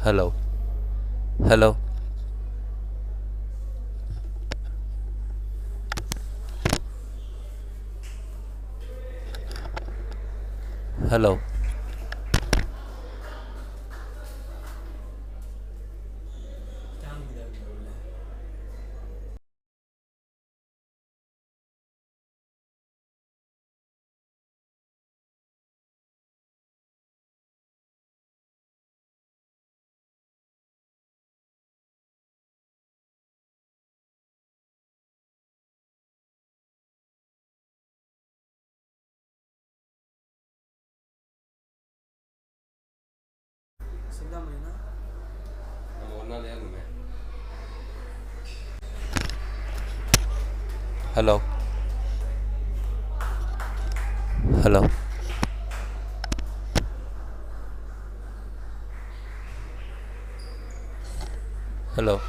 Hello. Hello. Hello. Hello. Hello. Hello.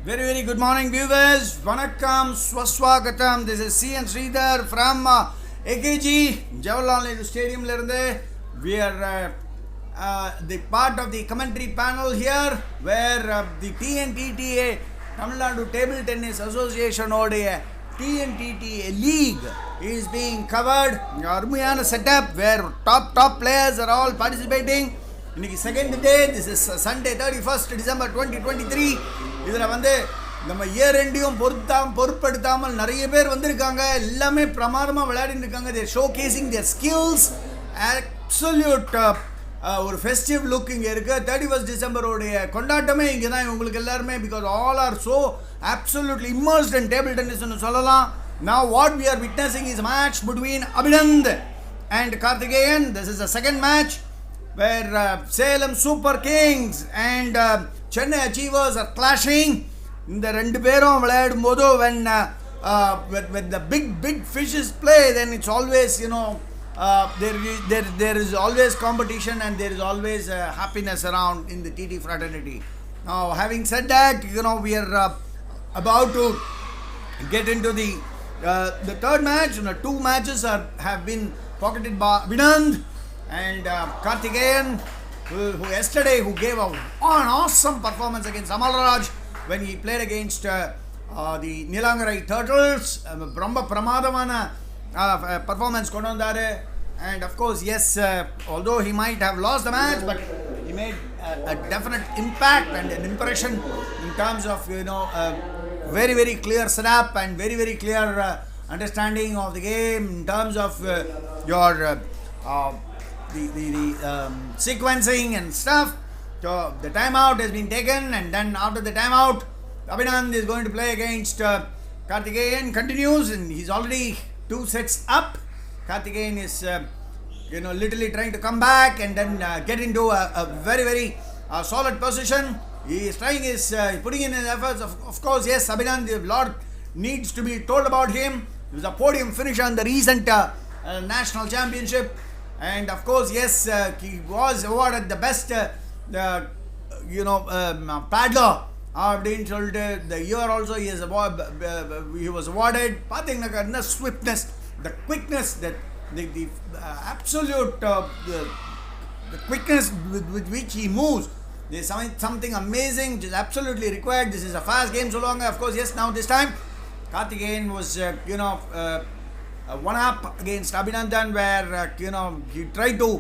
Very good morning viewers. Vanakkam, Swaswagatam. This is CN Sridhar from AKG, Jawaharlal Nehru Stadium. We are the part of the commentary panel here where the TNTTA, Tamil Nadu Table Tennis Association oda TNTTA League is being covered. Armuyana setup where top players are all participating. இன்னைக்கு second day, this is Sunday 31st December 2023. இதில் நம்ம year எண்டையும் பொருட்படுத்தாமல் நிறைய பேர் வந்திருக்காங்க. எல்லாமே பிரமாதமாக விளையாடிட்டு இருக்காங்க. They're showcasing their skills. Absolute ஒரு ஃபெஸ்டிவ் லுக் இங்கே இருக்குது. 31st December கொண்டாட்டமே இங்கே தான் உங்களுக்கு எல்லாருமே. Because all are so absolutely immersed in table டென்னிஸ்னு சொல்லலாம். Now what we are witnessing is a match between Abhinand and Karthikeyan. This is the second match where Salem Super Kings and Chennai Achievers are clashing. இந்த ரெண்டு பேரும் விளையாடும் போது when when the big fishes play, then it's always, you know, there is always competition and there is always happiness around in the TT fraternity. Now having said that, you know, we are about to get into the third match. You know, two matches have been pocketed by Vinand and Karthikeyan, who yesterday gave an awesome performance against Amalraj when he played against the Nilangarai Turtles. Brahma Pramadamana performance kondu vandaru. And of course, yes, although he might have lost the match, but he made a definite impact and an impression in terms of, you know, very clear setup and very clear understanding of the game in terms of your the sequencing and stuff. So the timeout has been taken, and then after the timeout, Abhinand is going to play against Karthikeyan. Continues, and he's already 2 sets up. Karthikeyan is you know, literally trying to come back and then get into a very solid position. He is trying his putting in his efforts. Of course, yes, Abhinand, a lot needs to be told about him. He was a podium finisher in the recent national championship, and of course, yes, he was awarded the best you know, paddler அப்படின்னு சொல்லிட்டு the year also he was awarded. பார்த்தீங்கன்னாக்கா இந்த swiftness, the quickness, that the absolute the quickness with which he moves. There is something amazing which is absolutely required. This is a fast game so long. Of course, yes, now this time Karthikeyan was you know, one up against Abhinandan, where you know, he tried to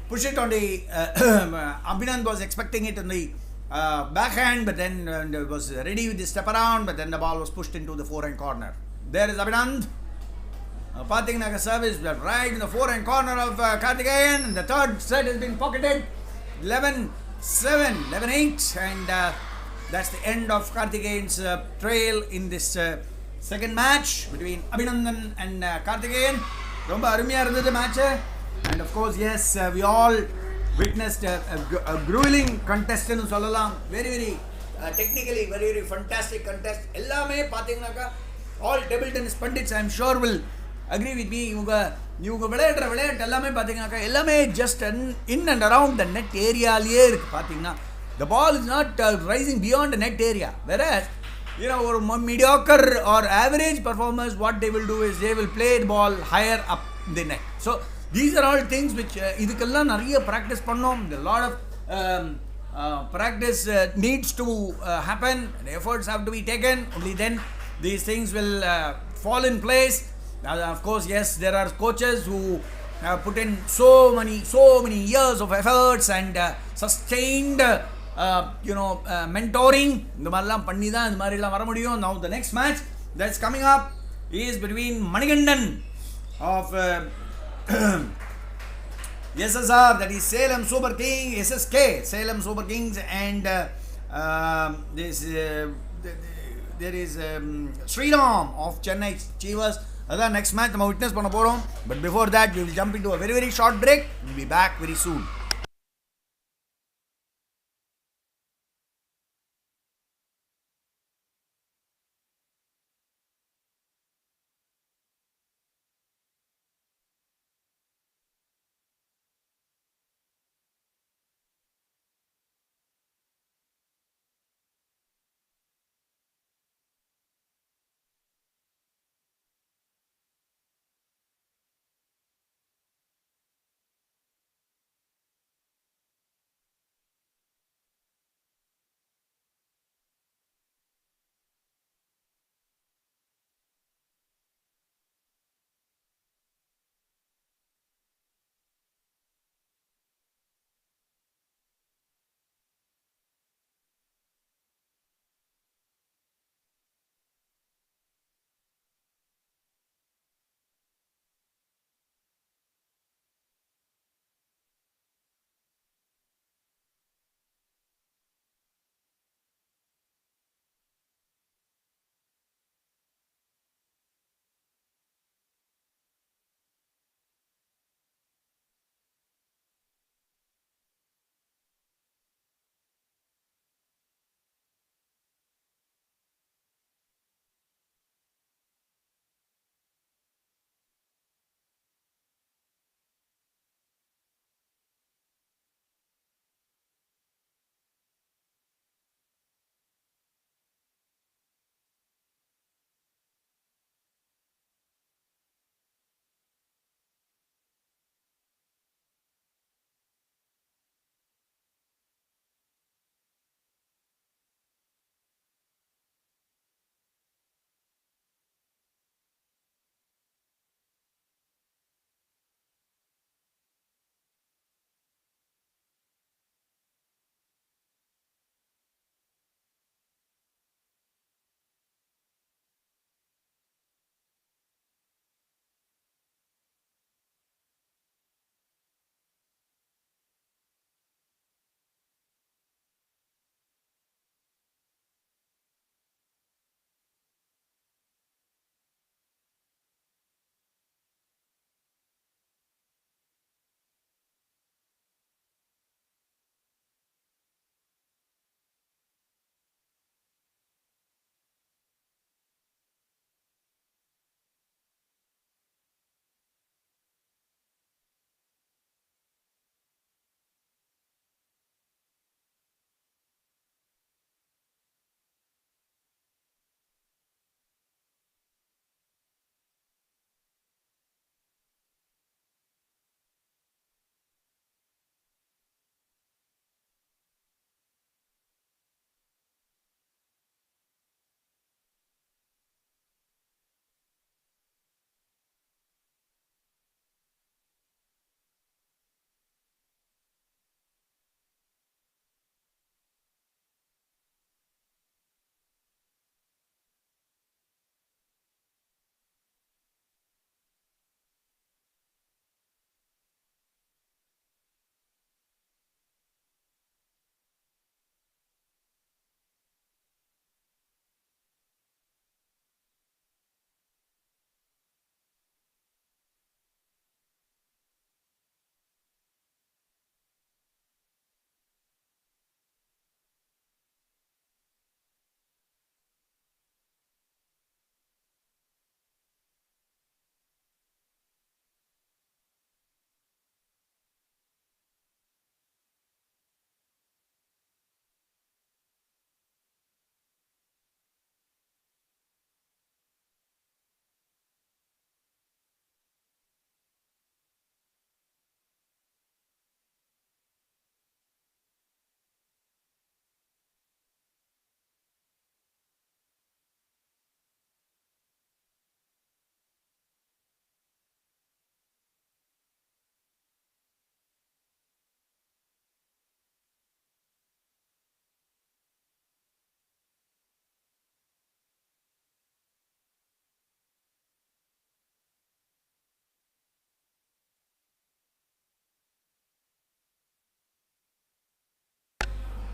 push it on the Abhinand was expecting it in the backhand, but then was ready with the step around, but then the ball was pushed into the forehand corner. There is Abhinand. Pathing service right in the forehand corner of Karthikeyan. The third set has been pocketed. 11-7, 11-8, and that's the end of Karthikeyan's trail in this second match between Abhinandan and Karthikeyan. ரொம்ப அருமையாக இருந்தது match. And of course, yes, we all witnessed a grueling contest னு சொல்லலாம். Very technically very fantastic contest. எல்லாமே பார்த்தீங்கன்னாக்கா all table tennis pundits, I am sure, will agree with me. இவங்க விளையாடுற விளையாட்டு எல்லாமே பார்த்தீங்கன்னாக்கா எல்லாமே just in and around the net ஏரியாலேயே இருக்குது. பார்த்தீங்கன்னா the ball is not rising beyond the net area, whereas, you know, or mediocre or average performers, what they will do is they will play the ball higher up the net. So these are all things which இதுக்கெல்லாம் நிறைய practice பண்ணோம். A lot of practice needs to happen. The efforts have to be taken. Only then these things will fall in place. Of course, yes, there are coaches who have put in so many years of efforts and sustained you know, mentoring. இந்த மாதிரிலாம் பண்ணி தான் இந்த மாதிரிலாம் வர முடியும். Now the next match that's coming up is between Manigandan of SSR, that is Salem Super King, SSK, Salem Super Kings, and there is Sriram of Chennai Achievers. That's next match நம்ம witness பண்ண போறோம். But before that, we will jump into a very short break. We'll be back very soon.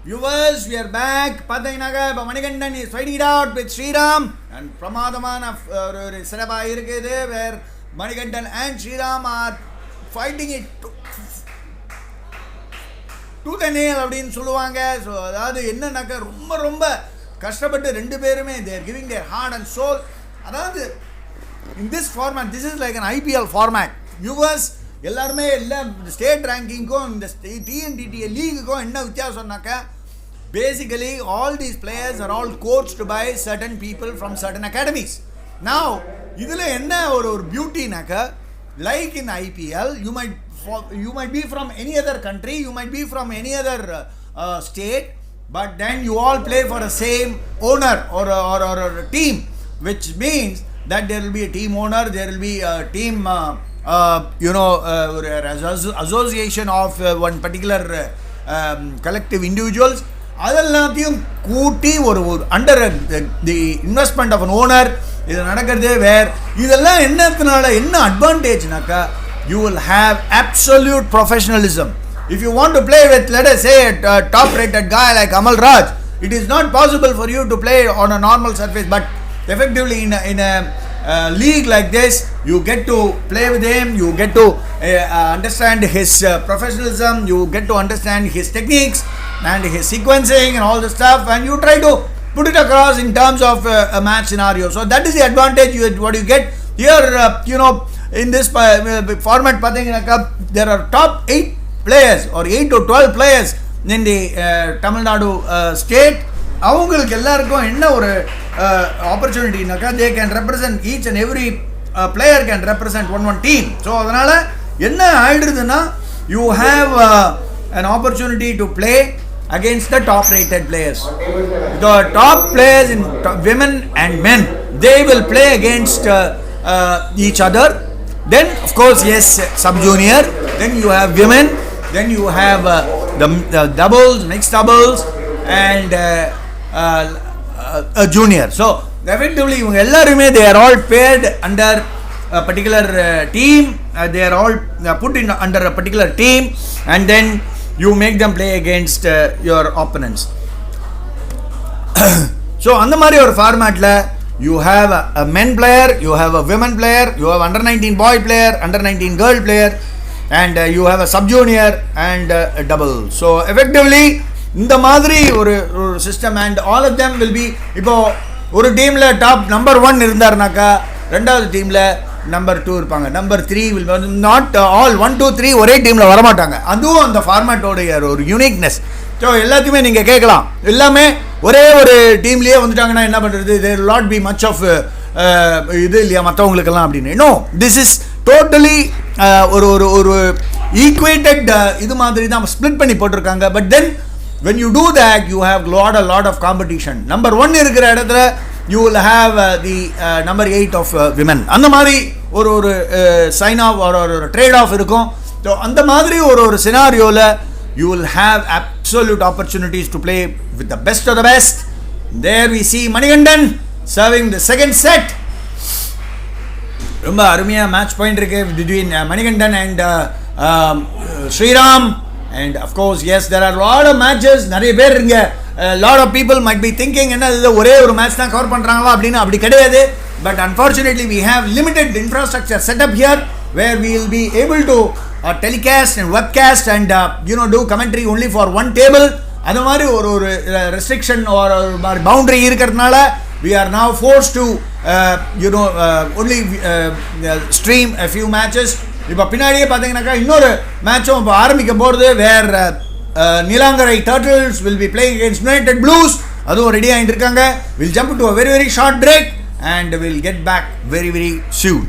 viewers, we are back. பார்த்தீங்கன்னாக்க இப்போ Manikandan is fighting it out with Sriram and பிரமாதமான ஒரு சிறப்பாக இருக்குது where Manikandan and Sriram are fighting it to the nail அப்படின்னு சொல்லுவாங்க. So அதாவது என்னன்னாக்க ரொம்ப ரொம்ப கஷ்டப்பட்டு ரெண்டு பேருமே they are giving their heart and soul. அதாவது in this format, this is like an IPL format. Viewers எல்லாருமே எல்லா ஸ்டேட் ரேங்கிங்க்கும் இந்த TNTTA லீகுக்கும் என்ன வித்தியாசம்னாக்க basically all these players are all coached by certain people from certain academies. Now இதில் என்ன ஒரு பியூட்டினாக்க like in IPL you might be from any other country, you might be from any other state, but then you all play for the same owner or a team, which means that there will be a team owner, there will be a team association of one particular collective individuals. அதெல்லாத்தையும் கூட்டி ஒரு under the investment of an owner இது நடக்கிறது. வேர் இதெல்லாம் என்னத்தினால என்ன அட்வான்டேஜ்னாக்கா you will have absolute professionalism. If you want to play with, let us say, a top rated guy like Amal Raj, it is not possible for you to play on a normal surface, but effectively in a league like this, you get to play with him, you get to understand his professionalism, you get to understand his techniques and his sequencing and all the stuff, and you try to put it across in terms of a match scenario. So that is the advantage what you get here. In this format, there are top 8 players or 8 to 12 players in the Tamil Nadu state. அவங்களுக்கு எல்லாருக்கும் என்ன ஒரு ஆப்பர்ச்சுனிட்டினாக்கா they can represent each and every player can represent one team. So அதனால் என்ன ஆயிடுதுன்னா you have an opportunity to play against the top rated players. The top players in women and men, they will play against each other. Then of course yes, sub junior, then you have women, then you have the doubles, mixed doubles and a junior. So effectively இவங்க எல்லாருமே they are all paired under a particular team, they are all put in under a particular team, and then you make them play against your opponents. So அந்த மாதிரி ஒரு ஃபார்மேட்ல you have a men player, you have a women player, you have under 19 boy player, under 19 girl player, and you have a sub junior and a double. So effectively இந்த மாதிரி ஒரு system and all of them will be, இப்போ ஒரு டீம்ல top number 1 இருந்தாருனாக்கா ரெண்டாவது டீம்ல number 2 இருப்பாங்க, number 3 will not all 1 2 3 ஒரே டீம்ல வர மாட்டாங்க. அதுவும் அந்த ஃபார்மேட்டோடைய ஒரு யூனிக்னஸ். ஸோ எல்லாத்தையுமே நீங்கள் கேட்கலாம், எல்லாமே ஒரே ஒரு டீம்லேயே வந்துட்டாங்கன்னா என்ன பண்ணுறது, there will not be much of இது இல்லையா மற்றவங்களுக்கெல்லாம் அப்படின்னு. நோ, திஸ் இஸ் டோட்டலி ஒரு ஒரு ஒரு ஈக்குவேட்டட் இது மாதிரி தான் ஸ்ப்ளிட் பண்ணி போட்டிருக்காங்க. But then when you do that you have a lot of competition. Number 1 இருக்கிற இடத்துல you will have the number 8 of women. அந்த மாதிரி ஒரு ஒரு சைன் ஆஃப் ஒரு ட்ரேட் ஆஃப் இருக்கும். ஸோ அந்த மாதிரி ஒரு சினாரியோவில் you will have absolute opportunities to play with the best of the best. There we see Manigandan serving the second set. ரொம்ப அருமையாக மேட்ச் பாயிண்ட் இருக்கு between Manigandan and Sriram. And of course yes, there are a lot of matches. நிறைய பேர் இங்கே lot of people might be thinking என்ன இது ஒரே ஒரு மேட்ச் தான் கவர் பண்ணுறாங்களா அப்படின்னு. அப்படி கிடையாது. But unfortunately we have limited infrastructure set up here where we will be able to telecast and webcast and do commentary only for one table. அது மாதிரி ஒரு restriction or boundary இருக்கிறதுனால we are now forced to only stream a few matches. இப்போ பின்னாடியே பார்த்தீங்கன்னாக்கா இன்னொரு மேட்சும் இப்போ ஆரம்பிக்க போகிறது where Neelankarai Turtles will be playing against United Blues. அதுவும் ரெடி ஆகிட்டு இருக்காங்க. We'll jump to a very very short break and we'll get back very very soon.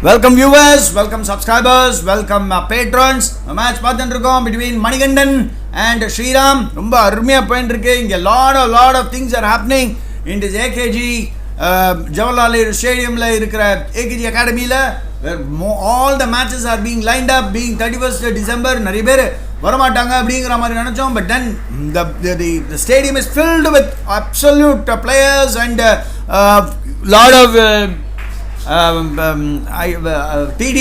Welcome viewers, welcome subscribers, welcome patrons. Match பார்த்துட்டு இருக்கோம் between Manigandan and Sriram. ரொம்ப அருமையா போயிட்டு இருக்கு. இங்க lot of things are happening in this AKG Jawaharlal Nehru Stadium ல இருக்கிற AKG Academy ல where all the matches are being lined up, being 31st December. நிறைய பேர் வரமாட்டாங்க அப்படிங்கிற மாதிரி நினைச்சோம், but then the stadium is filled with absolute players and lot of TD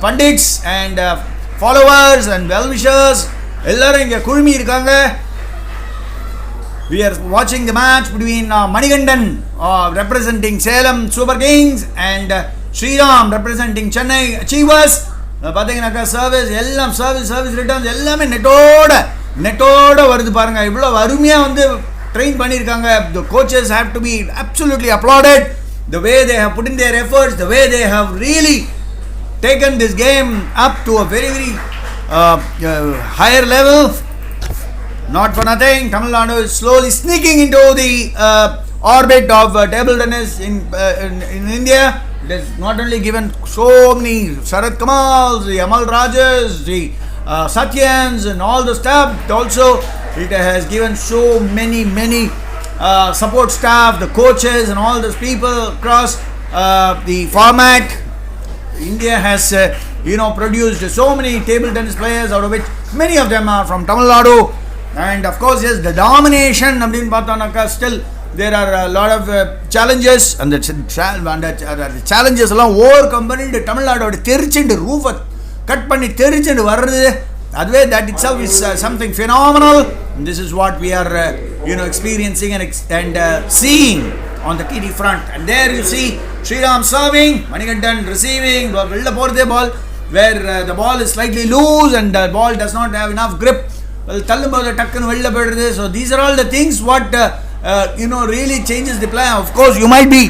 pundits and followers and well-wishers எல்லாரும் இங்க குழுமி இருக்காங்க. We are watching the match between Manigandan representing Salem Super Kings and Sriram representing Chennai Achievers. பார்த்தீங்கன்னாக்கா service returns எல்லாமே நெட்டோட வருது பாருங்க. இவ்வளோ அருமையாக வந்து ட்ரெயின் பண்ணியிருக்காங்க. The coaches have to be absolutely applauded. The way they have put in their efforts, the way they have really taken this game up to a very higher level. Not for nothing, Tamil Nadu is slowly sneaking into the orbit of table tennis in India. It has not only given so many Sharat Kamals, the Amal Rajas, the Satyans and all the stuff, also it has given so many support staff, the coaches and all those people across the format. India has produced so many table tennis players, out of which many of them are from Tamil Nadu. And of course, yes, the domination abdin paathanaka, still there are a lot of challenges, and the challenges along overcome பண்ணிட்டு Tamil Nadu தெரிச்சிண்டு roof cut பண்ணி தெரிச்சிண்டு வர்றது, அதுவே that itself is something phenomenal. And this is what we are experiencing and seeing on the TD front. And there you see Sriram serving, Manigandan receiving, வெளில போறதே ball where the ball is slightly loose and the ball does not have enough grip. தள்ளும்போது டக்குன்னு வெளில போயிடுது. So these are all the things what really changes the plan. Of course you might be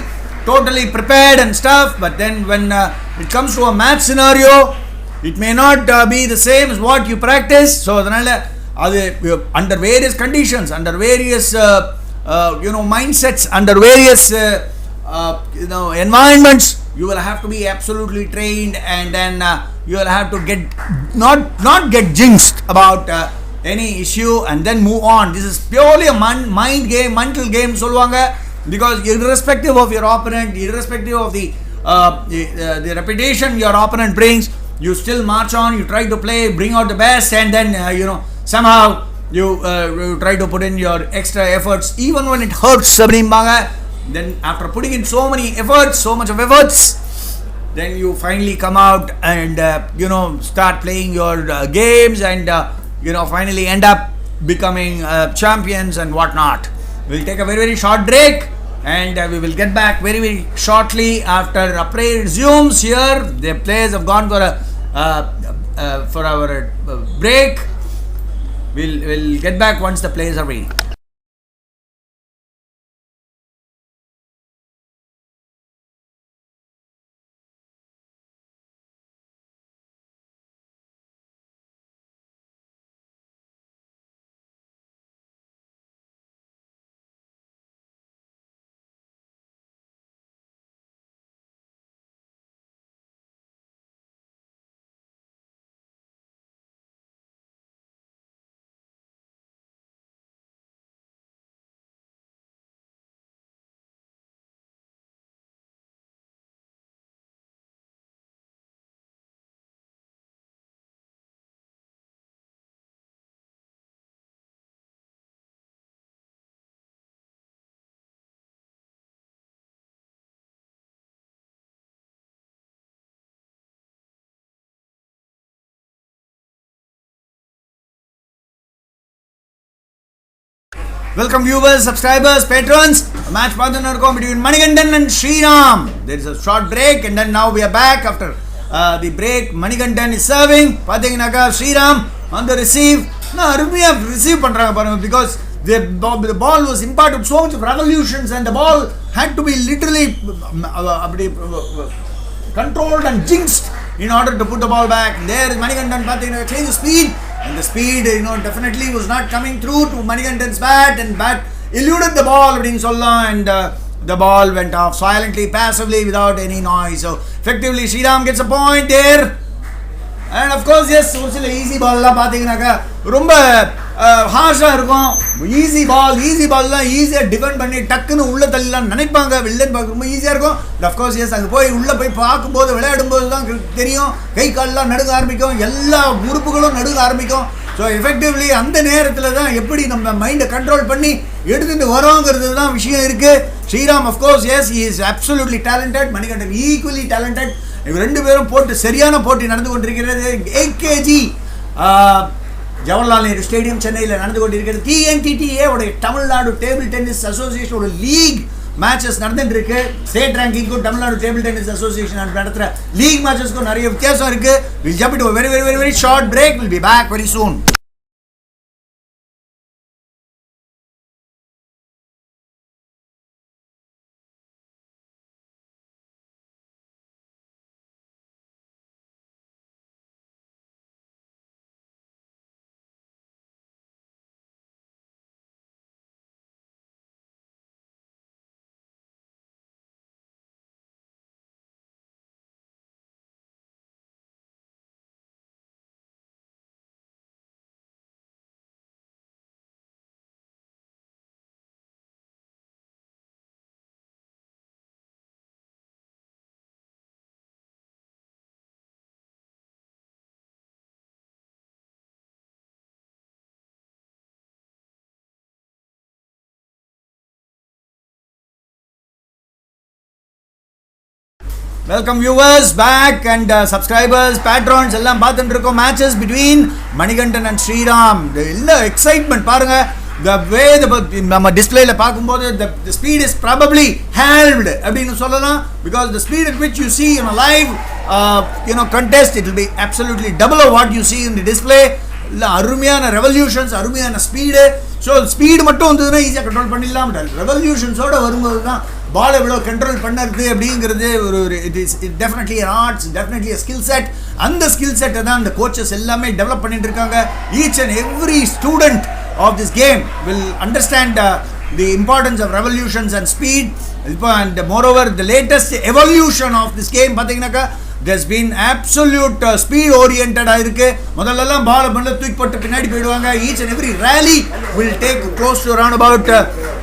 totally prepared and stuff, but then when it comes to a match scenario, it may not be the same as what you practice. So அதனால அது under various conditions, under various mindsets, under various environments, you will have to be absolutely trained, and then you will have to not get jinxed about any issue and then move on. This is purely a mind game, mental game சொல்லுவாங்க. Because irrespective of your opponent, irrespective of the reputation your opponent brings, you still march on, you try to play, bring out the best, and then somehow you try to put in your extra efforts even when it hurts. Then after putting in so much of efforts, then you finally come out and start playing your games and finally end up becoming champions and whatnot. We'll take a very short break, and we will get back very shortly after a play resumes here. The players have gone for our break. We'll get back once the players are ready. Welcome viewers, subscribers, patrons. Match between Manigandan and Sriram. There is a short break, and then now we are back after the break. Manigandan is serving. Pathinaga Sriram on the receive. Arumia receive பண்றாங்க பாருங்க, because the ball was imparted so much of revolutions, and the ball had to be literally controlled and jinxed in order to put the ball back. There is Manigandan pathinaga change the speed. And the speed, definitely was not coming through to Manigandan's bat, and bat eluded the ball அப்படின்னு சொல்லலாம். And the ball went off silently, passively, without any noise. So effectively Sriram gets a point here. And of course, yes, ஒரு சில easy பால்லாம் பார்த்தீங்கன்னாக்கா ரொம்ப ஹார்ஷாக இருக்கும். Easy பால்லாம் ஈஸியாக டிஃபெண்ட் பண்ணி டக்குன்னு உள்ள தள்ளிலாம் நினைப்பாங்க. வில்லன் பார்க்க ரொம்ப ஈஸியாக இருக்கும். அஃப்கோர்ஸ் எஸ், அங்கே போய் உள்ளே போய் பார்க்கும்போது விளையாடும்போது தான் தெரியும். கை கால்லாம் நடுங்க ஆரம்பிக்கும், எல்லா உறுப்புகளும் நடுங்க ஆரம்பிக்கும். ஸோ எஃபெக்டிவ்லி அந்த நேரத்தில் தான் எப்படி நம்ம மைண்டை கண்ட்ரோல் பண்ணி எடுத்துகிட்டு வரோங்கிறது தான் விஷயம் இருக்குது. Sriram of course yes, he is absolutely talented. Manikandan equally talented. இவங்க ரெண்டு பேரும் போட்டு சரியான போட்டி நடந்து கொண்டிருக்கிறது. ஏகேஜி ஜவஹர்லால் நேரு ஸ்டேடியம் சென்னையில் நடந்து கொண்டிருக்கிறது. TNTTA உடைய தமிழ்நாடு டேபிள் டென்னிஸ் அசோசியேஷனோட லீக் மேட்சஸ் நடந்துட்டு இருக்கு. ஸ்டேட் ரேங்கிங்கும் தமிழ்நாடு டேபிள் டென்னிஸ் அசோசியேஷன் நடத்துகிற லீக் மேட்சஸ்க்கும் நிறைய வித்தியாசம் இருக்கு. We'll jump into a very very very very short break. We'll be back very soon. Welcome viewers back and subscribers, patrons எல்லாம் பார்த்துட்டு இருக்கோம். Matches between Manikandan and Sriram. இல்லை எக்ஸைட்மெண்ட் பாருங்க. The way நம்ம டிஸ்பிளேல பார்க்கும்போது the speed is probably halved அப்படின்னு சொல்லலாம். Because the speed at which you see in a live contest, it will be absolutely double of what you see in the display. இல்லை அருமையான revolutions, அருமையான speed. So speed மட்டும் வந்ததுன்னா ஈஸியாக control பண்ணிடலாம். ரெவல்யூஷன்ஸோடு வரும்போது தான் பால் எவ்வளோ கண்ட்ரோல் பண்ணுறது அப்படிங்கிறது ஒரு it definitely an arts, definitely a skill set. அந்த ஸ்கில் செட்டை தான் அந்த கோச்சஸ் எல்லாமே டெவலப் பண்ணிட்டு இருக்காங்க. Each and every student of this game will understand the importance of revolutions and speed. And moreover, the latest evolution of this game பார்த்தீங்கன்னாக்கா there's been absolute speed oriented ஆயிருக்கு. முதல்லலாம் பால் பண்ண தூக்கி போட்டு பின்னாடி போயிடுவாங்க. each and every rally will take close to around about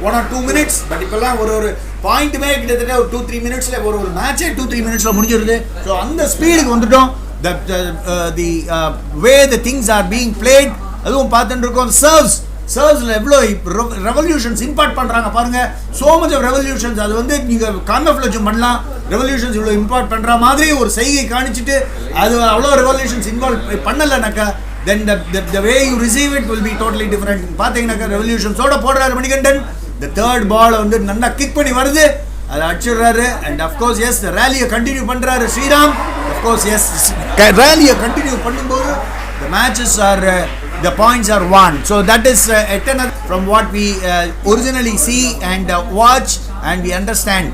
1 or 2 minutes. But இப்போல்லாம் ஒரு பாயிண்ட்டுமே கிட்டத்தட்ட ஒரு 2-3 மினிட்ஸில் ஒரு மேட்சே 2-3 மினிட்ஸில் முடிஞ்சிருது. ஸோ அந்த ஸ்பீடுக்கு வந்துட்டோம். the way the things are being played, அதுவும் பார்த்துட்டு இருக்கோம். சர்வ்ஸில் எவ்வளோ ரெவல்யூஷன்ஸ் இம்பார்ட் பண்ணுறாங்க பாருங்கள். So much of revolutions. அது வந்து நீங்கள் கான்வெஃப்ளேஷன் பண்ணலாம். ரெவல்யூஷன்ஸ் இவ்வளோ இம்பார்ட் பண்ணுற மாதிரி ஒரு செய்கை காணிச்சிட்டு அது அவ்வளோ ரெவல்யூஷன்ஸ் இன்வால்வ் பண்ணலைனாக்கா then the way you receive it will be totally different. பார்த்தீங்கன்னாக்கா ரெவல்யூஷன்ஸோட போடுறாரு மணிகண்டன். the third ball வந்து நல்லா கிக் பண்ணி வருது, அதை அடிச்சிடுறாரு. அண்ட் அஃப்கோர்ஸ் எஸ், ரேலியை கண்டினியூ பண்ணுறாரு ஸ்ரீராம். அஃப்கோர்ஸ் எஸ், ரேலியை கண்டினியூ பண்ணும்போது the matches are the points are won. So that is another from what we originally see and watch and we understand.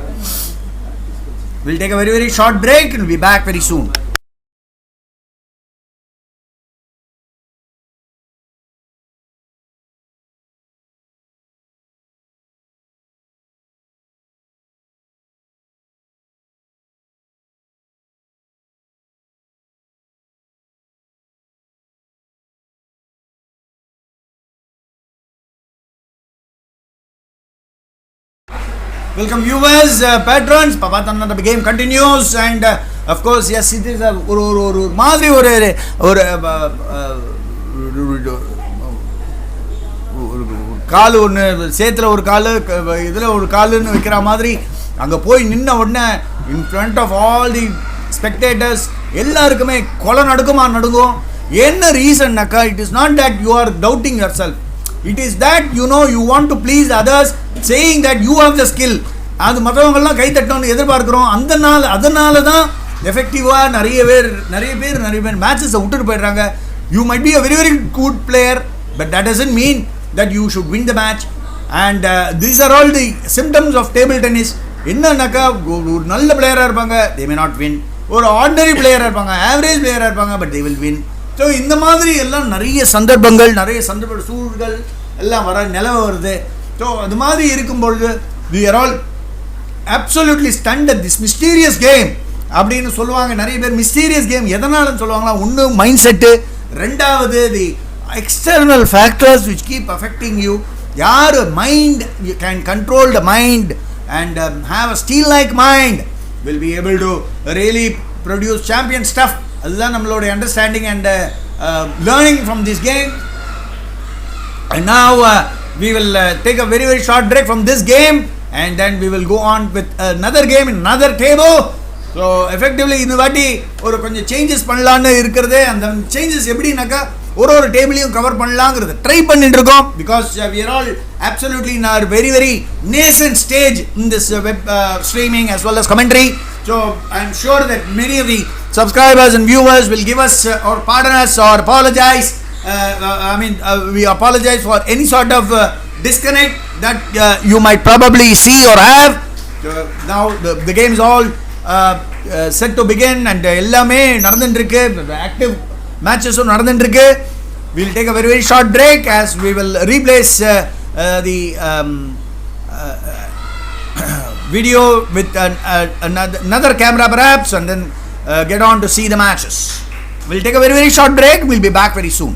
We'll take a very very short break and we'll be back very soon. Welcome viewers, patrons. Papatanna, the game continues and of course yes, it is ஒரு மாதிரி ஒரு கால் ஒன்று சேத்துல ஒரு கால் இதில் ஒரு காலுன்னு வைக்கிற மாதிரி அங்கே போய் நின்ன உடனே in front of all the spectators எல்லாருக்குமே கொலை நடுங்கும். என்ன ரீசன்னாக்கா, it is not that you are doubting yourself. It is that you want to please others, saying that you have the skill. அது மற்றவங்கெல்லாம் கை தட்டணும்னு எதிர்பார்க்குறோம். அதனால தான் எஃபெக்டிவாக நிறைய பேர் மேட்சஸை விட்டுட்டு போயிடுறாங்க. You might be a very very good player, but that doesn't mean that you should win the match. And these are all the symptoms of table tennis. என்னன்னாக்கா ஒரு நல்ல பிளேயராக இருப்பாங்க, they may not win. ஒரு ordinary பிளேயராக இருப்பாங்க, average பிளேயராக இருப்பாங்க, but they will win. So இந்த மாதிரி எல்லாம் நிறைய சந்தர்ப்ப சூழல்கள் எல்லாம் நிலவ வருது. ஸோ அது மாதிரி இருக்கும்பொழுது we are all absolutely stunned at this mysterious game அப்படின்னு சொல்லுவாங்க நிறைய பேர். மிஸ்டீரியஸ் கேம் எதனாலன்னு சொல்லுவாங்களா? ஒன்று மைண்ட் செட்டு, ரெண்டாவது the external factors which keep affecting you. Your mind you can control the mind and have a steel like mind will be able to really produce champion stuff. அதுதான் நம்மளுடைய understanding and learning from this game. And now we will take a very short break from this game and then we will go on with another game in another table. So effectively இந்த வாட்டி ஒரு கொஞ்சம் changes பண்ணலான்னு இருக்கிறது. அந்த changes எப்படின்னாக்கா ஒரு டேபிளையும் cover பண்ணலாங்கிறது try பண்ணிட்டு இருக்கோம். Because we are all absolutely in our very nascent stage in this web streaming as well as commentary. So I am sure that many of the subscribers and viewers will give us or pardon us or apologize. We apologize for any sort of disconnect that you might probably see or have. Now the game is all set to begin and எல்லாமே நடந்துட்டு இருக்கு. Active matches நடந்துட்டு இருக்கு. We will take a very short break as we will replace the video with another camera perhaps and then get on to see the matches. We'll take a very short break. We'll be back very soon.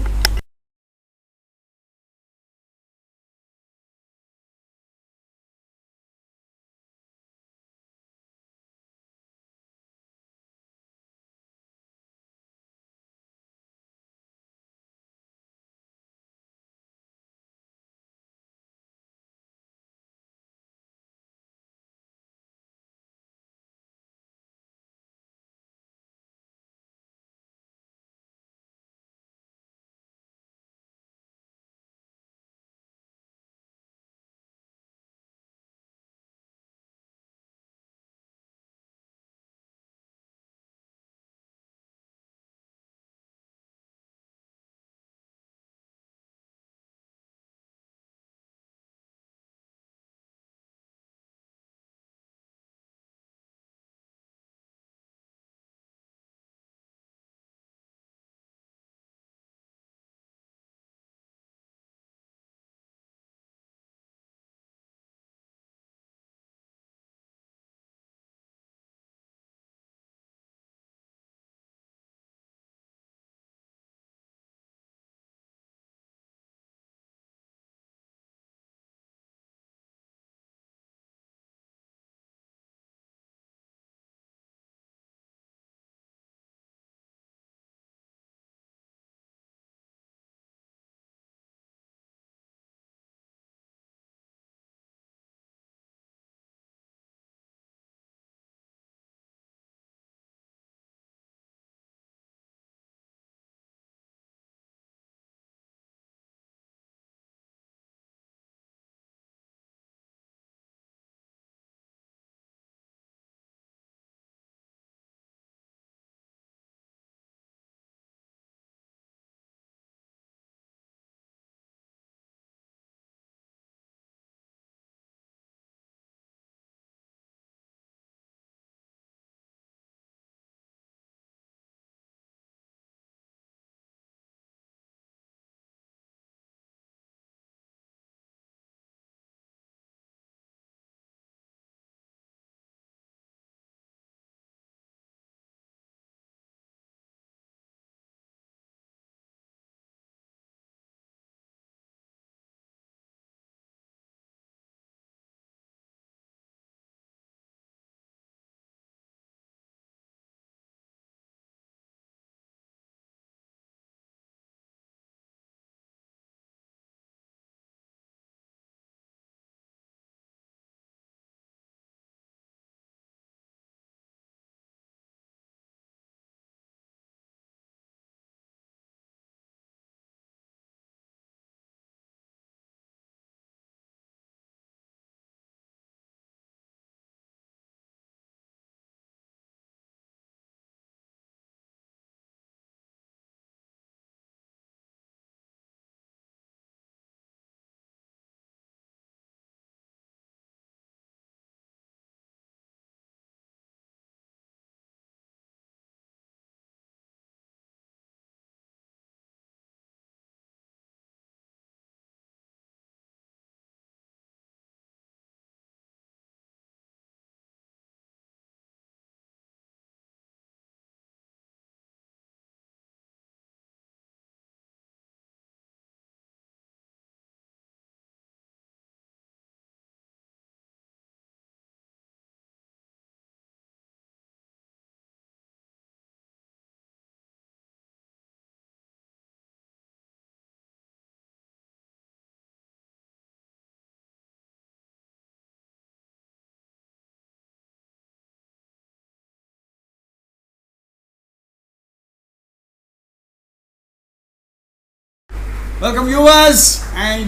Welcome viewers and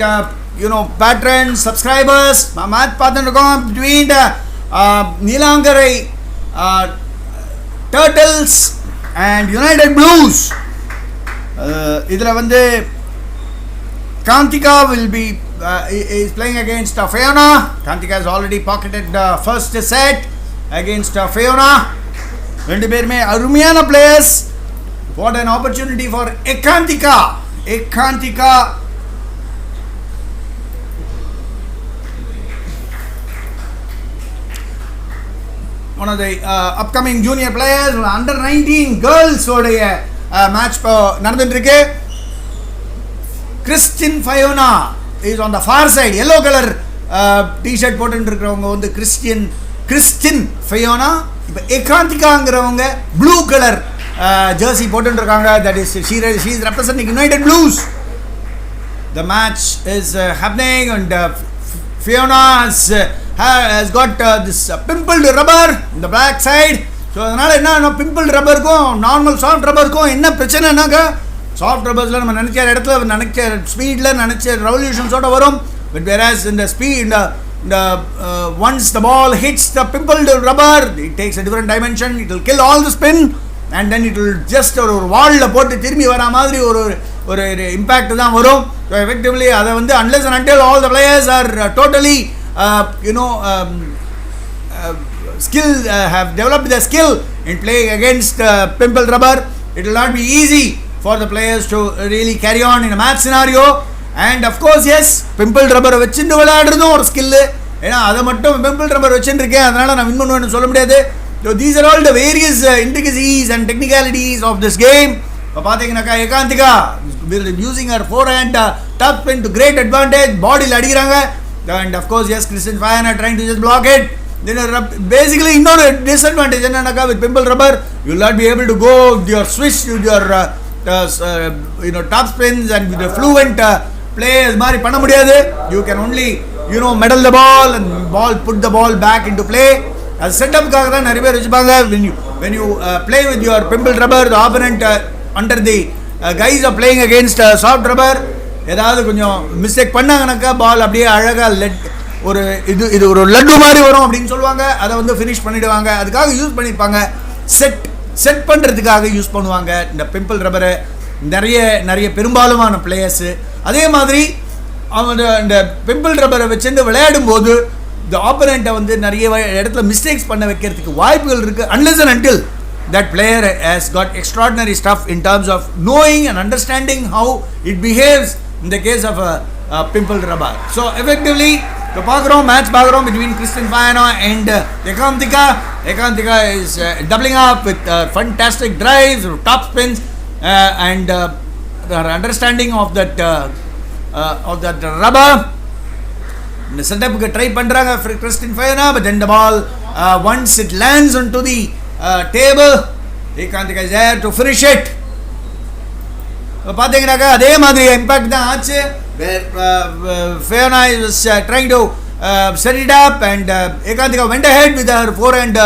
patrons, subscribers. Match between Nilangarai Turtles and United Blues. Idra vande Kantika will be is playing against Fiona. Kantika has already pocketed the first set against Fiona. Rendu perume arumiyana players. What an opportunity for Ekantika. One of the upcoming junior players, under 19 girls match நடந்துட்டு Christian Fiona is on the far side. Yellow color t-shirt போட்டுட்டு இருக்கவங்க வந்து Christian Fiona. இப்ப ஏகாந்திகாங்கறவங்க blue color jersey போட்டுட்டு இருக்காங்க. That is she is representing United Blues. The match is happening and Fiona has got this pimpled rubber in the back side. So அதனால என்ன pimpled rubberக்கும் normal soft rubberக்கும் என்ன பிரச்சனைனாக்க soft rubbers நம்ம நினைச்ச இடத்துல நினைச்ச ஸ்பீட்ல நினைச்ச ரெவல்யூஷன்ஸ் ஓட வரும். But whereas in the speed once the ball hits the pimpled rubber, it takes a different dimension. It will kill all the spin and then it will just ஒரு வால்ல போட்டு திரும்பி வர மாதிரி ஒரு இம்பாக்ட் தான் வரும். So effectively அதை வந்து unless and until all the players are totally skill have developed the skill in playing against pimpled rubber, it will not be easy for the players to really carry on in a match scenario. And of course yes, pimpled rubber வச்சிட்டு விளையாடுறதும் ஒரு skill. ஏன்னா அதை மட்டும் pimpled rubber வச்சிட்டு இருக்கேன் அதனால நான் win பண்ணுவேன்னு சொல்ல முடியாது. So these are all the various intricacies and technicalities of this game. இப்போ பார்த்தீங்கன்னாக்கா ஏகாந்திகா using her forehand top spin to great advantage, பாடியில் அடிக்கிறாங்க. And of course yes, Christian Fiona trying to just block it. Then basically இன்னொரு disadvantage என்னன்னாக்கா with pimpled rubber you will not be able to go with your swish with your top spins and with the fluent play அது மாதிரி பண்ண முடியாது. You can only medal the ball and put the ball back into play. அது செட்டப்காக தான் நிறைய பேர் வச்சுப்பாங்க. when you play with your pimpled rubber, the opponent under the guise of playing against soft rubber ஏதாவது கொஞ்சம் மிஸ்டேக் பண்ணாங்கனாக்கா பால் அப்படியே அழகா இது ஒரு லட்டு மாதிரி வரும் அப்படின்னு சொல்லுவாங்க. அதை வந்து ஃபினிஷ் பண்ணிடுவாங்க. அதுக்காக யூஸ் பண்ணியிருப்பாங்க. செட் பண்ணுறதுக்காக யூஸ் பண்ணுவாங்க இந்த பிம்பிள் ரப்பரை நிறைய பெரும்பாலுமான பிளேயர்ஸு. அதே மாதிரி அவங்க இந்த பிம்பிள் ரப்பரை வச்சுட்டு விளையாடும் போது இந்த ஆப்பனண்ட்டை வந்து நிறைய இடத்துல மிஸ்டேக்ஸ் பண்ண வைக்கிறதுக்கு வாய்ப்புகள் இருக்குது. Unless and until that player has got extraordinary stuff in terms of knowing and understanding how it behaves in the case of a pimpled rubber. So effectively the match between Christian Fiona and Ekantika is doubling up with fantastic drives, top spins and their understanding of that rubber. The setup try பண்றாங்க Christian Fiona, but then the ball once it lands onto the table, Ekantika is there to finish it. பார்த்தீங்கன்னாக்கா அதே மாதிரி impact தான் ஆச்சு. Fiona was trying to set it up and Ekantika went ahead with her forehand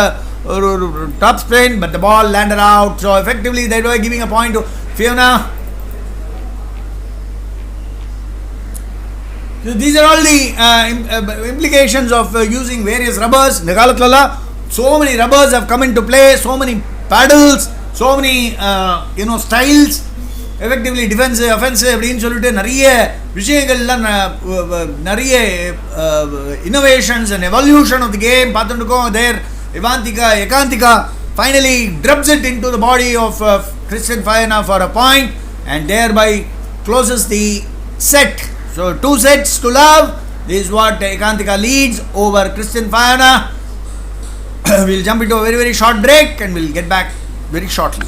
top spin, but the ball landed out. So effectively they were giving a point to Fiona. So these are all the implications of using various rubbers. இந்த காலத்துலலாம் so many rubbers have come into play, so many paddles, so many styles, effectively defensive, offensive அப்படின்னு சொல்லிட்டு நிறைய விஷயங்கள்லாம் நிறைய innovations and evolution of the game பார்த்துட்டு இருக்கோம். There Ekantika finally drubs it into the body of Christian Fiona for a point and thereby closes the set. So 2 sets to love. This is what Ekantika leads over Christian Fiona. We'll jump into a very, very short break and we'll get back very shortly.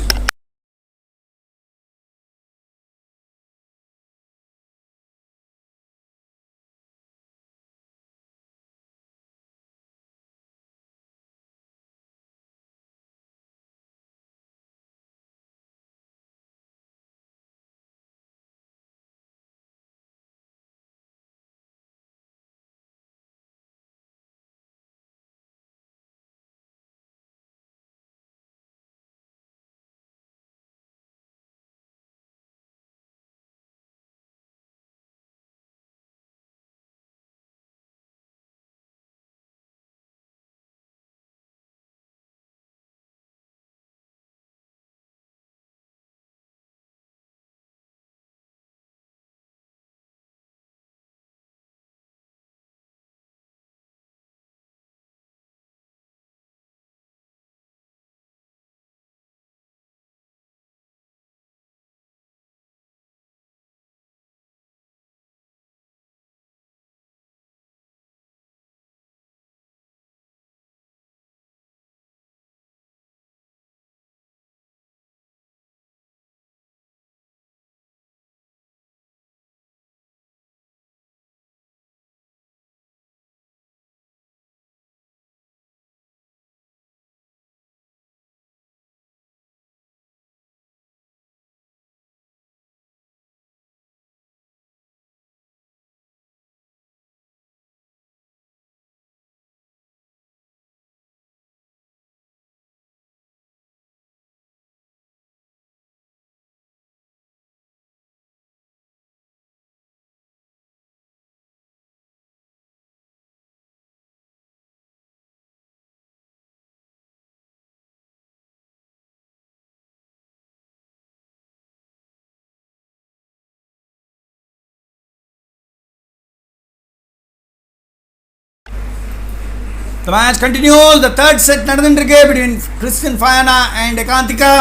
The match continues. The third set நடந்துருக்கு between Christian Fayana and Ekantika.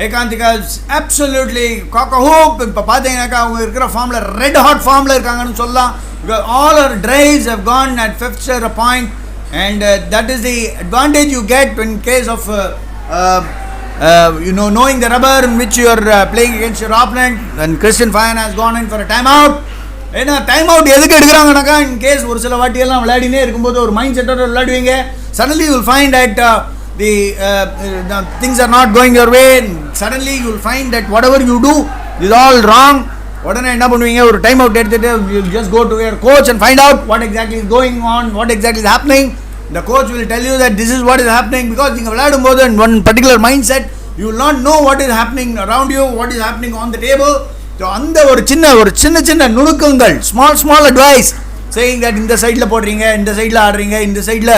Ekantika is absolutely cock a hoop. இப்போ பார்த்தீங்கன்னாக்கா அவங்க இருக்கிற ஃபார்மில் red hot ஃபார்மில் இருக்காங்கன்னு சொல்லலாம். Because all her drives have gone at fifth a point, and that is the advantage you get in case of knowing the rubber in which you are playing against your opponent. And Christian Fayana has gone in for a timeout. ஏன்னா time out எதுக்கு எடுக்கிறாங்கனாக்கா in case ஒரு சில வாட்டியெல்லாம் விளையாடினே இருக்கும்போது ஒரு mind செட்டோட விளையாடுவீங்க. Suddenly you will find that the things are not going your way, and suddenly you will find that whatever you do is all wrong. உடனே என்ன பண்ணுவீங்க, ஒரு டைம் அவுட் எடுத்துட்டு you just go to your coach and find out what exactly is going on, what exactly is happening. The coach will tell you that this is what is happening, because நீங்க விளையாடும் போது in one particular mindset you will not know what is happening around you, what is happening on the table. So அந்த ஒரு சின்ன நுணுக்கங்கள், small advice saying that இந்த சைடில் போடுறீங்க, இந்த சைடில் ஆடுறீங்க, இந்த சைடில்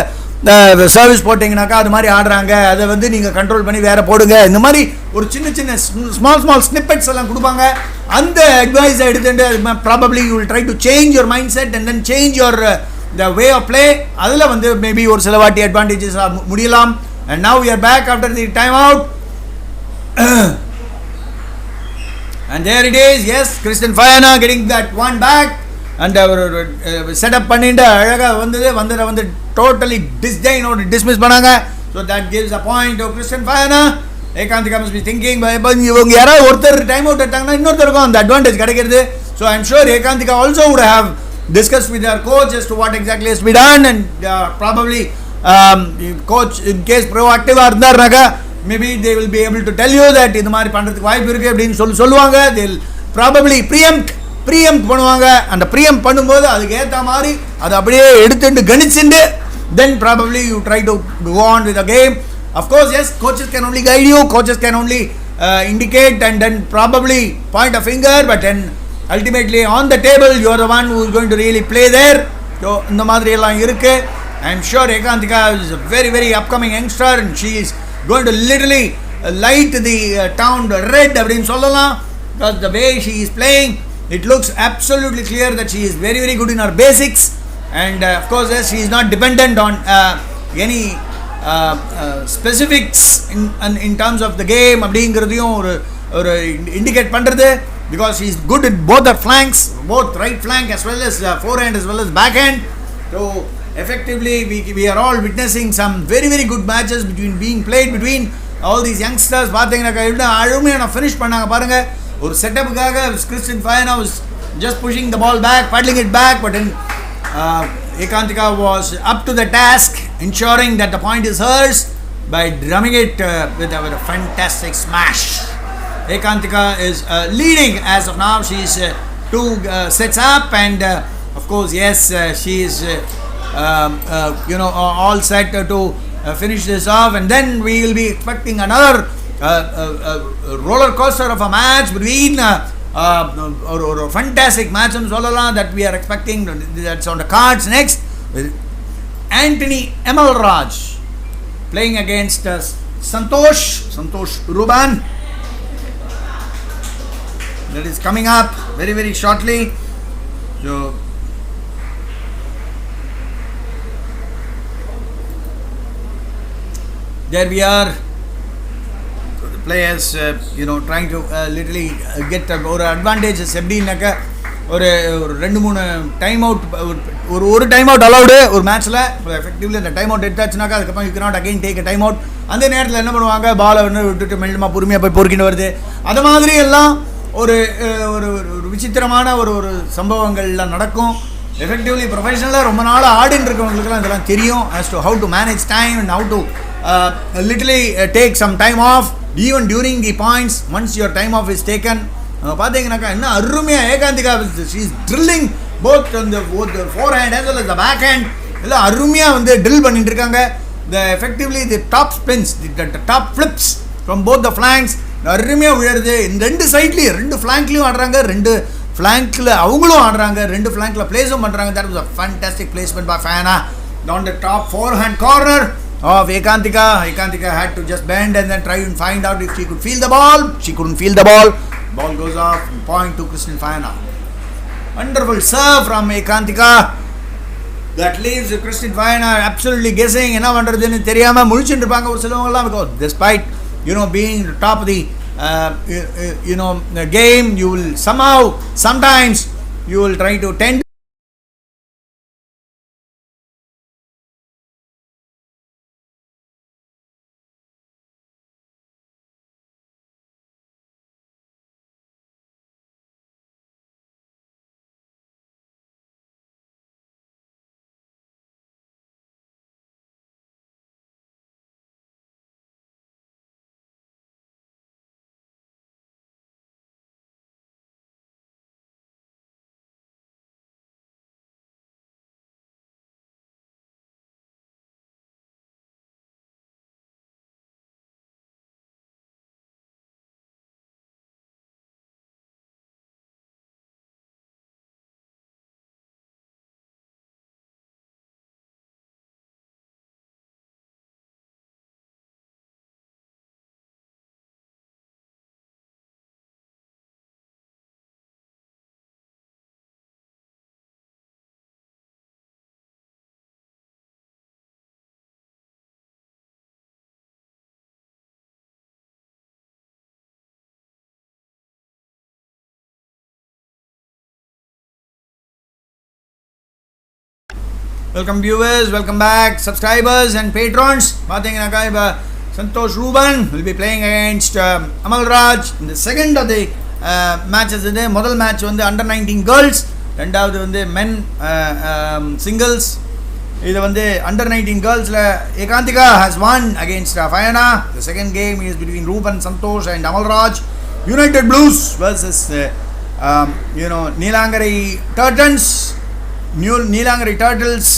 சர்வீஸ் போட்டிங்கனாக்கா அது மாதிரி ஆடுறாங்க, அதை வந்து நீங்கள் கண்ட்ரோல் பண்ணி வேறு போடுங்க, இந்த மாதிரி ஒரு சின்ன ஸ்மால் ஸ்னிப்பெட்ஸ் எல்லாம் கொடுப்பாங்க. அந்த அட்வைஸை எடுத்துட்டு probably you will try to change your mindset and then change your the way of play. அதில் வந்து மேபி ஒரு சில வாட்டி அட்வான்டேஜஸ் முடியலாம். And now we are back after the time out. And there it is, yes, Christian Fayana getting that one back, and set up பண்ணிட்டு அழகாக வந்து totally dismiss பண்ணாங்க. So that gives a point to Christian Fayana. Ekantika must be thinking, இவங்க யாராவது ஒருத்தர் time out எடுத்தாங்கன்னா இன்னொருத்தருக்கும் அந்த advantage கிடைக்கிறது. So I'm sure Ekantika also would have discussed with their coach as to what exactly has to be done, and probably coach in case proactive இருந்தாருனாக்கா maybe they will be able to tell you that இந்த மாதிரி பண்ணுறதுக்கு வாய்ப்பு இருக்குது அப்படின்னு சொல்லுவாங்க. they will probably preempt பண்ணுவாங்க. அந்த preempt பண்ணும்போது அதுக்கு ஏற்ற மாதிரி அதை அப்படியே எடுத்துட்டு கணிச்சுட்டு then probably you try to go on with the game. Of course, yes, coaches can only guide you, coaches can only indicate and then probably point a finger, but then ultimately on the table you are the one who is going to really play there. So இந்த மாதிரி எல்லாம் இருக்கு. I am sure Ekantika is a very very upcoming youngster, and she is going to literally light the town red அப்படின்னு சொல்லலாம். Because the way she is playing, it looks absolutely clear that she is very very good in her basics, and of course yes, she is not dependent on any specifics in terms of the game அப்படிங்கிறதையும் ஒரு indicate பண்ணுறது, because she is good at both her flanks, both right flank as well as forehand as well as backhand. So effectively we are all witnessing some very very good matches being played between all these youngsters. பார்த்தீங்கன்னா அருமையான finish பண்ணாங்க பாருங்க. ஒரு செட்டப்புக்காக Christian Fayana was just pushing the ball back, paddling it back, but then Ekantika was up to the task, ensuring that the point is hers by drumming it with a fantastic smash. Ekantika is leading as of now. She is 2 sets up, and of course yes, she is all set to finish this off, and then we will be expecting another roller coaster of a match between or a fantastic match in Solala that we are expecting. That's on the cards next. Anthony Emalraj playing against Santosh Ruban. That is coming up very very shortly. So there we are. The players trying to literally get ஒரு advantages. எப்படின்னாக்கா ஒரு 2-3 time out, ஒரு time out allowed ஒரு மேட்ச்சில். Effectively அந்த time out எடுத்தாச்சுனாக்கா அதுக்கப்புறம் you cannot again take a time out. அந்த நேரத்தில் என்ன பண்ணுவாங்க, பாலை விட்டுட்டு மெல்லமாக பொறுமையாக போய் பொறுக்கிட்டு வருது. அது மாதிரி எல்லாம் ஒரு விசித்திரமான ஒரு சம்பவங்கள்லாம் நடக்கும். எஃபெக்டிவ்லி ப்ரொஃபஷனலாக ரொம்ப நாள் ஆடின்னு இருக்கவங்களுக்குலாம் இதெல்லாம் தெரியும் as to how to manage time and how to literally take some time off even during the points once your time off is taken. பார்த்தீங்கன்னாக்கா என்ன அருமையாக Ekantika she is drilling both the forehand as well as the backhand. எல்லாம் அருமையாக வந்து drill பண்ணிட்டு இருக்காங்க. effectively the top spins, the top flips from both the flanks அருமையாக விழுறது. இந்த 2 சைட்லேயும் 2 ஃப்ளாங்க்லேயும் ஆடுறாங்க, 2 ஃப்ளாங்கில் அவங்களும் ஆடுறாங்க, 2 ஃப்ளாங்கில் பிளேஸும் பண்ணுறாங்க. That was a fantastic placement by Fayana on the top forehand corner of Ekantika. Ekantika had to just bend and then try and find out if she could feel the ball. She couldn't feel the ball. Ball goes off, point to Christian Fayana. Wonderful serve from Ekantika. that leaves Christian Fayana absolutely guessing என்ன பண்றதுன்னு தெரியாம முழிச்சிட்டு இருப்பாங்க ஒரு சிலவங்க எல்லாம். Because despite being top of the the game, you will sometimes you will try to tend. Welcome viewers, welcome back, subscribers and patrons. பாத்தீங்கன்னாக்கா இப்போ Santhosh Ruban will be playing against Amal Raj in the second of the matches. முதல் match வந்து under 19 girls, ரெண்டாவது வந்து men singles. இது வந்து under 19 girlsல Ekantika has won against Fayana. The second game is between Roopan Santosh and Amal Raj. United Blues versus Neelangari Turtles. Neelangari Turtles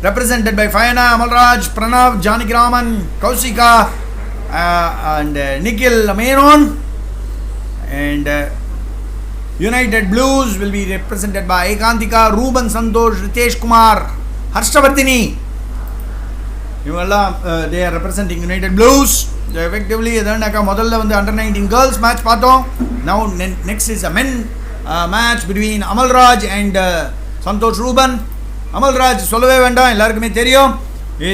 represented by Fayana, Amal Raj, Pranav, Janakiraman, Kausika and Nikhil Menon. And United Blues will be represented by Ekantika, Roopan Santosh, Ritesh Kumar, Harshavardhini. They are representing United Blues. Effectively முதல்ல வந்து under 19 girls match பார்த்தோம். Now next is a men match between Amal Raj and Santosh Roopan. Amal Raj சொல்லவே வேண்டாம், எல்லாருக்குமே தெரியும். He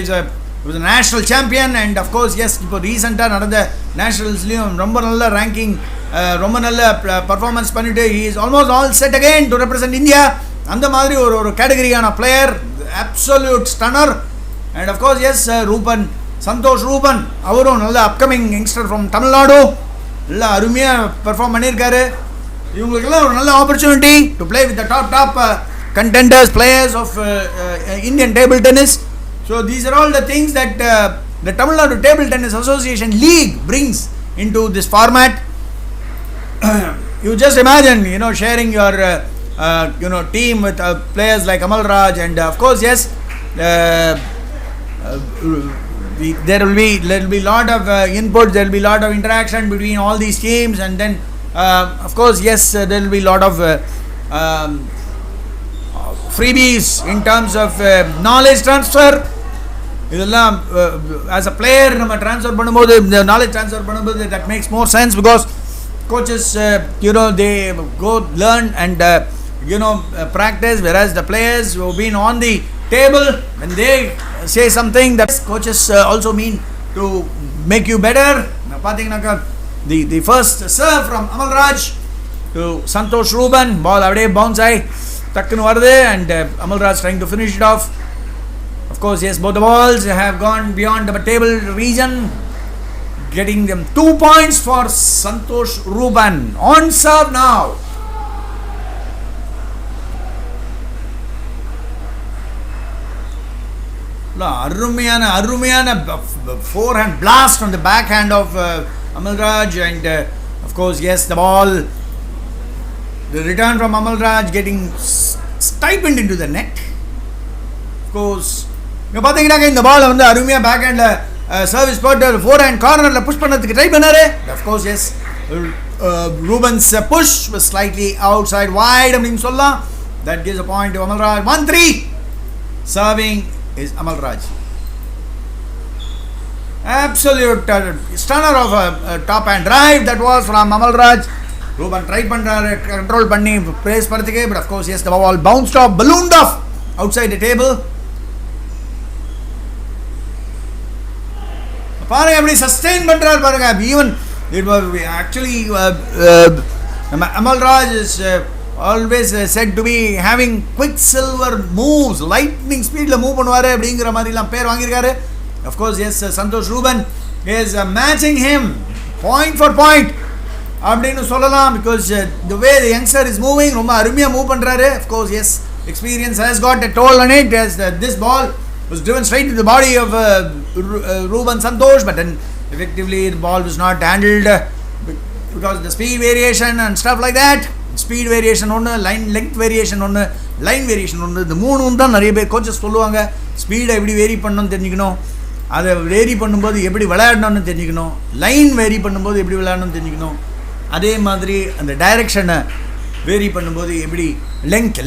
was a national champion and of course yes, இப்போ ரீசெண்டாக நடந்த நேஷனல்ஸ்லையும் ரொம்ப நல்ல ரேங்கிங், ரொம்ப நல்ல பர்ஃபார்மன்ஸ் பண்ணிட்டு he is almost all set again to represent India. அந்த மாதிரி ஒரு கேட்டகரியான player, absolute stunner. And of course yes, Roopan, Santosh Roopan அவரும் நல்ல அப்கமிங் யங்ஸ்டர் ஃப்ரம் தமிழ்நாடு, நல்லா அருமையாக பெர்ஃபார்ம் பண்ணியிருக்காரு. இவங்களுக்கெல்லாம் ஒரு நல்ல opportunity to play with the top contenders, players of Indian table tennis. So these are all the things that the Tamil Nadu Table Tennis Association League brings into this format. You just imagine, sharing your team with players like Amal Raj, and of course yes, there will be lot of input, there will be lot of interaction between all these teams, and then of course yes, there will be lot of freebies in terms of knowledge transfer. இதெல்லாம் as a player நம்ம transfer பண்ணும்போது, இந்த knowledge transfer பண்ணும்போது that makes more sense, because coaches they go learn and practice, whereas the players who have been on the table, when they say something, that coaches also mean to make you better. பாத்தீங்கன்னாக்கா the first serve from Amal Raj to Santosh Roopan, ball அப்படியே bounce ஆகி டக்குன்னு வருது, and Amal Raj trying to finish it off. Of course yes, both the balls have gone beyond the table region, getting them 2 points for Santosh Roopan. On serve now. அருமையான forehand blast on the backhand of Amal Raj, and of course yes, the ball, the return from Amal Raj getting stipend into the net. Of course பாத்தீங்கன்னா இந்த பால் வந்து அருமையா back ஹேண்ட்ல service போட்டு four hand கார்னர்ல push பண்ணதுக்கு try பண்ணாரு. Of course yes, Roopan's push was slightly outside wide அப்படின்னு சொல்லலாம். That gives a point to Amal Raj. 1-3. Serving is Amal Raj. Absolute stunner of a top hand drive that was from Amal Raj. Ruben try பண்றாரு control பண்ணி brace பண்றதுக்கு, but of course yes, the ball bounced off, ballooned off outside the table. பாருங்க எப்படி sustain பண்றாரு பாருங்க. Even it was actually Amal Raj is always said to be having quicksilver moves, lightning speed la move பண்ணுவாரு அப்படிங்கிற மாதிரி எல்லாம் பேர் வாங்கியிருக்காரு. Of course yes, Santosh Ruben is matching him point for point அப்படின்னு சொல்லலாம், because the way the youngster is moving ரொம்ப அருமையா மூவ் பண்றாரு. Of course yes, experience has got a toll on it, as this ball was driven straight to the body of Ruben Santosh, but then effectively the ball was not handled because the speed variation and stuff like that. Speed variation ஒன்று, line length variation ஒன்று, line variation ஒன்று. இந்த மூணும் தான் நிறைய பேர் coaches சொல்லுவாங்க. ஸ்பீடை எப்படி வேரி பண்ணணும்னு தெரிஞ்சுக்கணும், அதை வேரி பண்ணும்போது எப்படி விளையாடணும்னு தெரிஞ்சுக்கணும், லைன் வேரி பண்ணும்போது எப்படி விளையாடணும்னு தெரிஞ்சுக்கணும், அதே மாதிரி அந்த டைரெக்ஷனை வேரி பண்ணும்போது எப்படி லெங்த்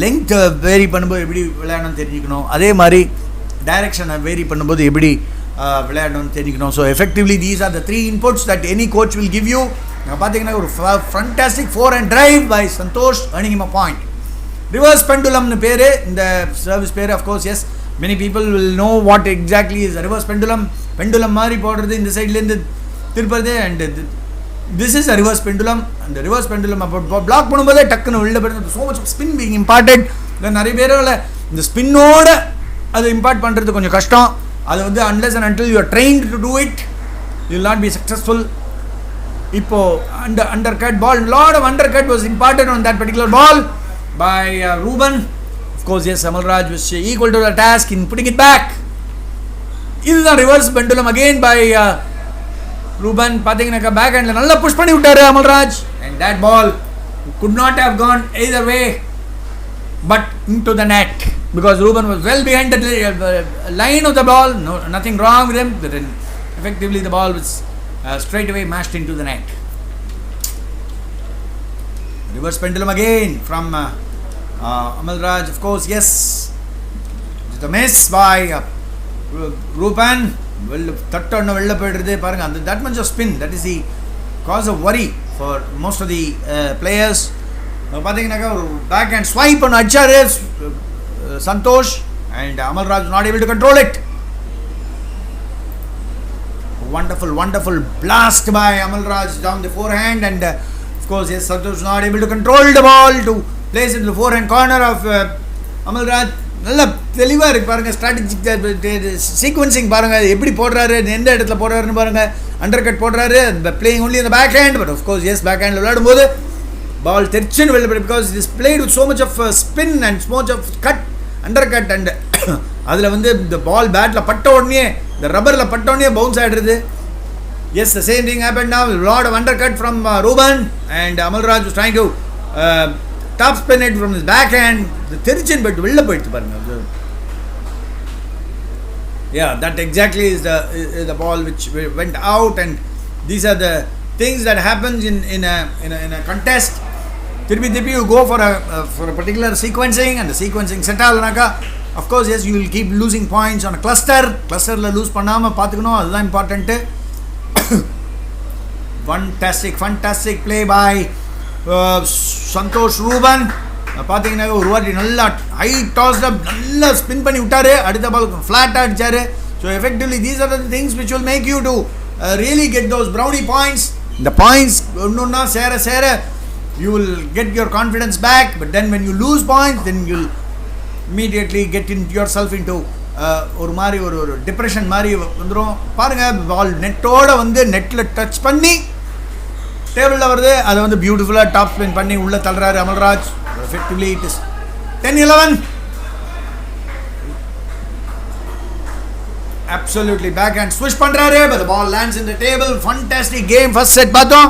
வேரி பண்ணும்போது எப்படி விளையாடணும்னு தெரிஞ்சுக்கணும், அதே மாதிரி டைரெக்ஷனை வேரி பண்ணும்போது எப்படி விளையாடணும்னு தெரிஞ்சுக்கணும். So effectively these are the 3 inputs that any coach will give you. பார்த்தீங்கன்னா ஒரு fantastic 4-hand drive by Santosh, earning him a point. Reverse பெண்டுலம்னு பேர் இந்த சர்வீஸ் பேர். Of course yes, many people will know what exactly is reverse pendulum. Pendulum மாதிரி போடுறது, இந்த சைட்லேருந்து திருப்பது, and this is a reverse pendulum. அந்த ரிவர்ஸ் பெண்டுலம் அப்போ பிளாக் பண்ணும்போதே டக்குன்னு வெளில போயிடுது. So much spin being important. இல்லை நிறைய பேரில் இந்த ஸ்பின்னோட அது இம்பார்ட் பண்ணுறது கொஞ்சம் கஷ்டம். அது வந்து unless and until you are trained to do it, you will not be successful. இப்போ undercut ball, lot of undercut was imparted on that particular ball by Ruben. Of course yes, Amal Raj was equal to the task in putting it back. This is a reverse pendulum again by Ruben. பாத்தீங்கன்னா back ஹேண்ட்ல நல்லா push பண்ணி விட்டாரு Amal Raj, and that ball could not have gone either way but into the net, because Ruben was well behind the line of the ball. No, nothing wrong with him, but effectively the ball was straight away mashed into the net. Reverse pendulum again from Amal Raj. Of course yes, the miss by Ruben. Well, தட்டொன்னு வெளில போயிடுறது பாருங்க. அந்த that much of spin, that is the cause of worry for most of the players. பார்த்தீங்கன்னாக்கா ஒரு back hand swipe ஒன்று அடிச்சாரு Santosh, and Amal Raj was not able to control it. Wonderful blast by Amal Raj down the forehand, and of course yes, Santosh was not able to control the ball to place it in the forehand corner of Amal Raj. நல்ல தெளிவாக இருக்கு பாருங்க. Strategic sequencing பாருங்க, எப்படி போடுறாரு, எந்த இடத்துல போடுறாருன்னு பாருங்க. அண்டர் கட் போடுறாரு, பிளேயிங் ஒன்லி இந்த back hand, but of course yes back ஹேண்டில் விளையாடும் போது பால் தெரிச்சுன்னு வெளில போயிடும், because it is played with so much of spin and so much of cut, under cut, and அதில் வந்து இந்த பால் பேட்டில் பட்ட உடனே, இந்த ரப்பரில் பட்ட உடனே bounce ஆகிடுறது. Yes, the same thing happened now. A lot of undercut from Ruben, and Amal Raj was trying to top spin it from his backhand. The Tirichin but வெளில போயிடுச்சு பாருங்க. Yeah, that exactly is the ball which went out, and these are the things that happens in a contest. திருப்பி you go for a particular sequencing, and the sequencing set ஆகலனாக்கா of course yes, you will keep losing points on a clusterல lose பண்ணாமல் பார்த்துக்கணும், அதுதான் important. fantastic play by Santosh Ruben. பார்த்தீங்கன்னா ஒரு வாட்டி நல்லா high toss நல்லா ஸ்பின் பண்ணி விட்டாரு, அடுத்த பால் ஃப்ளாட்டாக அடிச்சாரு. So effectively these are the things which will make you to really get those brownie points. இந்த பாயிண்ட்ஸ் ஒன்றா சேர you will get your confidence back, but then when you lose points, then you'll immediately get yourself into ஒரு மாதிரி ஒரு depression மாதிரி வந்துடும். பாருங்கள், பால் நெட்டோடு வந்து நெட்டில் டச் பண்ணி டேபிளில் வருது, அதை வந்து பியூட்டிஃபுல்லாக டாப் ஸ்பின் பண்ணி உள்ளே தள்ளுறாரு Amalraj. Effectively it is 10-11. Absolutely backhand switch பண்றாரு, but the ball lands in the table. Fantastic game. First set பார்த்தோம்.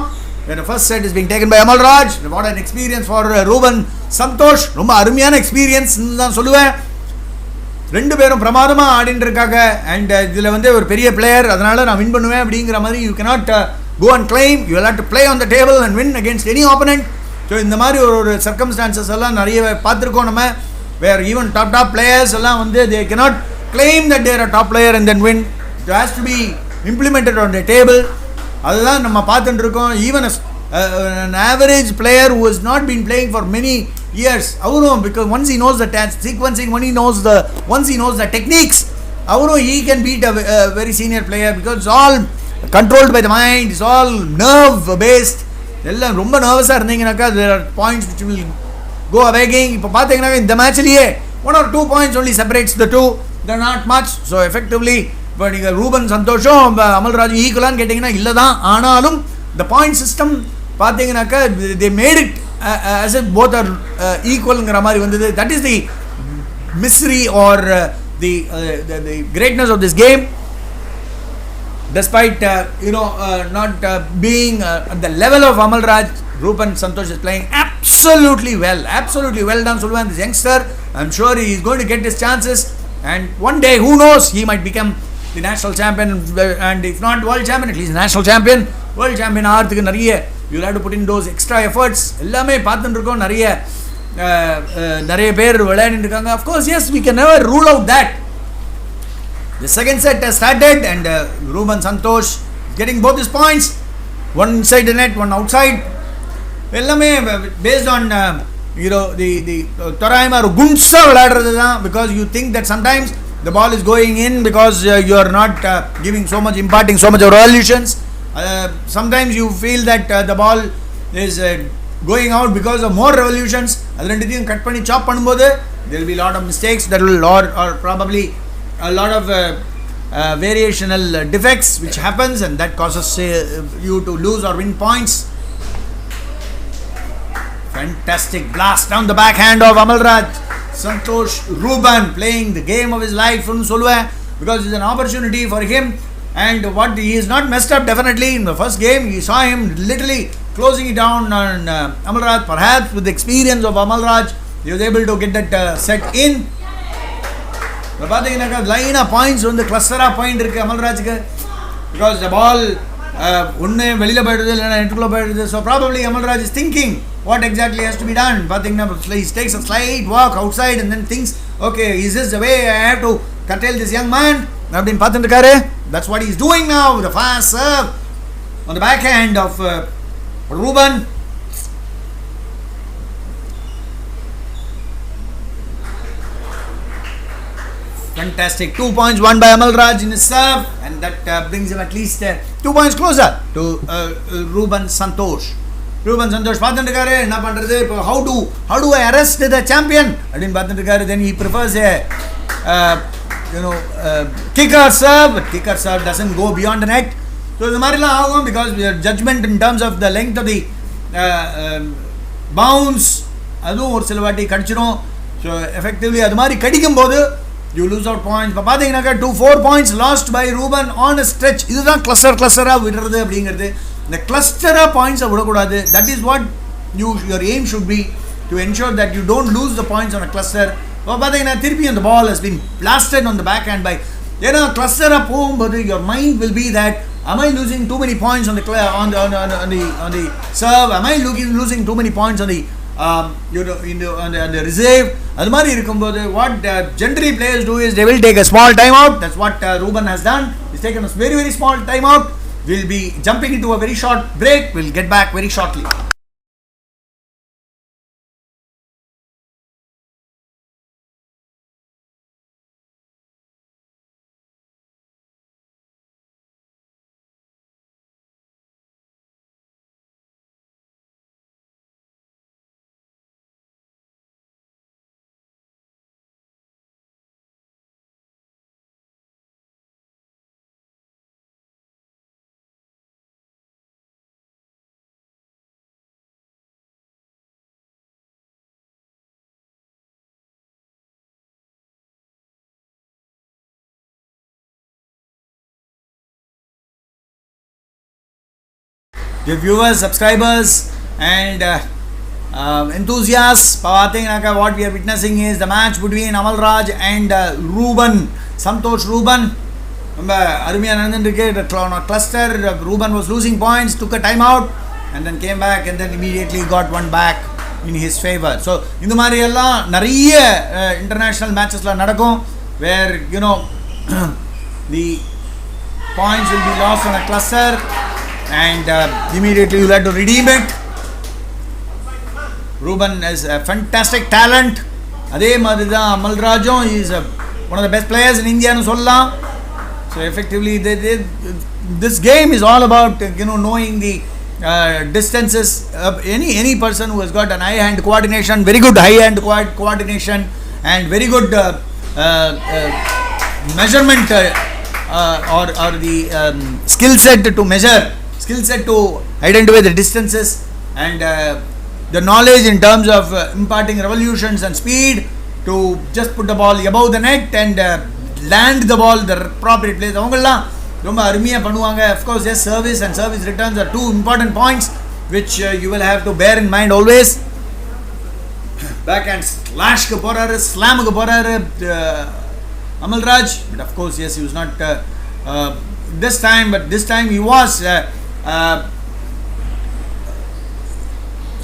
When the first set is being taken by Amal Raj. What an experience for Ruben Santosh. ரொம்ப அருமையான experience தான் சொல்லுவேன். ரெண்டு பேரும் பிரமாதமாக ஆடிட்டு இருக்காங்க. அண்ட் இதில் வந்து ஒரு பெரிய பிளேயர், அதனால நான் வின் பண்ணுவேன் அப்படிங்கிற மாதிரி you cannot go and claim. You will have to play on the table and win against any opponent. So இந்த மாதிரி ஒரு சர்க்கம்ஸ்டான்சஸ் எல்லாம் நிறைய பார்த்துருக்கோம் நம்ம. வேர் ஈவன் டாப் பிளேயர்ஸ் எல்லாம் வந்து they cannot claim that they are a top player and then win. It has to be implemented on the table. அதுதான் நம்ம பார்த்துட்டு இருக்கோம். Even an average player who has not been playing for many years, because once he knows the sequencing, once he knows the techniques, he can beat a very senior player, because it's all controlled by the mind, it's all nerve based. எல்லாம் ரொம்ப நர்வஸாக இருந்தீங்கன்னாக்கா there are points which will go away. இப்போ பார்த்தீங்கன்னாக்கா இந்த மேட்ச்லேயே 1 or 2 points only separates the two. They're not much. So effectively இப்போ நீங்கள் ரூபன் சந்தோஷம் அமல்ராஜ் ஈக்குவலான்னு கேட்டிங்கன்னா இல்லை தான். ஆனாலும் the point system பார்த்தீங்கன்னாக்கா they made it as if both are equalங்கிற மாதிரி வந்தது. That is the mystery or the greatness of this game. Despite not being at the level of Amalraj, Rupan Santosh is playing absolutely well done. Sullivan, this youngster, I'm sure he is going to get his chances, and one day, who knows, he might become the national champion, and if not world champion, at least national champion. World champion ஆகிறதுக்கு நிறைய you'll have to put in those extra efforts. எல்லாமே பார்த்துட்டு இருக்கோம், நிறைய பேர் விளையாடிட்டு இருக்காங்க. Of course, yes, we can never rule out that. The second set has started, and Ruban Santosh getting both his points, one inside the net, one outside. எல்லாமே based on the Toraima or Gunsa விளையாடுறது தான், because you think that sometimes the ball is going in because you are not imparting so much of revolutions. Sometimes you feel that the ball is going out because of more revolutions. அது ரெண்டுத்தையும் cut பண்ணி சாப் பண்ணும்போது there will be a lot of mistakes that will or probably a lot of variational defects which happens, and that causes you to lose or win points. Fantastic blast down the backhand of Amalraj. Santosh Ruban playing the game of his life from Solwa, because it's an opportunity for him, and what he is not messed up definitely. In the first game you saw him literally closing it down on Amalraj. Perhaps with the experience of Amalraj, he was able to get that set in. இப்போ பார்த்தீங்கன்னாக்கா லைனாக points வந்து கிளஸ்டராக point இருக்குது அமல்ராஜுக்கு, because the பால் ஒன்று வெளியில் போயிடுது, இல்லைன்னா நெட்டுக்குள்ளே போயிடுது. So probably Amalraj is thinking what exactly has to be done. பார்த்தீங்கன்னா he takes a slight walk outside and then thinks, okay, is this the way I have to curtail this young man அப்படின்னு பார்த்துட்டு இருக்காரு. That's what he is doing now with a fast serve on the backhand of Ruban. Fantastic. 2 points won by Amalraj in his serve, and that brings him at least 2 points closer to Ruban Santosh. Ruban Santosh பார்த்துட்டுருக்காரு, என்ன பண்ணுறது இப்போ, how do I arrest the champion அப்படின்னு பார்த்துட்டுருக்காரு. Then he prefers a kicker serve, but kicker serve doesn't go beyond the net. So இந்த மாதிரிலாம் ஆகும், because judgment in terms of the length of the bounce அதுவும் ஒரு சில வாட்டி கடிச்சிடும். So effectively அது மாதிரி கடிக்கும் போது you lose out points. இப்போ பார்த்தீங்கன்னாக்கா 4 points lost by Ruban on a stretch. இதுதான் கிளஸ்டராக விடுறது அப்படிங்கிறது. இந்த கிளஸ்டராக பாயிண்ட்ஸை விடக்கூடாது. That is what your aim should be, to ensure that you don't lose the points on a cluster. இப்போ பார்த்தீங்கன்னா திருப்பி அந்த ball has been blasted on the backhand by, ஏன்னா கிளஸ்டராக போகும்போது your mind will be that, am I losing too many points on the serve? Am I losing too many points on the the reserve? அது மாதிரி இருக்கும்போது what generally players do is they will take a small time out. That's what Ruban has done. He's taken a very, very small time out. We'll be jumping into a very short break. We'll get back very shortly. The viewers, subscribers, and enthusiasts, what we are witnessing is the match between Amalraj and Ruban Santosh Ruban. Cluster, Ruban was losing points, took a time out, and then came back, and then immediately got one back in his favor. So இந்த மாதிரி எல்லாம் நிறைய international matchesல நடக்கும், where the points will be lost on a cluster. and immediately you have to redeem it. Ruben is a fantastic talent. Adhe madri da Amal Rajum is one of the best players in India nu solla. So effectively this game is all about knowing the distances. Any person who has got an eye hand coordination, very good eye hand coordination, and very good measurement or the skill set to identify the distances, and the knowledge in terms of imparting revolutions and speed to just put the ball above the net and land the ball the appropriate place. அவங்கெல்லாம் ரொம்ப அருமையாக பண்ணுவாங்க. Of course, yes, service and service returns are two important points which you will have to bear in mind always. Backhand slashக்கு போறாரு, slamக்கு போறாரு Amal Raj, but of course, yes, he was not this time he was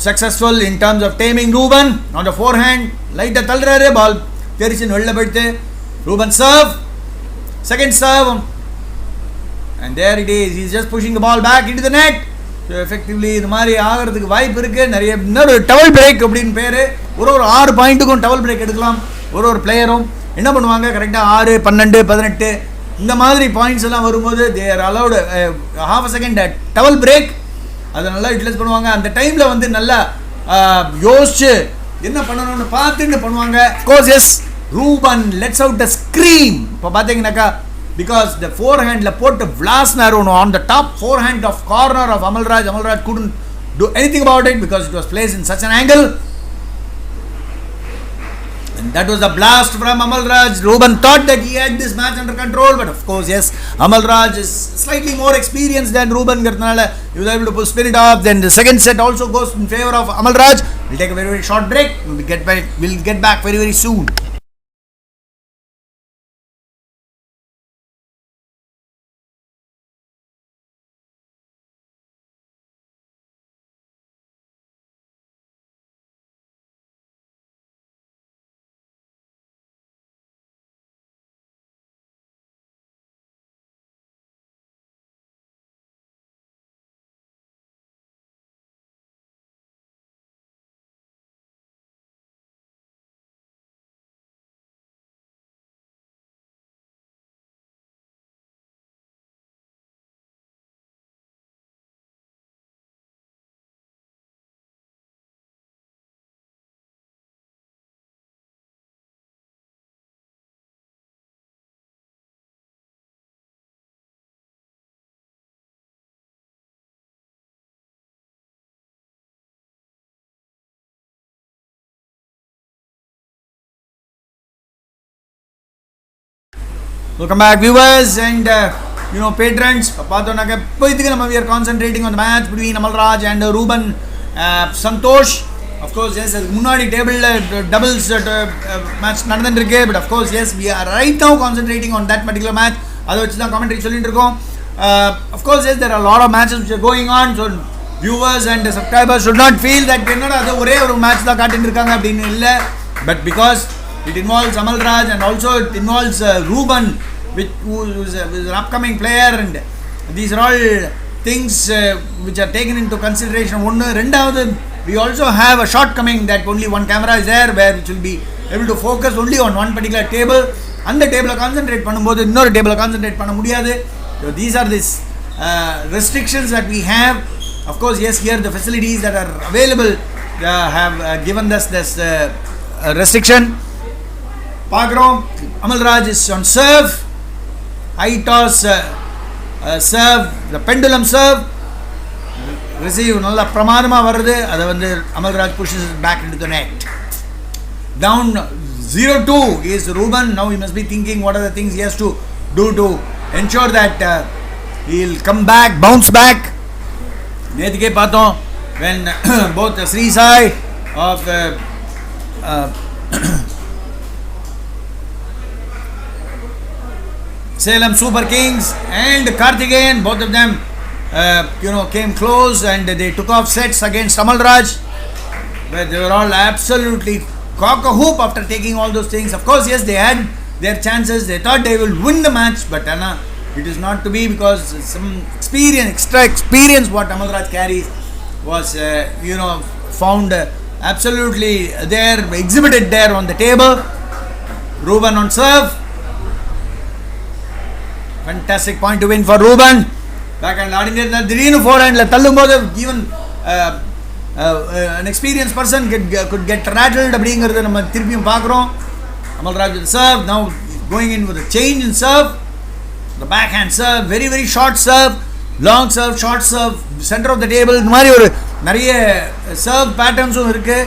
successful in terms of taming Ruben on the forehand. Light தள்ளுறாரு, ball தெரிச்சுன்னு வெளில போயிடுது. Ruben serve, second serve, and there it is. He's just pushing the ball back into the net. So effectively இந்த மாதிரி ஆகிறதுக்கு வாய்ப்பு இருக்கு. நிறைய இன்னொரு towel break அப்படின்னு பேரு. ஒரு 6 பாயிண்ட்டுக்கும் டவல் பிரேக் எடுக்கலாம். ஒரு பிளேயரும் என்ன பண்ணுவாங்க, கரெக்டாக 6, 12, 18 இந்த மாதிரி பாயிண்ட்ஸ் எல்லாம் வரும்போது they are allowed half a second towel break. அதை நல்லா யூட்டிலைஸ் பண்ணுவாங்க. அந்த டைமில் வந்து நல்லா யோசிச்சு என்ன பண்ணணும்னு பார்த்துட்டு பண்ணுவாங்க. Course S, Ruben lets out a scream. இப்போ பார்த்தீங்கன்னாக்கா, because the forehand போட்டு விளாஸ்னார் on the top forehand of corner of Amal Raj couldn't do anything about it because it was placed in such an angle. And that was a blast from Amal Raj. Ruben thought that he had this match under control, but of course, yes, Amal Raj is slightly more experienced than Ruben. He was able to pull spirit off. Then the second set also goes in favor of Amal Raj. We'll take a very, very short break. We'll get back very, very soon. Welcome back, viewers and patrons. We are concentrating on the match between Amal Raj and Ruben Santosh. Of course, yes, Munadi table doubles match நடந்துருக்கு. But of course, yes, we are right now concentrating on that particular match. அதை வச்சு தான் commentary சொல்லிட்டு இருக்கோம். Of course, yes, there are a lot of matches which are going on. So viewers and subscribers should not feel that என்னடா அது ஒரே ஒரு match தான் காட்டிட்டு இருக்காங்க அப்படின்னு இல்லை. But because it involves Amal Raj and also it involves Ruben, who is an upcoming player, and these are all things which are taken into consideration. We also have a shortcoming that only one camera is there, where which will be able to focus only on one particular table. And the table concentrate பண்ணும்போது இன்னொரு table concentrate பண்ண முடியாது. So these are these restrictions that we have. Of course, yes, here the facilities that are available have given us this restriction. பார்க்குறோம், Amal Raj is on serve, high toss serve, the pendulum serve, receive நல்லா பிரமாதமாக வருது. அதை வந்து Amal Raj pushes it back into the net. Down 0-2 is Ruben. Now he must be thinking what are the things he has to do to ensure that he'll come back, bounce back. நேற்றுக்கே பார்த்தோம், when both Sri Sai of Salem Super Kings and Karthikeyan, both of them came close and they took off sets against Amal Raj, but they were all absolutely cock a hoop after taking all those things. Of course, yes, they had their chances. They thought they will win the match, but It is not to be, because some experience, extra experience what Amalraj carries was, found absolutely there, exhibited there on the table. Ruben on serve. Fantastic point to win for Ruben. Backhand ஆடிட்டு திடீர்னு ஃபோர்ஹேண்ட்ல தள்ளும்போது even an experienced person could get rattled அப்படிங்கிறத நம்ம திருப்பியும் பார்க்குறோம். Amalraj with serve, now going in with a change in serve. The backhand serve, very very short serve, long serve, short serve, center of the table. இந்த மாதிரி ஒரு நிறைய serve patternsும் இருக்கு.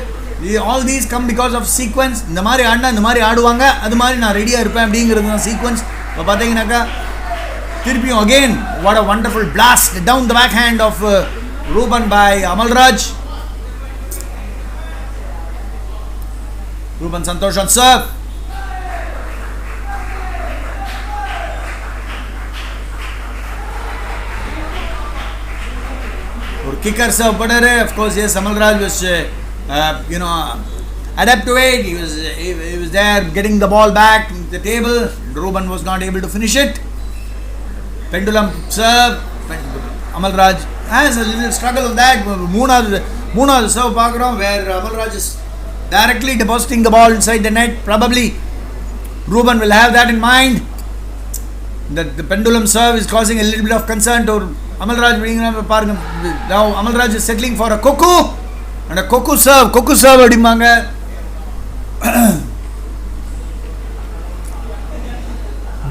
All these come because of sequence. இந்த மாதிரி ஆடினா இந்த மாதிரி ஆடுவாங்க, அது மாதிரி நான் ரெடியாக இருப்பேன் அப்படிங்கிறது தான் சீக்வன்ஸ். இப்போ பார்த்தீங்கன்னாக்கா திருப்பியும் again, what a wonderful blast down the backhand of Ruben by Amalraj. Ruben Santosh on serve. Or kicker serve padare. Of course, yes, Amalraj was adapt to it. He was there getting the ball back to the table. Ruben was not able to finish it. Pendulum serve. Amalraj has a little struggle with that. மூணாவது serve பார்க்குறோம், where Amalraj is directly depositing the ball inside the net. Probably Ruben will have that in mind, that the pendulum serve is causing a little bit of concern to Amalraj. Now Amalraj is settling for a cuckoo and a cuckoo serve அப்படிம்பாங்க.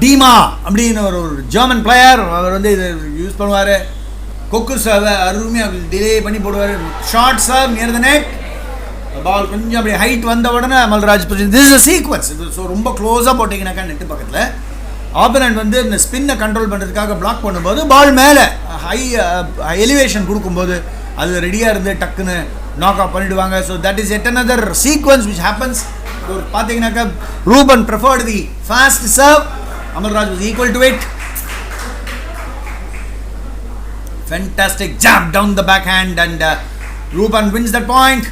டீமா அப்படின்னு ஒரு German player, அவர் வந்து இதை use பண்ணுவார். கொக்கு சர்வை அருமையாக delay பண்ணி போடுவார். Short serve near the net, ball கொஞ்சம் அப்படி ஹைட் வந்த உடனே அமல்ராஜ் திஸ் இஸ் சீக்வன்ஸ். இது ஸோ ரொம்ப க்ளோஸாக போட்டிங்கனாக்கா நெட்டு பக்கத்தில் ஆப்பனண்ட் வந்து இந்த ஸ்பின்னை கண்ட்ரோல் பண்ணுறதுக்காக பிளாக் பண்ணும்போது பால் மேலே ஹை எலிவேஷன் கொடுக்கும்போது அது ரெடியாக இருந்து டக்குன்னு நாக் ஆஃப் பண்ணிவிடுவாங்க. So that is yet another sequence which happens. பார்த்தீங்கன்னாக்கா Ruban preferred the fast serve, Amalraj was equal to it. Fantastic jab down the backhand and Ruben wins that point.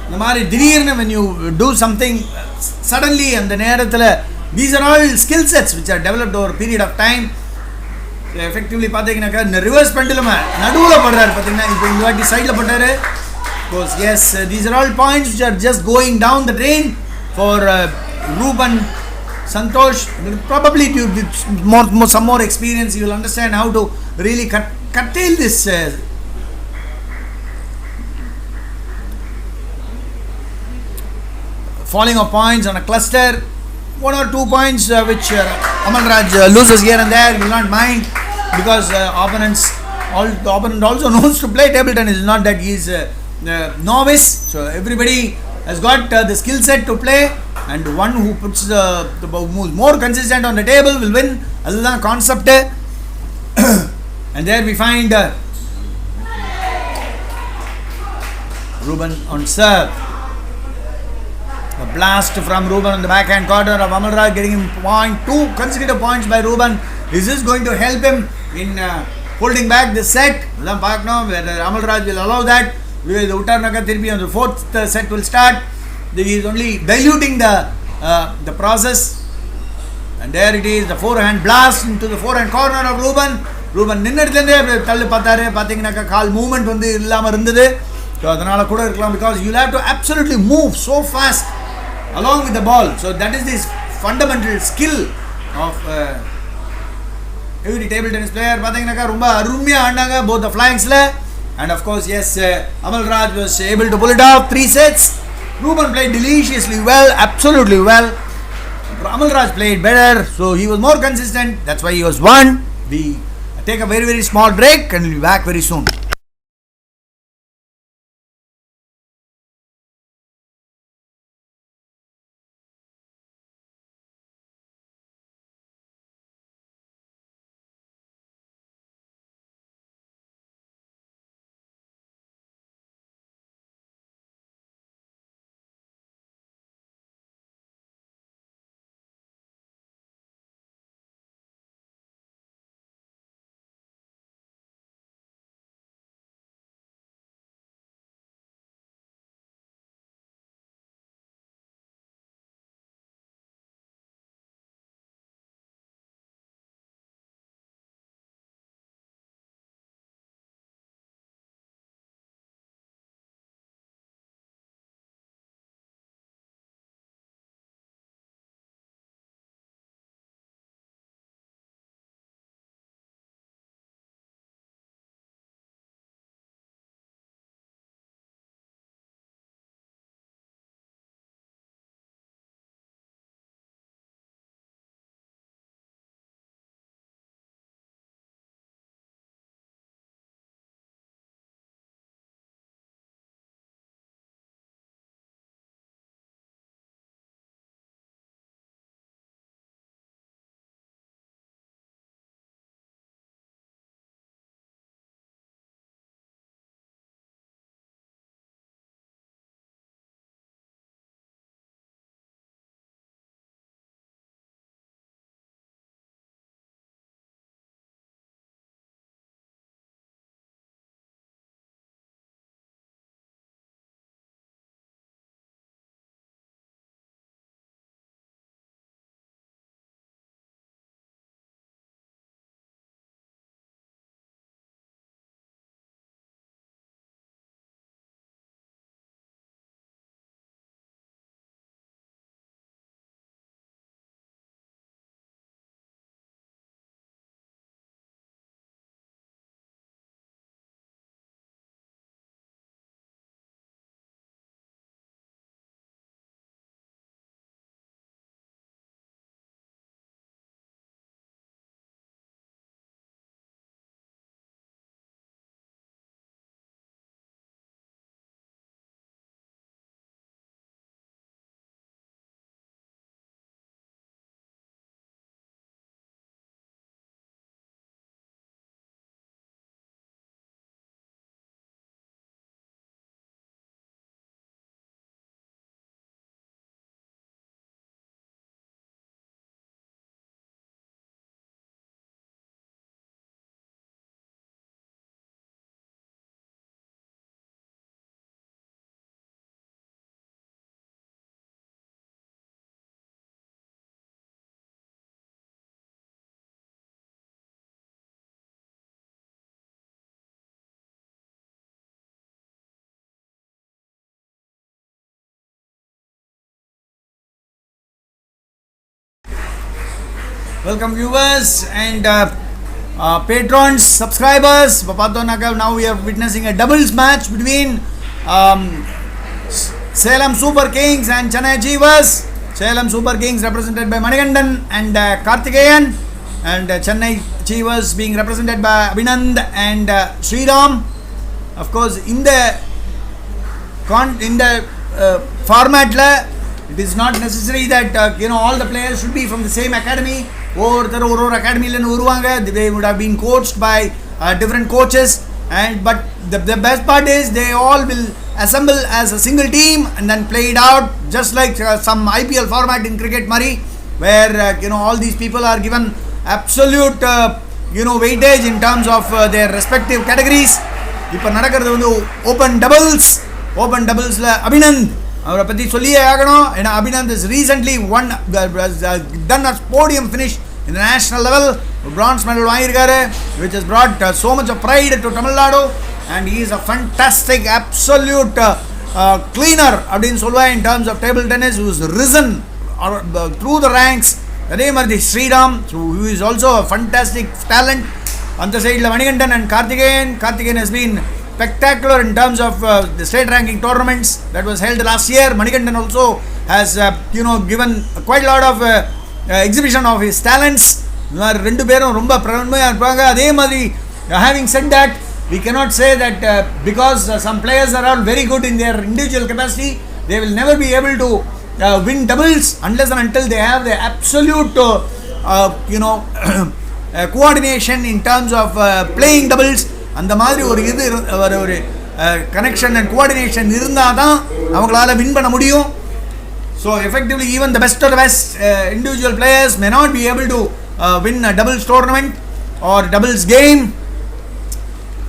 இந்த மாதிரி திடீர்னு when you do something suddenly அந்த நேரத்தில், these are all skill sets which are developed over a period of time. Effectively பார்த்தீங்கன்னாக்கா இந்த reverse pendulum நடுவில் படுறாரு பார்த்தீங்கன்னா, இப்போ இந்த வாட்டி சைடில் பட்டாரு. Because yes, these are all points which are just going down the drain for Ruben Santosh. Probably with some more experience you will understand how to really curtail this falling of points on a cluster. 1 or 2 points which Amalraj loses here and there, you will not mind, because the opponent also knows to play table tennis. It's not that he is novice. So everybody has got the skill set to play, and one who puts who is more consistent on the table will win. That's the concept. And there we find Ruben on serve. A blast from Ruben on the backhand corner of Amalraj, getting him 2 consecutive points by Ruben. Is this going to help him in holding back this set? We'll talk now whether Amalraj will allow that. The Uttarnagar Tirpi on the 4th set will start. He is only diluting the process. And there it is, the forehand blast into the forehand corner of Ruben. Ruben நின்னுட்டே தள்ளு பார்த்தாரு. பார்த்தீங்கன்னாக்கா கால் movement வந்து இல்லாமல் இருந்தது. So அதனால் கூட இருக்கலாம், because you have to absolutely move so fast along with the ball. So that is this fundamental skill of every table tennis player. பார்த்தீங்கன்னாக்கா ரொம்ப அருமையாக ஆடினாங்க both the flanksல. And of course, yes, Amalraj was able to pull it off. 3 sets. Ruben played deliciously well, absolutely well. Amalraj played better, so he was more consistent. That's why he was won. We take a very, very small break and we'll be back very soon. welcome viewers and patrons, subscribers. Now we are witnessing a doubles match between Salem Super Kings and Chennai Achievers. Salem Super Kings represented by Manikandan and Karthikeyan, and Chennai Achievers being represented by Abhinand and Sriram. Of course, in the format, it is not necessary that all the players should be from the same academy. Or academy they would have been coached by different coaches, but the best part is they all will assemble as a single team and then play it out, just like some IPL format in cricket, Murray, where all these people are given absolute weightage in terms of their respective categories. Ipo nadakkuradhu vandu open doubles la Abhinand அவரை பற்றி சொல்லியே ஆகணும். ஏன்னா Abhinand has recently done a podium finish in the national level, bronze medal வாங்கியிருக்காரு, which has brought so much of pride to Tamil Nadu, and he is a fantastic absolute cleaner அப்படின்னு சொல்லுவேன் in terms of table tennis, who has risen through the ranks. அதே மாதிரி Sriram, who is also a fantastic talent. அந்த சைடில் Manikandan and Karthikeyan has been spectacular in terms of the state ranking tournaments that was held last year. Manikandan also has given quite a lot of exhibition of his talents. ரெண்டு பேரும் ரொம்ப பிரபலமாக இருப்பாங்க. அதே மாதிரி having said that, we cannot say that because some players are all very good in their individual capacity, they will never be able to win doubles unless and until they have the absolute coordination in terms of playing doubles. அந்த மாதிரி ஒரு connection and coordination இருந்தால் தான் அவங்களால win பண்ண முடியும். So effectively even the best of the best individual players may not be able to win a doubles tournament or doubles game.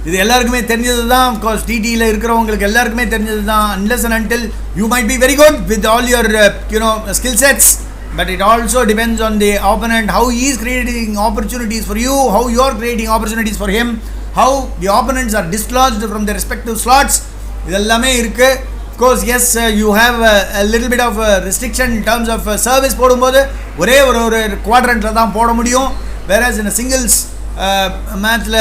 இது எல்லாருக்குமே தெரிஞ்சது தான். பிகாஸ் டிடியில் இருக்கிறவங்களுக்கு எல்லாருக்குமே தெரிஞ்சது தான். Unless and until you might be very good with all your skill sets, but it also depends on the opponent, how he is creating opportunities for you, how you are creating opportunities for him, how the opponents are dislodged from their respective slots. இதெல்லாமே இருக்கு. Of course, yes, you have a little bit of restriction in terms of service போடும்போது ஒரே ஒரு குவாட்ரண்ட்டில் தான் போட முடியும். whereas in a singles மேட்ச்சில்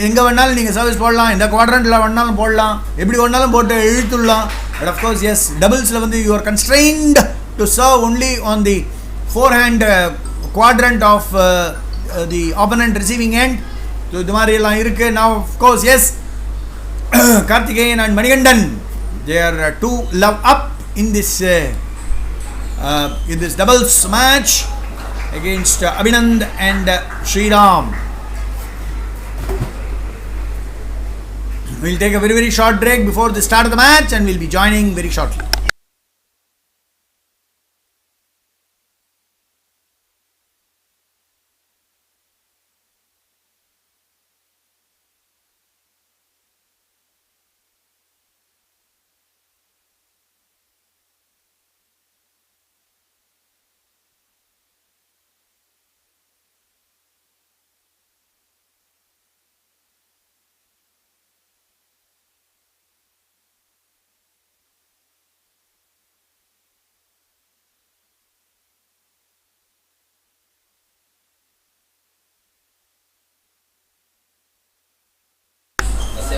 எங்கே வேணாலும் நீங்கள் சர்வீஸ் போடலாம், இந்த குவாட்ரண்ட்டில் வேணாலும் போடலாம், எப்படி வேணாலும் போட்டு இழுத்துடலாம். but of course, yes, டபுள்ஸில் வந்து you are constrained to serve only on the forehand quadrant of the opponent receiving end. So இது மாதிரி எல்லாம் இருக்கு. Now of course, yes, Karthikeyan and Manikandan, they are to love up in this doubles match against Abhinand and Sriram. We'll take a very short break before the start of the match, and we'll be joining very shortly.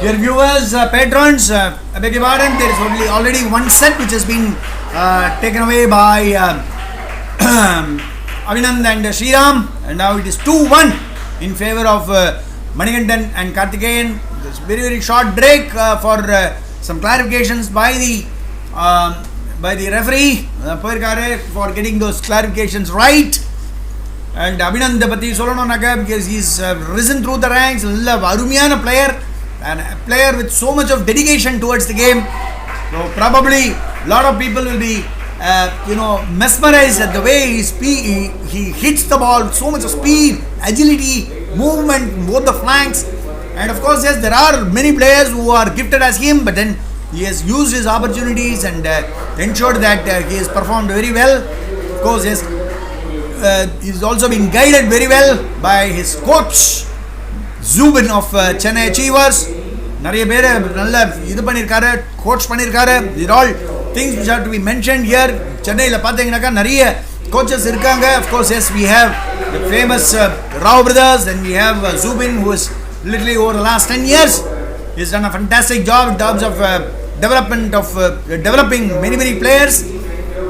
Dear viewers, patrons, I beg your pardon, there is already one set which has been taken away by Abhinand and Sriram, and now it is 2-1 in favor of Manikandan and Karthikeyan. There's very short break for some clarifications by the referee for getting those clarifications right. And Abhinand பத்தி சொல்லணும்னாக்க, because he's risen through the ranks, நல்ல அருமையான player and a player with so much of dedication towards the game. So probably a lot of people will be mesmerized at the way he hits the ball, so much of speed, agility, movement, both the flanks. And of course, yes, there are many players who are gifted as him, but then he has used his opportunities and ensured that he has performed very well. Of course, yes, he's also been guided very well by his coach Zubin of Chennai Achievers. நிறைய பேர் நல்ல இது பண்ணியிருக்காரு, coach பண்ணியிருக்காரு. These are all things which have to be mentioned here. சென்னையில் பார்த்தீங்கன்னாக்கா நிறைய coaches irukanga. Of course, yes, we have the famous Rao brothers, and we have Zubin, who is literally over the last 10 years he's done a fantastic job in terms of development of developing many players.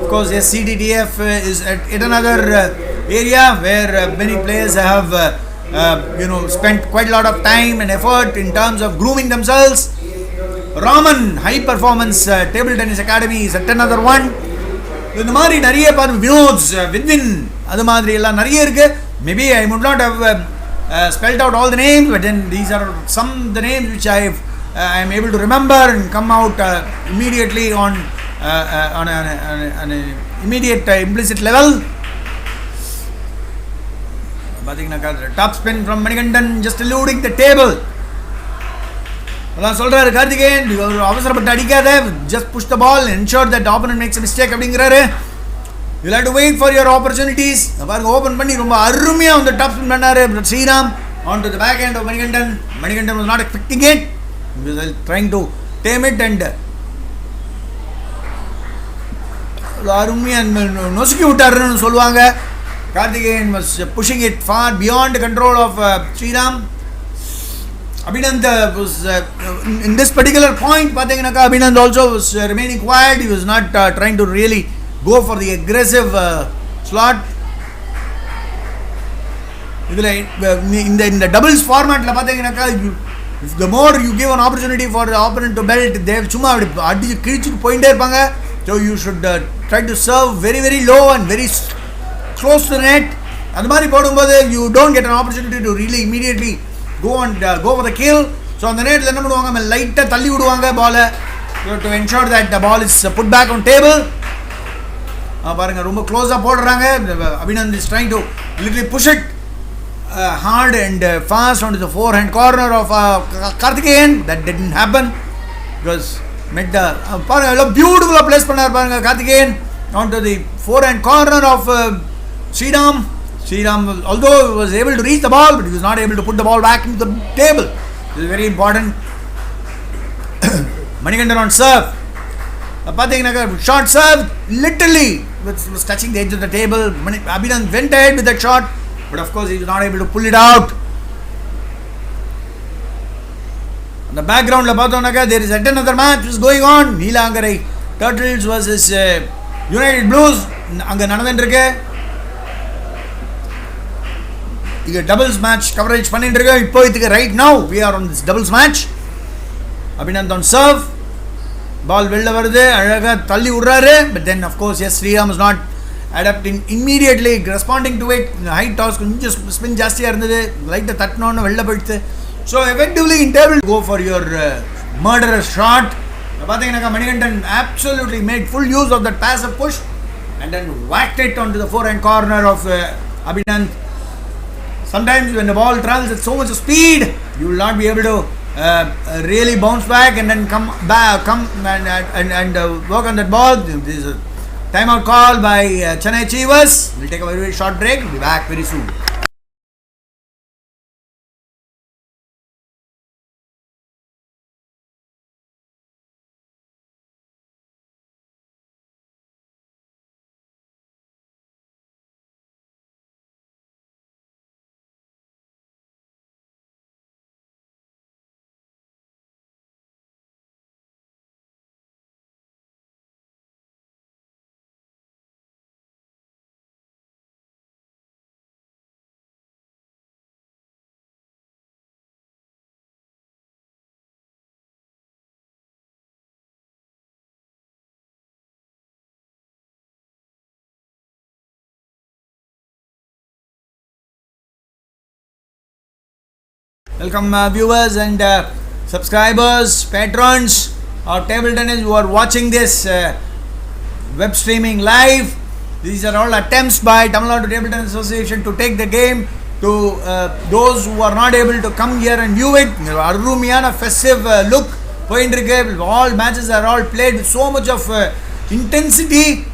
Of course, yes, CTTF is at another area where many players have spent quite a lot of time and effort in terms of grooming themselves. Raman High Performance Table Tennis Academy is at another one. இந்த மாதிரி நிறைய வினோத்ஸ் வித்வின் அது மாதிரி எல்லாம் நிறைய இருக்கு. Maybe I would not have spelled out all the names, but then these are some the names which I am able to remember and come out immediately on an immediate implicit level. பார்த்தீங்கன்னா top spin from Manikandan, just eluding the table. அதான் சொல்றாரு கார்த்திகேயன், அவசரப்பட்டு அடிக்காத, just push the ball, ensure that the opponent makes a mistake அப்படிங்கிறாரு. You have to wait for your opportunities. பாருங்க, open பண்ணி ரொம்ப அருமையா அந்த டாப் ஸ்பின் பண்ணாரு Sriram on to the back end of Manikandan. Manikandan was not expecting it. He was trying to tame it and அருமையா நொசுக்கி விட்டாருன்னு சொல்லுவாங்க. Karthikeyan was pushing it far beyond the control of Sriram. Abhinand was in this particular point, Abhinand also was remaining quiet. He was not trying to really go for the aggressive slot. In the doubles format, if the more you give an opportunity for the opponent to belt, they have chuma kidichu pointe irpanga. So you should try to serve very low and very close to the net. அந்த மாதிரி போடும்போது you don't get an opportunity to really immediately go for the kill. So அந்த நேரத்தில் என்ன பண்ணுவாங்க, லைட்டாக தள்ளி விடுவாங்க பாலை to ensure that the ball is put back on table. பாருங்க, ரொம்ப க்ளோஸாக போடுறாங்க. Abhinand is trying to literally push it hard and fast onto the forehand corner of Karthikeyan. That didn't happen because met the பாருங்க பியூட்டிஃபுல்லாக place பண்ணார் பாருங்க Karthikeyan onto the forehand corner of Sriram. Sriram, although he was able to reach the ball, but he was not able to put the ball back into the table. This is very important. Manikandan on serve. Short serve, literally was touching the edge of the table. Abhinand went ahead with that shot, but of course he was not able to pull it out. On the background, there is yet another match which is going on. Neelangarai Turtles versus United Blues. அங்கே நடந்துருக்கு. இங்கே doubles match coverage பண்ணிட்டு இருக்கு. இப்போதைக்கு right now we are on this doubles match. Abhinand on serve, பால் வெளில வருது, அழகாக தள்ளி விடுறாரு. But then of course yes, Sriram is not adapting immediately, responding to it. High toss கொஞ்சம் ஸ்பின் ஜாஸ்தியாக இருந்தது, லைட்டாக தட்டினோன்னு வெளில போயிடுது. So effectively in table go for your murderous shot. பார்த்தீங்கன்னாக்கா Manikandan absolutely made full use of that passive push and then whacked it onto the forehand corner of Abhinand. Sometimes when the ball travels at so much speed, you will not be able to really bounce back and then come and work on that ball. This is a timeout call by Chennai Achievers. We'll take a very short break. We'll be back very soon. Welcome viewers and subscribers, patrons of table tennis who are watching this web streaming live. These are all attempts by Tamil Nadu Table Tennis Association to take the game to those who are not able to come here and view it. Arumiyana festive look. All matches are all played with so much of intensity.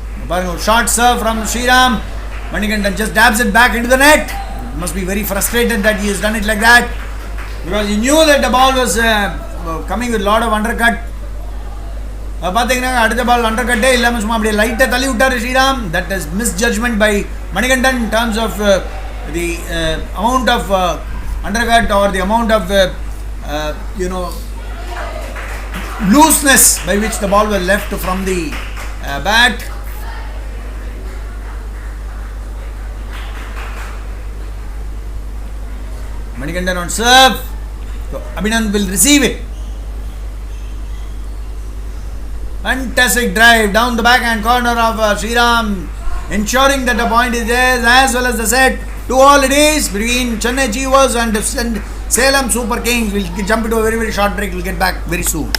Short serve from Sriram. Manikandan just dabs it back into the net. Must be very frustrated that he has done it like that, because he knew that the ball was coming with a lot of undercut. பார்த்தீங்கன்னா அடுத்த பால் under கட்டே இல்லாமல் சும்மா அப்படியே லைட்டாக தள்ளி விட்டார் Sriram. That is misjudgement by Manikandan in terms of the amount of under cut or the amount of looseness by which the ball was left from the bat. Manikandan on serve. So Abhinand will receive it. Fantastic drive down the backhand corner of Sriram, ensuring that the point is there as well as the set. 2-all it is between Chennai Chivas and Salem Super Kings. We'll jump into a very, very short break. We'll get back very soon.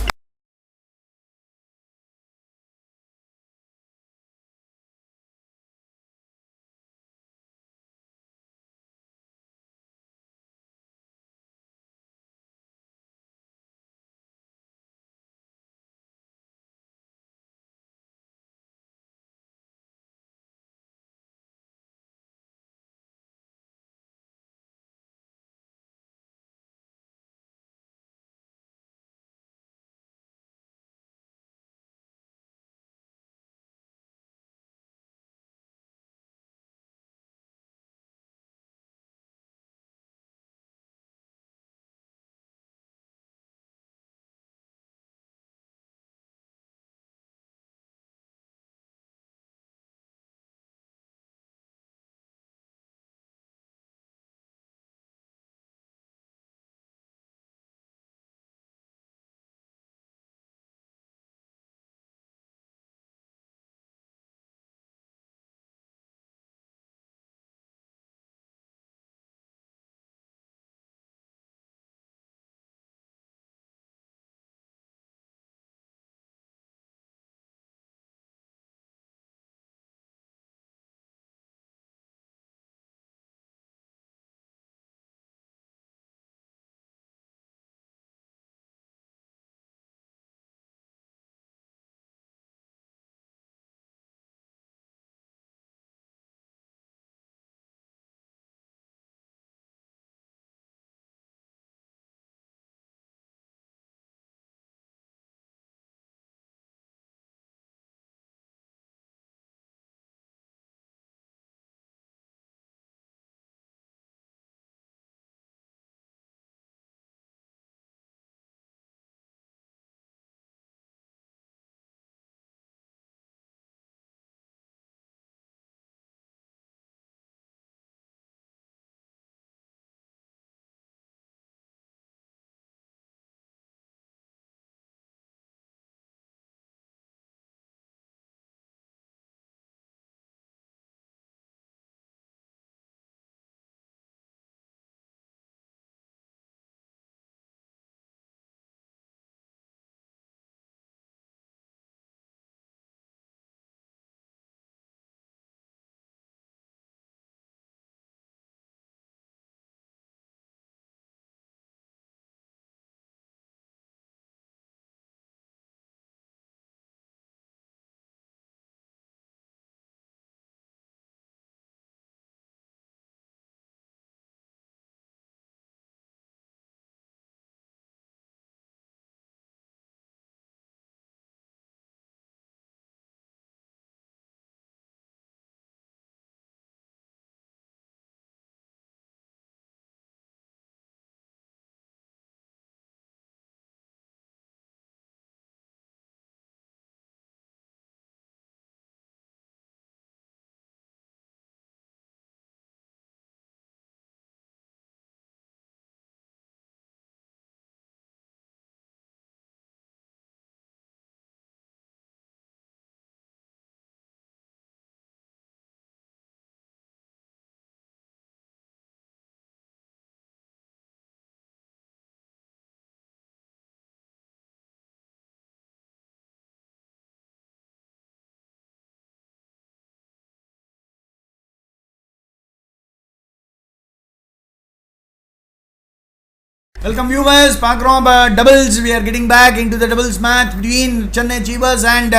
Welcome viewers, பார்க்குறோம் doubles. We are getting back into the doubles match between Chennai Chivas and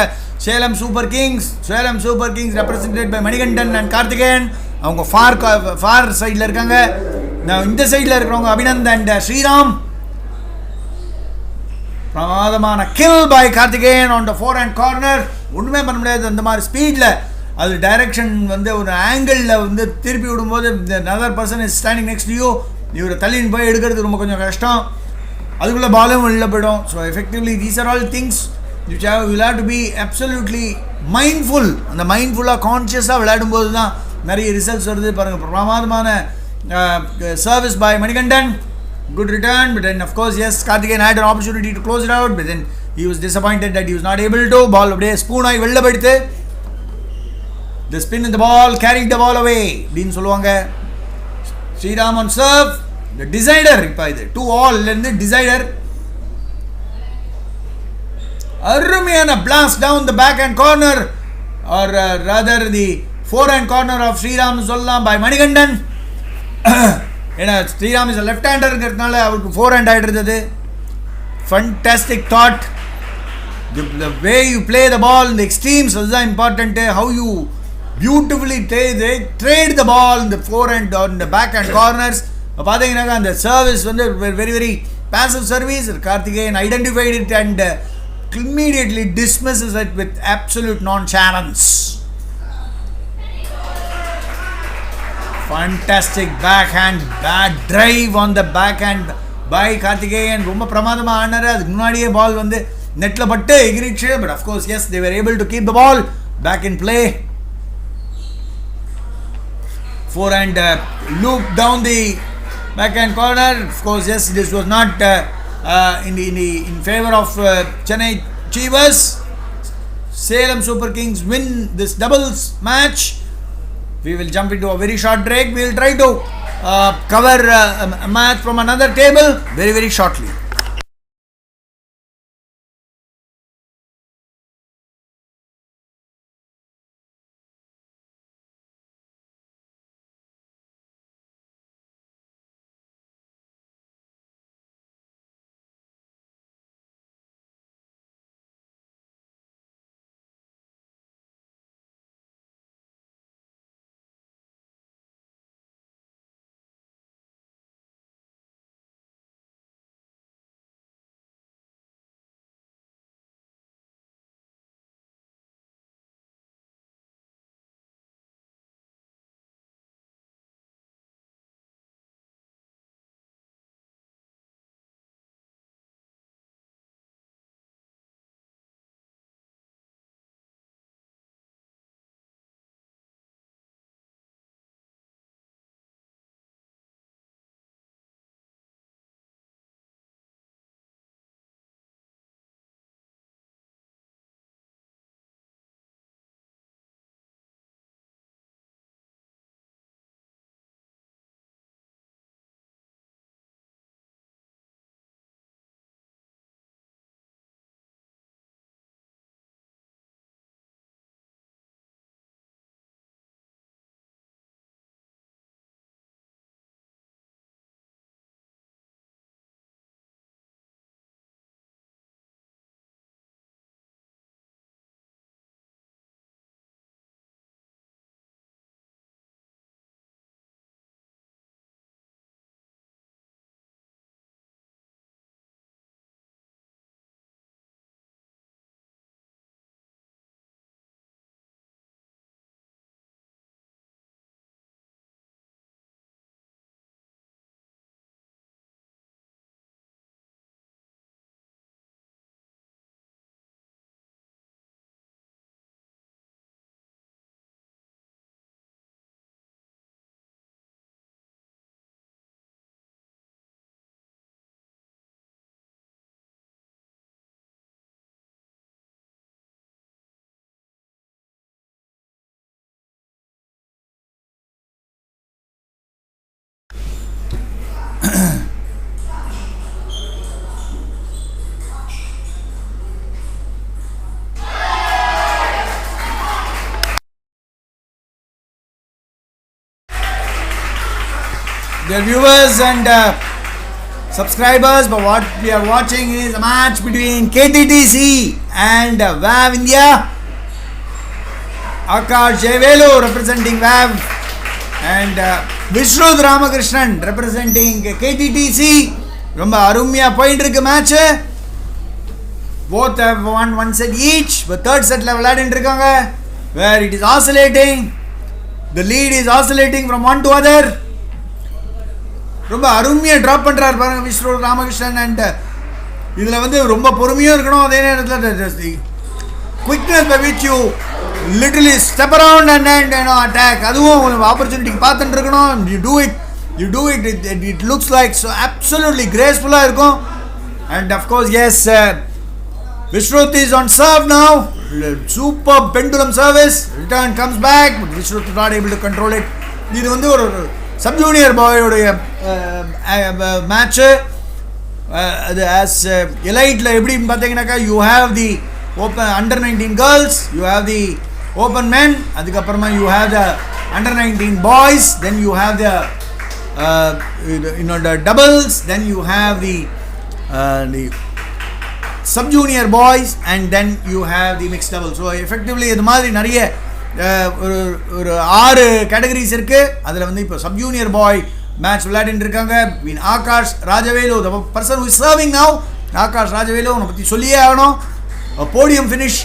Salem Super Kings. Salem Super Kings represented by Manikandan and Karthikeyan. அவங்க for சைடில் இருக்காங்க. இந்த சைடில் இருக்கிறவங்க Abhinand and Sriram. பிரமாதமான kill by Karthikeyan on the forehand corner. ஒன்றுமே பண்ண முடியாது அந்த மாதிரி ஸ்பீடில். அது டைரக்ஷன் வந்து ஒரு ஆங்கிளில் வந்து திருப்பி விடும்போது another person is standing next to you, இவரை தள்ளின்னு போய் எடுக்கிறது ரொம்ப கொஞ்சம் கஷ்டம். அதுக்குள்ளே பாலும் வெளில போயிடும். So effectively these are all things which will have to be absolutely mindful. அந்த மைண்ட்ஃபுல்லாக கான்ஷியஸாக விளையாடும்போது தான் நிறைய ரிசல்ட்ஸ் வருது. பாருங்கள், பிரமாதமான service by Manikandan. Good return, but then of course yes, Karthikeyan had an opportunity to close it out, but then he was disappointed that he was not able to. Ball அப்படியே spoon ஆகி வெளில போயிடுது. The spin in the ball carried the ball away அப்படின்னு சொல்லுவாங்க. Sriram on serve, the decider. இப்போ இது 2-all இருந்து decider. அருமையான blast down the backhand corner, or rather the forehand corner of Sriram சொல்லலாம் by Manikandan. ஏன்னா ஸ்ரீராம் இஸ் லெஃப்ட் ஹேண்டருங்கிறதுனால அவருக்கு four hand ஆகிட்டு இருந்தது. Fantastic thought. The way you play the ball இந்த எக்ஸ்ட்ரீம்ஸ் அதுதான் important. How you beautifully trade the ball இந்த forehand இந்த back hand corners. பார்த்தீங்கன்னாக்கா அந்த சர்வீஸ் வந்து very very passive service. Karthikeyan identified it and immediately dismisses it with absolute nonchalance. Fantastic backhand, bad drive on the backhand by Karthikeyan. ரொம்ப பிரமாதமாக ஆனார். அதுக்கு முன்னாடியே பால் வந்து நெட்டில் பட்டு எகிரிச்சு. But of course yes, they were able to keep the ball back in play. Forehand loop down the backhand corner. Of course yes, this was not in favor of Chennai Chivas. Salem Super Kings win this doubles match. We will jump into a very short break. We will try to cover a match from another table very very shortly. Dear viewers and subscribers, but what we are watching is a match between KTTC and VAVE India. Akash Jayavelu representing VAVE and Vishrud Ramakrishnan representing KTTC. ரொம்ப அருமையா போயிட்டு இருக்கு match. Both have won one set each. But third set level where it is oscillating. The lead is oscillating from one to other. ரொம்ப அருமையாக drop பண்ணுறாரு பாருங்க விஸ்வ Ramakrishnan. And இதில் வந்து ரொம்ப பொறுமையாக இருக்கணும். அதே நேரத்தில் quickness by which you literally step around and attack, அதுவும் உங்களுக்கு ஆப்பர்ச்சுனிட்டிக்கு பார்த்துட்டு இருக்கணும். You do it it looks like so absolutely கிரேஸ்ஃபுல்லாக இருக்கும். And of course yes, Vishruth is on serve now. Super pendulum service. Return comes back, but Vishruth is not able to control it. இது வந்து ஒரு சப் ஜூனியர் பாயோடைய match. அது as எலைட்டில் எப்படின்னு பார்த்தீங்கன்னாக்கா, you have the open under 19 girls, you have the open men, அதுக்கப்புறமா you have the under 19 boys, then you have the doubles, then you have the sub junior boys, and then you have the mixed double. So effectively இது மாதிரி நிறைய ஒரு 6 categories இருக்கு. அதில் வந்து இப்போ sub junior பாய் match விளையாடிட்டு இருக்காங்க. Akash Rajavelu, the person who is serving now, Akash Rajavelu, அவனை பற்றி சொல்லியே ஆகணும். போடியம் ஃபினிஷ்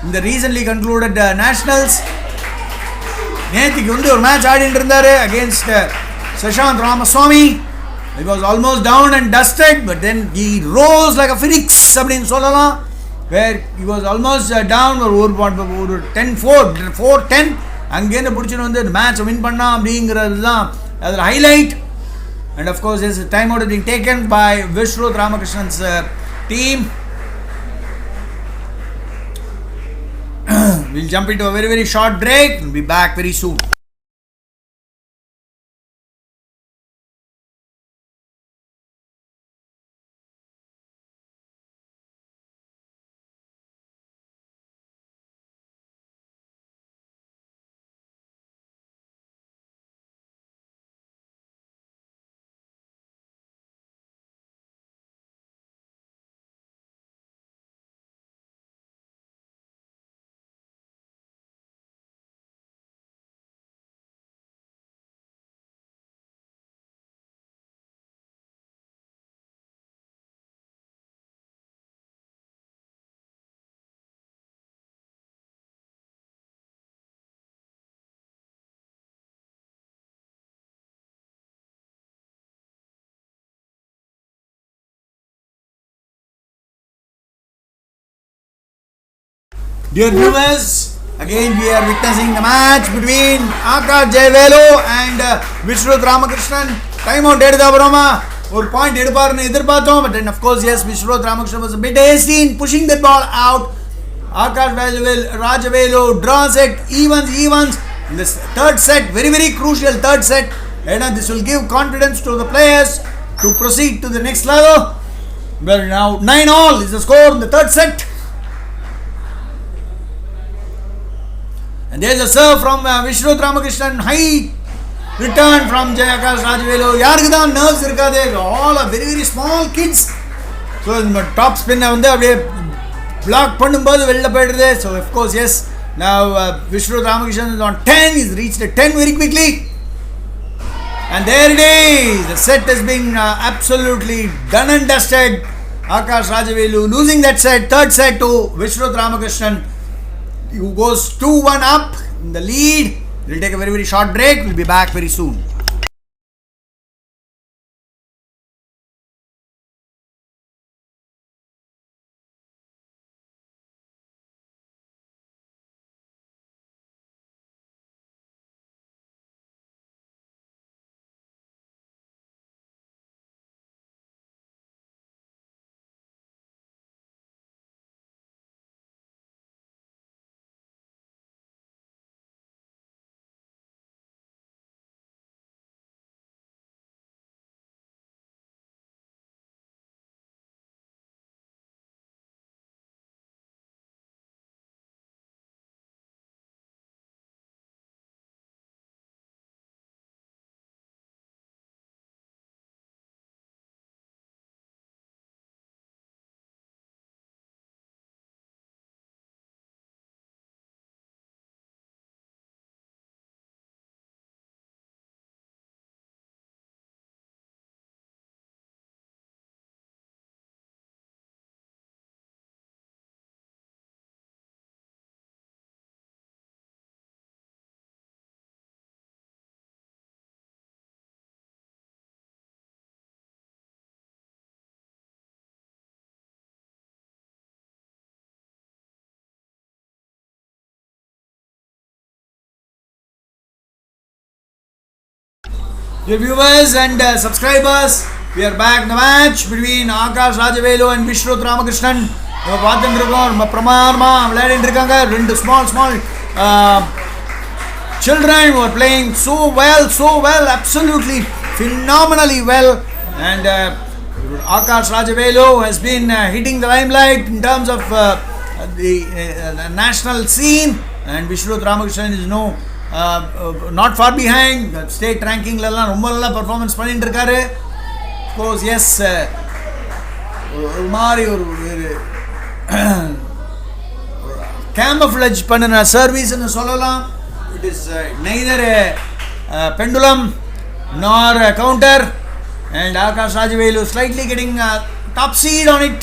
இந்த ரீசன்ட்லி கன்க்ளூடட் நேஷனல்ஸ். நேற்றுக்கு வந்து ஒரு மேட்ச் ஆடிட்டு இருந்தார் against Sashanth Ramaswamy. He was almost down and dusted, but then he rose like a phoenix அப்படின்னு சொல்லலாம். Where he was almost down ஒரு 4-10 அங்கேருந்து பிடிச்சிட்டு வந்து மேட்ச் வின் பண்ணா அப்படிங்கிறது தான் அதில் highlight. And of course his time out is being taken by Vishruth Ramakrishnan's team. We'll jump into a very very short break. We'll be back very soon. Dear viewers, again we are witnessing the match between Akash Jayavelu and Vishruth Ramakrishnan. Time out எடுத்த அப்புறமா ஒரு point எடுப்பாருன்னு எதிர்பார்த்தோம். But then of course yes, Vishruth Ramakrishnan was a bit hasty in pushing the ball out. Akash Rajavelu draws it, evens. In this third set, very very crucial third set. And this will give confidence to the players to proceed to the next level. Well, now 9-all is the score in the third set. And there is a serve from Vishruth Ramakrishnan. High return from Akash Rajavelu. யாருக்கு தான் nerves இருக்காது? All are very very small kids. So இந்த top spin வந்து அப்படியே block பண்ணும்போது வெளில போயிடுது. So of course yes, now Vishruth Ramakrishnan is on 10. He's reached the 10 very quickly. And there it is. The set has been absolutely done and dusted. Akash Rajavelu losing that set. Third set to Vishruth Ramakrishnan. Who goes 2-1 up in the lead. We'll take a very very short break. We'll be back very soon. Dear viewers and subscribers, we are back in the match between Akash Rajavelu and Vishruth Ramakrishnan. Small children who are playing so well, absolutely phenomenally well, and Akash Rajavelu has been hitting the limelight in terms of the national scene, and Vishruth Ramakrishnan is not far behind. State ranking la romba nalla performance பண்ணிட்டு இருக்காரு. Of course, yes, ஒரு மாதிரி ஒரு camouflage பண்ணின service னு சொல்லலாம். It is neither a pendulum nor a counter, and Akash Rajavelu slightly getting top seed on it.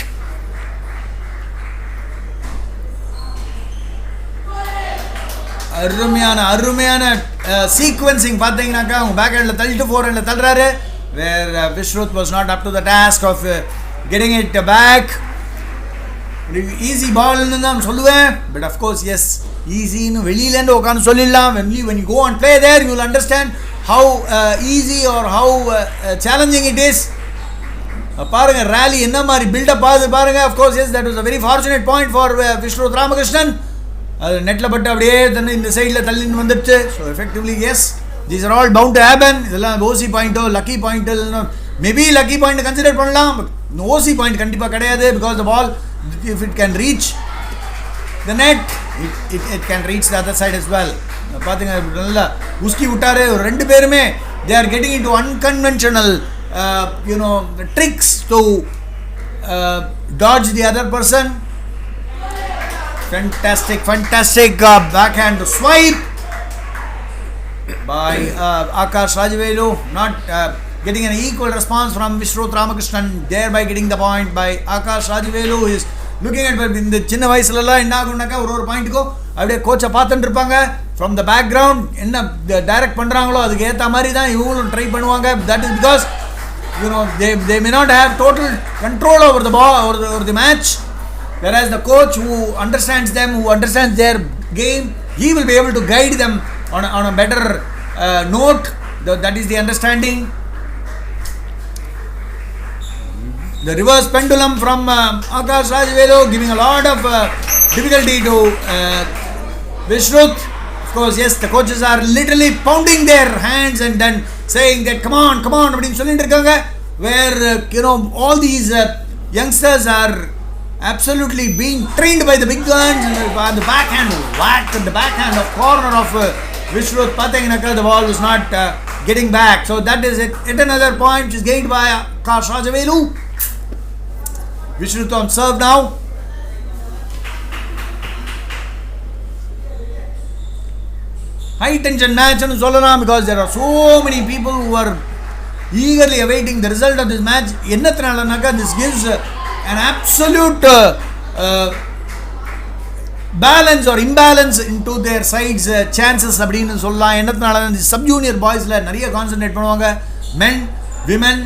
அருமையான sequencing பார்த்தீங்கன்னாக்கா அவங்க பேக் ஹேண்டில் தள்ளிட்டு ஃபோர் ஹேண்டில் தள்ளுறாரு, where Vishruth was not up to the task of getting it back. Easy பால்னு தான் சொல்லுவேன், பட் of course yes, ஈஸின்னு வெளியிலேருந்து உட்காந்து சொல்லிடலாம். when you go and play there, you will understand how easy or how challenging it is. பாருங்க rally என்ன மாதிரி பில்டப் ஆகுது பாருங்க. of course yes, that was a very fortunate point for Vishruth Ramakrishnan. அது நெட்டில் பட்டு அப்படியே தண்ணி இந்த சைடில் தள்ளின்னு வந்துடுச்சு. So effectively yes, these are all bound to happen. இதெல்லாம் ஓசி பாயிண்ட்டோ லக்கி பாயிண்ட்டோ மேபி லக்கி பாயிண்ட் கன்சிடர் பண்ணலாம், பட் ஓசி பாயிண்ட் கண்டிப்பாக கிடையாது. Because the ball, if it can reach the net, it can reach the other side as well. பார்த்தீங்க நல்லா உஸ்கி விட்டாரு. ஒரு ரெண்டு பேருமே they are getting into unconventional tricks to dodge the other person. Fantastic backhand swipe by Akash Rajavelu, not getting an equal response from Vishruth Ramakrishnan, thereby getting the point by Akash Rajavelu. Is looking at இந்த சின்ன வயசுலலாம் என்ன ஆகும்னாக்கா ஒரு பாயிண்ட்டுக்கோ அப்படியே கோச்சை பார்த்துட்டு இருப்பாங்க. From the background என்ன direct பண்ணுறாங்களோ அதுக்கு ஏற்ற மாதிரி தான் இவங்களும் ட்ரை பண்ணுவாங்க. That is because they may not have total control over the ball or the match. Whereas the coach who understands them, who understands their game, he will be able to guide them on a better note. That is the understanding. The reverse pendulum from Akash Rajavelu giving a lot of difficulty to Vishruth. Of course, yes, the coaches are literally pounding their hands and then saying that come on அப்படின்னு சொல்லிட்டு இருக்காங்க. Where all these youngsters are absolutely being trained by the big guns, and the backhand whack at the backhand of corner of Vishruth. Pathinganaka, the ball was not getting back. So that is it. Yet another point which is gained by Akash Rajavelu. Vishruth on serve now. High tension match anu sollalam, because there are so many people who are eagerly awaiting the result of this match. Ennathanalanaka, this gives an absolute balance or imbalance into their sides chances அப்படின்னு சொல்லலாம். என்னத்தினால இந்த sub junior பாய்ஸில் நிறைய concentrate பண்ணுவாங்க. men, women,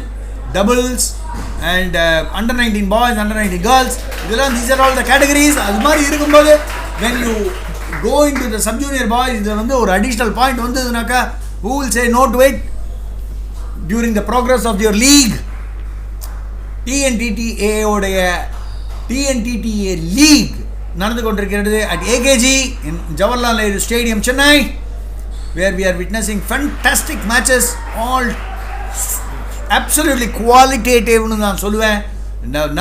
doubles and under 19 boys, under 19 girls. இதெல்லாம் these are all the categories. அது மாதிரி இருக்கும்போது when you go into the sub junior boys, இதில் வந்து ஒரு additional point வந்ததுனாக்கா who will say no to it during the progress of your league. TNTTA உடைய TNTTA league நடந்து கொண்டிருக்கிறது at AKG in Jawaharlal Nehru Stadium, Chennai, where we are witnessing fantastic matches, all absolutely qualitative னு நான் சொல்லுவேன்.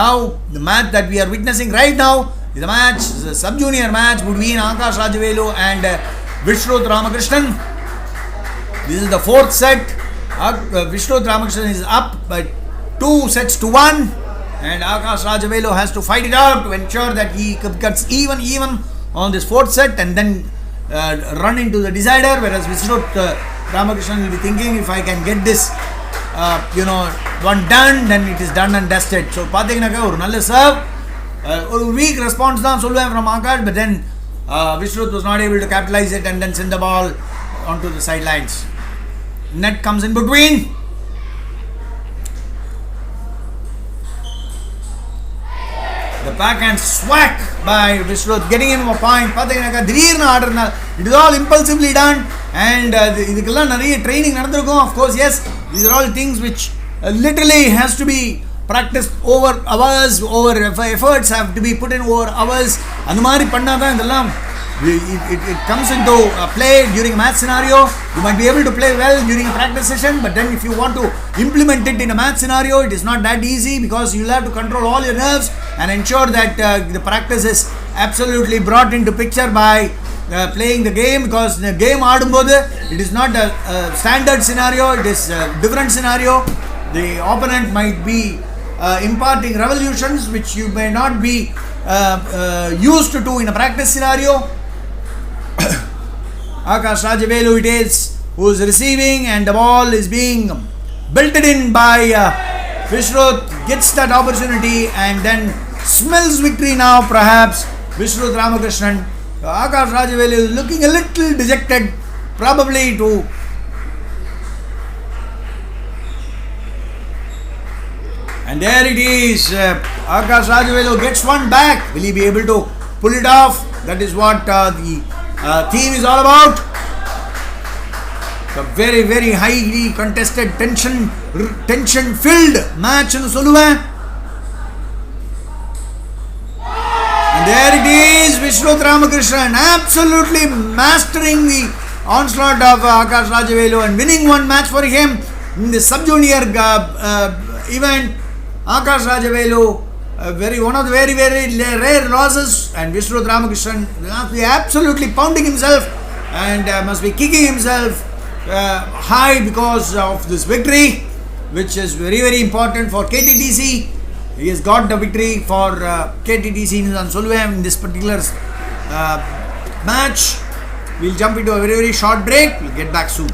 Now the match that we are witnessing right now is a match, is a sub junior match between Akash Rajavelu and Vishruth Ramakrishnan. This is the fourth set. Vishruth Ramakrishnan is up by 2-1, and Akash Rajavelu has to fight it out to ensure that he gets even on this fourth set and then run into the decider. Whereas Vishruth Ramakrishnan will be thinking, if I can get this one done, then it is done and dusted. So பார்த்தீங்கன்னாக்கா ஒரு நல்ல serve, ஒரு weak response தான் சொல்லுவேன் from Akash, but then Vishruth was not able to capitalize it and then send the ball onto the sidelines. Net comes in between. The backhand swack by Vishruth, getting him a point. It is all impulsively done, and இதுக்கெல்லாம் நிறைய training நடந்திருக்கும். Of course, yes, these are all things which literally has to be practiced over hours, over efforts have to be put in over hours. அந்த மாதிரி பண்ணாதான் இதெல்லாம் it comes into play during a match scenario. You might be able to play well during a practice session, but then if you want to implement it in a match scenario, it is not that easy, because you'll have to control all your nerves and ensure that the practice is absolutely brought into picture by playing the game, because the game ஆடும்போது it is not a standard scenario, it is a different scenario. The opponent might be imparting revolutions which you may not be used to do in a practice scenario. Akash Rajavelu it is who is receiving, and the ball is being belted in by Vishruth, gets that opportunity and then smells victory now perhaps. Vishruth Ramakrishnan, Akash Rajavelu is looking a little dejected, probably to and there it is. Akash Rajavelu gets one back. Will he be able to pull it off? That is what the theme is all about. A very, very highly contested, tension-filled match in Soluva. And there it is, Vishruth Ramakrishnan absolutely mastering the onslaught of Akash Rajavelu and winning one match for him in the sub-junior event. Akash Rajavelu, one of the very, very rare losses, and Vishruth Ramakrishnan must be absolutely pounding himself and must be kicking himself high because of this victory, which is very, very important for KTTC. He has got the victory for KTTC in Solvem in this particular match. We'll jump into a very, very short break. We'll get back soon.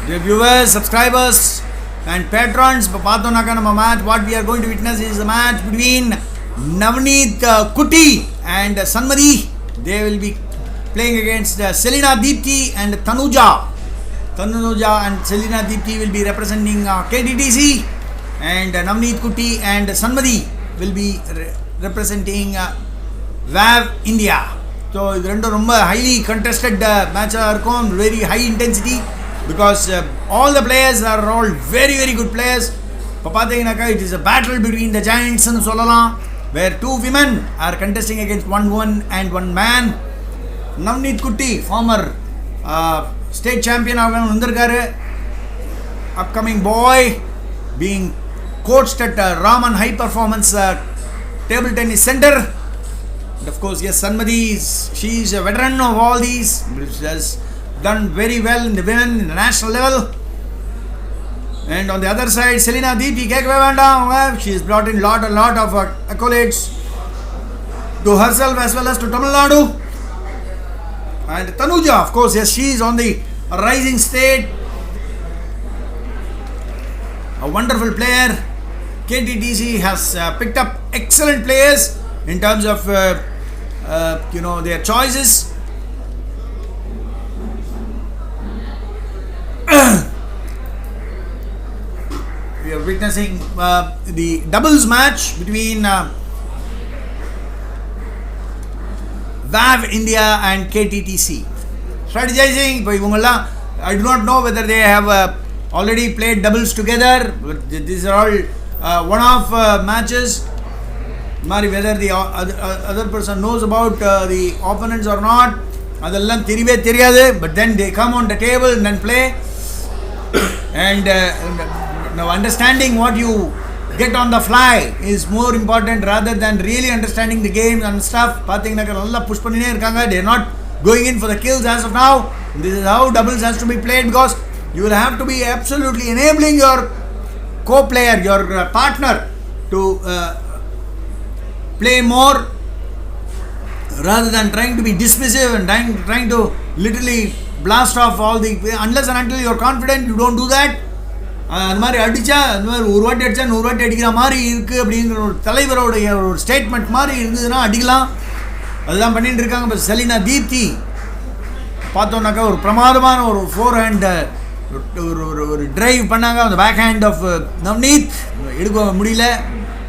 Dear viewers, subscribers and patrons, match, what we are going to witness is a match between Navneet Kuti and Sanmadi. They will be playing against Selina Deepti and Tanuja. Tanuja and Selina Deepti will be representing KTTC, and Navneet Kuti and Sanmadi will be representing VAVE India. So, it's a highly contested match, very high intensity, because all the players are all very, very good players. It is a battle between the giants and Solala, where two women are contesting against one woman and one man. Navneet Kuti, former state champion of Undargare, upcoming boy, being coached at Raman High Performance Table Tennis Center. And of course, yes, Sanmadi she is a veteran of all these. She has done very well in the women in the national level. And on the other side, Selina Deepti, she has brought in a lot of accolades to herself as well as to Tamil Nadu. And Tanuja, of course, yes, she is on the rising state. A wonderful player. KTTC has picked up excellent players in terms of their choices. witnessing the doubles match between VAVE India and KTTC. Strategizing, I do not know whether they have already played doubles together, but these are all one-off matches. Whether the other person knows about the opponents or not, but then they come on the table and then play. And now understanding what you get on the fly is more important rather than really understanding the game and stuff. They're not going in for the kills as of now. This is how doubles has to be played, because you will have to be absolutely enabling your co-player, your partner, to play more rather than trying to be dismissive and trying to literally blast off all the, unless and until you're confident, you don't do that. அந்த மாதிரி அடித்தா அந்த மாதிரி ஒரு வாட்டி அடித்தா 100 வாட்டி அடிக்கிற மாதிரி இருக்குது அப்படிங்கிற ஒரு தலைவரோடைய ஒரு ஸ்டேட்மெண்ட் மாதிரி இருந்ததுன்னா அடிக்கலாம். அதுதான் பண்ணிட்டு இருக்காங்க. இப்போ செலினா தீப்தி பார்த்தோன்னாக்கா ஒரு பிரமாதமான ஒரு ஃபோர் ஹேண்ட் ஒரு டிரைவ் பண்ணாங்க. அந்த பேக் ஹேண்ட் ஆஃப் நவ்னீத் எடுக்க முடியல.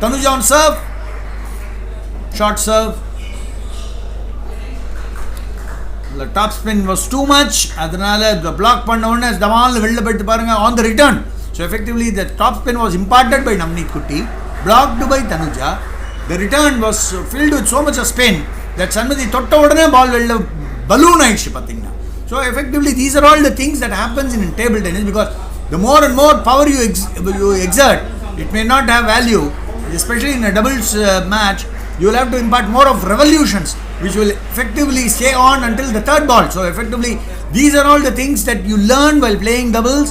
Tanuja on serve, short serve. The top spin was too much. அதனால the block பண்ண உடனே தமால்னு வெளில போயிட்டு பாருங்க on the return. So effectively the top spin was imparted by Navneet Kutti, blocked by Tanuja. The return was filled with so much of spin that Sanmati தொட்ட உடனே பால் வெளில balloon ஆயிடுச்சு பார்த்தீங்கன்னா. So effectively these are all the things that happens in table tennis, because the more and more power you exert, it may not have value, especially in a doubles match. You will have to impart more of revolutions, which will effectively stay on until the third ball. So effectively, these are all the things that you learn while playing doubles.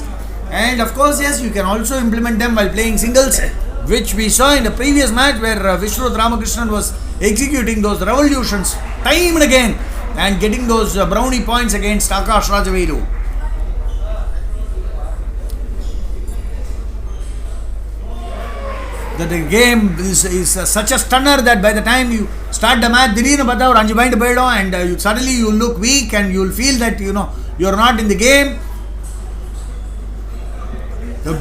And of course, yes, you can also implement them while playing singles, which we saw in the previous match where Vishruth Ramakrishnan was executing those revolutions time and again and getting those brownie points against Akash Rajaveeru. That the game is such a stunner that by the time you start the match, and suddenly you look weak and you will feel that you're not in the game. The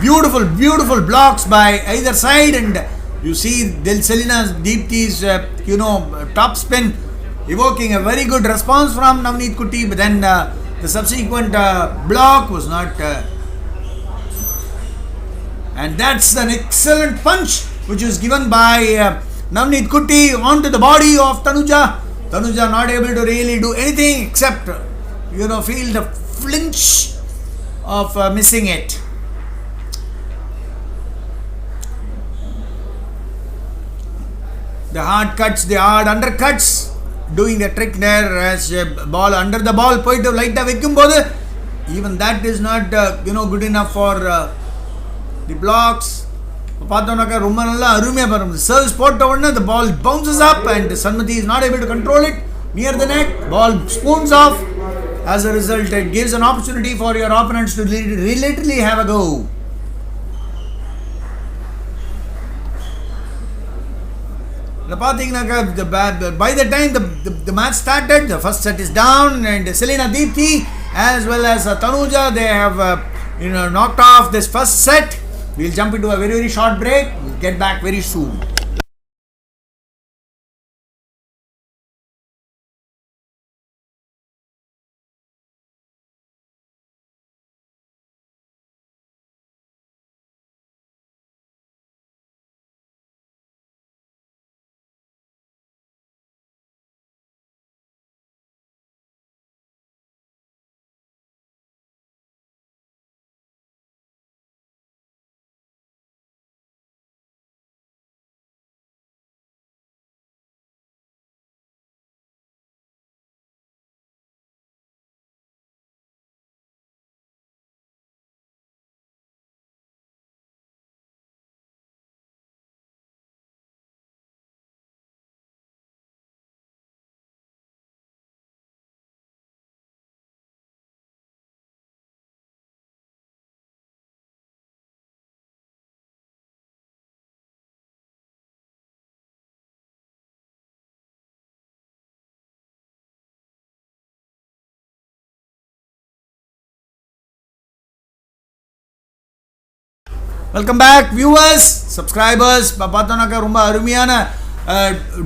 beautiful blocks by either side, and you see Selina Deepti's top spin evoking a very good response from Navneet Kutti, but then the subsequent block was not. And that's an excellent punch which was given by Navneet Kutti onto the body of Tanuja. Tanuja not able to really do anything except feel the flinch of missing it. The hard cuts, the hard undercuts, doing the trick there as ball under the ball போயிட்டு லைட்டா வைக்கும்போது, even that is not good enough for the blocks. பார்த்தோம்னாக்கா ரொம்ப நல்லா அருமையாக பாருங்க, serves போட்ட உடனே the ball bounces up and Sanmati is not able to control it near the net. Ball spoons off. As a result, it gives an opportunity for your opponents to literally have a go. By the time the match started, the first set is down, and Selina Deepti as well as Tanuja, they have knocked off this first set. We'll jump into a very short break. We'll get back very soon. Welcome back viewers subscribers. இப்போ பார்த்தோன்னாக்கா ரொம்ப அருமையான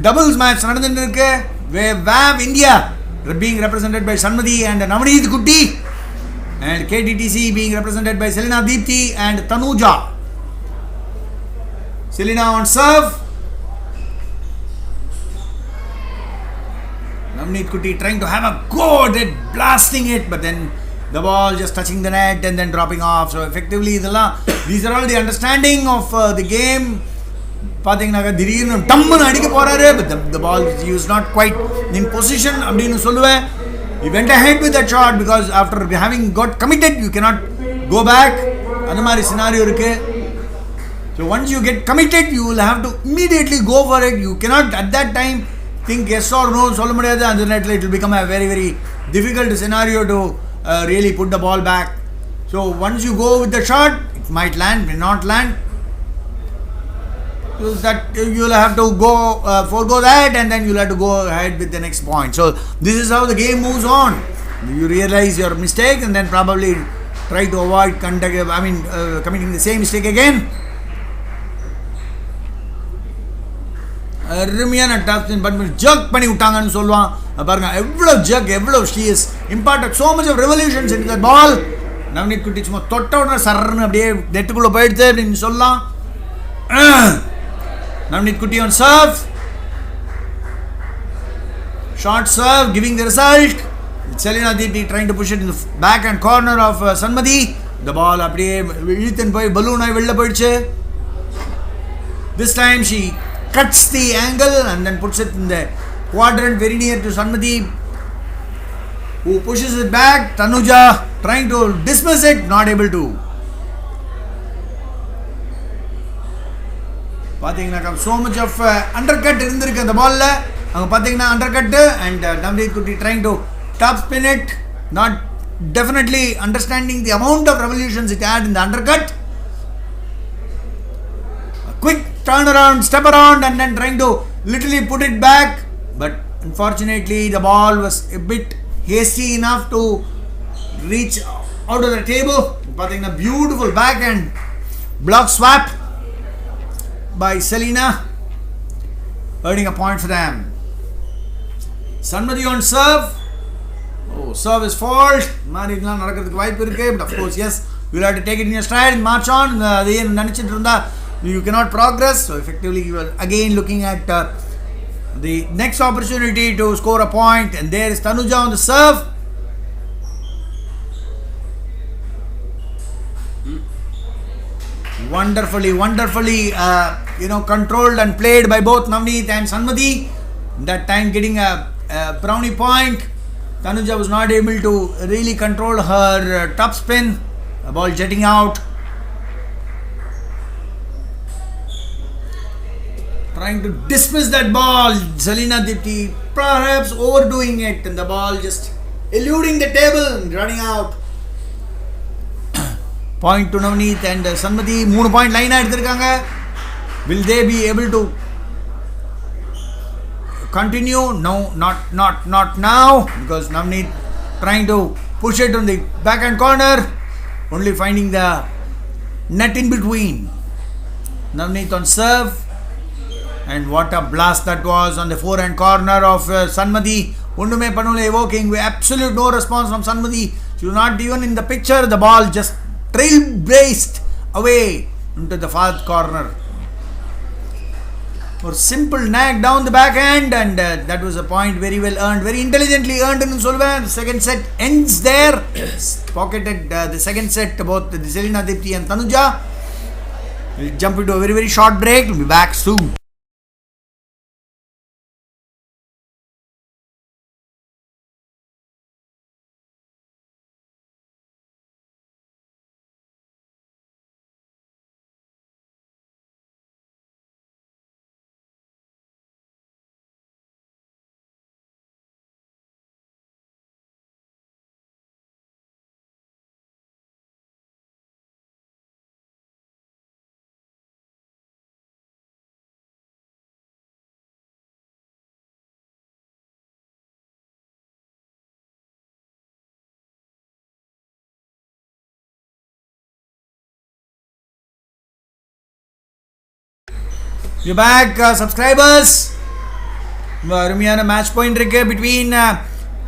doubles match நடந்துட்டு இருக்கு. VAVE India being represented by Sanmati and Navneet Kutti, and KTTC being represented by Selina Deepthi and Tanuja. Selina on serve. Navneet Kutti trying to have a go at blasting it, but then the ball just touching the net and then dropping off. So effectively these are all the understanding of the game. பார்த்தீங்கன்னாக்கா திடீர்னு டம்முன்னு அடிக்க போறாரு, but the ball he was not quite in position அப்படின்னு சொல்லுவேன். He went ahead with that shot because after having got committed you cannot go back. அந்த மாதிரி scenario இருக்கு. So once you get committed you will have to immediately go for it. You cannot at that time think yes or no சொல்ல முடியாது. And then it will become a very very difficult scenario to really put the ball back. So once you go with the shot, it might land, may not land. So that you will have to go forego that, and then you will have to go ahead with the next point. So this is how the game moves on. You realize your mistake and then probably try to avoid committing the same mistake again. அருமையான top but jerk பண்ணி விட்டாங்கன்னு சொல்லுவான். பாருங்க எவ்வளோ jerk, எவ்வளோ she is imparted so much of revolutions into the ball. Navneet குட்டி சும்மா தொட்ட உடனே சர்ன்னு அப்படியே நெட்டுக்குள்ளே போயிடுது அப்படின்னு சொல்லலாம். Navneet Kutti on serve. Short serve giving the result. Selina Deepthi trying to push it in the backhand corner of Sanmati. The ball அப்படியே இழுத்துன்னு போய் பலூன் ஆகி வெளில போயிடுச்சு. This time she cuts the angle and then puts it in the quadrant very near to Sanmati, who pushes it back. Tanuja trying to dismiss it, not able to. பார்த்தீங்கன்னா so much of undercut இருந்திருக்கு அந்த பால்ல. அங்கே பார்த்தீங்கன்னா undercut and Navneet Kutti trying to top spin it, not definitely understanding the amount of revolutions it had in the undercut. A quick turn around, step around and then trying to literally put it back, but unfortunately the ball was a bit hasty enough to reach out of the table. பார்த்தீங்கன்னா beautiful backhand block swap by Selina, earning a point for them. Sanmati on serve. Oh, serve is fault. மாதிரி இதெல்லாம் நடக்கிறதுக்கு வாய்ப்பு இருக்கு. But of course, yes, you will have to take it in your stride and march on. அதே நினைச்சிட்டு இருந்தா you cannot progress. So effectively you are again looking at the next opportunity to score a point. And there is Tanuja on the serve. Wonderfully controlled and played by both Navneet and Sanmati. That time getting a brownie point. Tanuja was not able to really control her top spin. The ball jetting out. Trying to dismiss that ball. Selina Deepthi perhaps overdoing it, and the ball just eluding the table and running out. Point to Navneet and Sanmati. 3 point line எடுத்திருக்காங்க. Will they be able to continue? No, not now, because Navneet trying to push it on the backhand corner, only finding the net in between. Navneet on serve, and what a blast that was on the forehand corner of Sanmati. ஒண்ணுமே பண்ணல, evoking absolute no response from Sanmati. She was not even in the picture. The ball just trailblazed away into the far corner. For simple nag down the backhand, and that was a point very well earned, very intelligently earned in Solvan. The second set ends there. Pocketed the second set, both the Selina Deepthi and Tanuja. We'll jump into a very very short break. We'll be back soon. We're back, subscribers. அருமையான match point இருக்கு between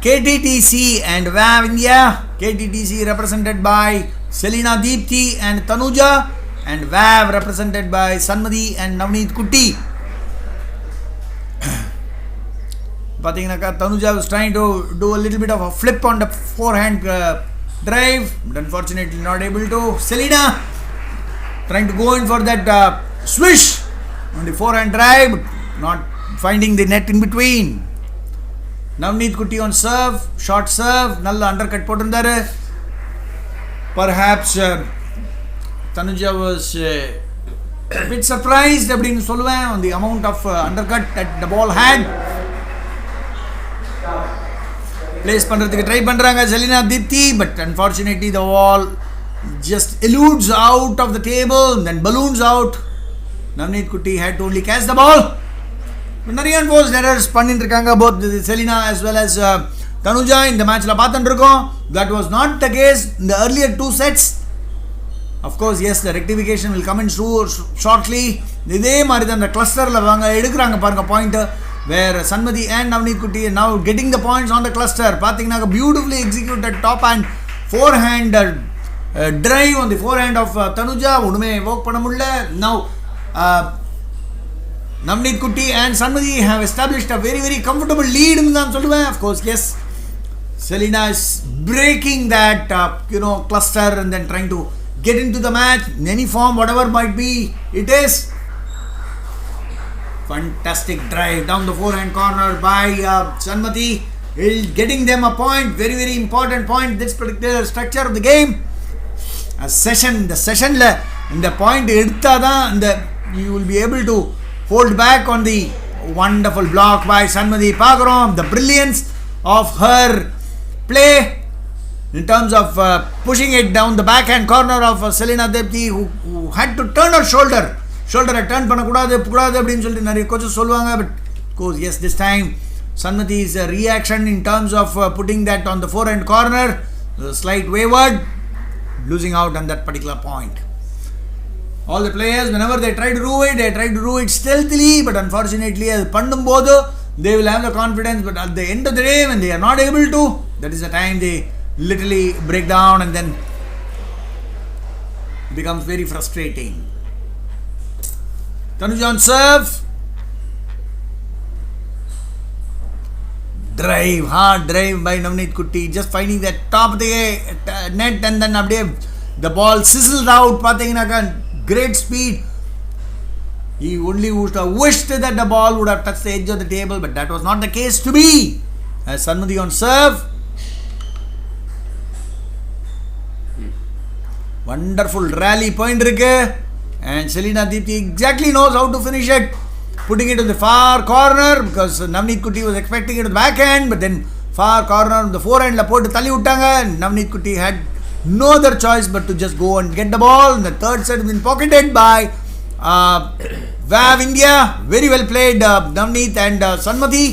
KTTC and VAVE India. KTTC represented by Selina Deepthi and Tanuja, and VAVE represented by Sanmati and Navneet Kutti. பார்த்தீங்கன்னாக்கா Tanuja was trying to do a little bit of a flip on the forehand drive, but unfortunately not able to. Selina trying to go in for that swish on the forehand drive, not finding the net in between. Navneet Kutti on serve, short serve, நல்ல undercut போட்டிருந்தாரு. Perhaps Tanuja was a bit surprised அப்படின்னு சொல்லுவேன் on the amount of undercut that the ball had. Place பண்றதுக்கு try பண்றாங்க Selina Deepthi, but unfortunately the ball just eludes out of the table and then balloons out. Navneet Kutti had to only catch the ball. நிறைய unforced errors பண்ணிட்டு இருக்காங்க both Selina as well as Tanuja இந்த மேட்ச்ல பார்த்துட்டு இருக்கோம். That was not the case in the earlier two sets. Of course, yes, the rectification will come in shortly. இதே மாதிரி தான் அந்த கிளஸ்டர்ல வாங்க எடுக்கிறாங்க பாருங்க point, where Sanmati and Navneet Kutti are now getting the points on the cluster. பார்த்தீங்கன்னா beautifully executed top and forehand drive on the forehand of Tanuja. ஒண்ணுமே work பண்ண முடியல. Now Navneet Kutti and Sanmati have established a very very comfortable lead in தான் சொல்லுவேன். Of course, yes, Selina is breaking that cluster and then trying to get into the match in any form, whatever might be it is. Fantastic drive down the forehand corner by Sanmati, getting them a point, very very important point this particular structure of the game. The sessionல இந்த point எடுத்தாதான் இந்த you will be able to hold back on the wonderful block by Sanmati. பார்க்கிறோம் the brilliance of her play in terms of pushing it down the backhand corner of Selina Deepthi, who had to turn her shoulder turn பண்ணக்கூடாது அப்படின்னு சொல்லிட்டு நிறைய coaches சொல்லுவாங்க. But of course, yes, this time Sanmati's reaction in terms of putting that on the forehand corner, slight wayward, losing out on that particular point. All the players, whenever they try to do it stealthily, but unfortunately அது பண்ணும்போது they will have the confidence, but at the end of the day when they are not able to, that is the time they literally break down and then it becomes very frustrating. Tanuja on serve, hard drive by Navneet Kutti, just finding that top of the net and then அப்படியே the ball sizzled out. பார்த்தீங்கன்னாக்கா great speed. He only wished that the ball would have touched the edge of the table, but that was not the case to be. As Sanmati on serve, wonderful rally point இருக்கு, and Selina Deepthi exactly knows how to finish it, putting it to the far corner because Navneet Kutti was expecting it to the backhand, but then far corner the forehand la போட்டு தள்ளி விட்டாங்க. Navneet Kutti had no other choice but to just go and get the ball. And the third set has been pocketed by VAVE India. Very well played, Navneet and Sanmati,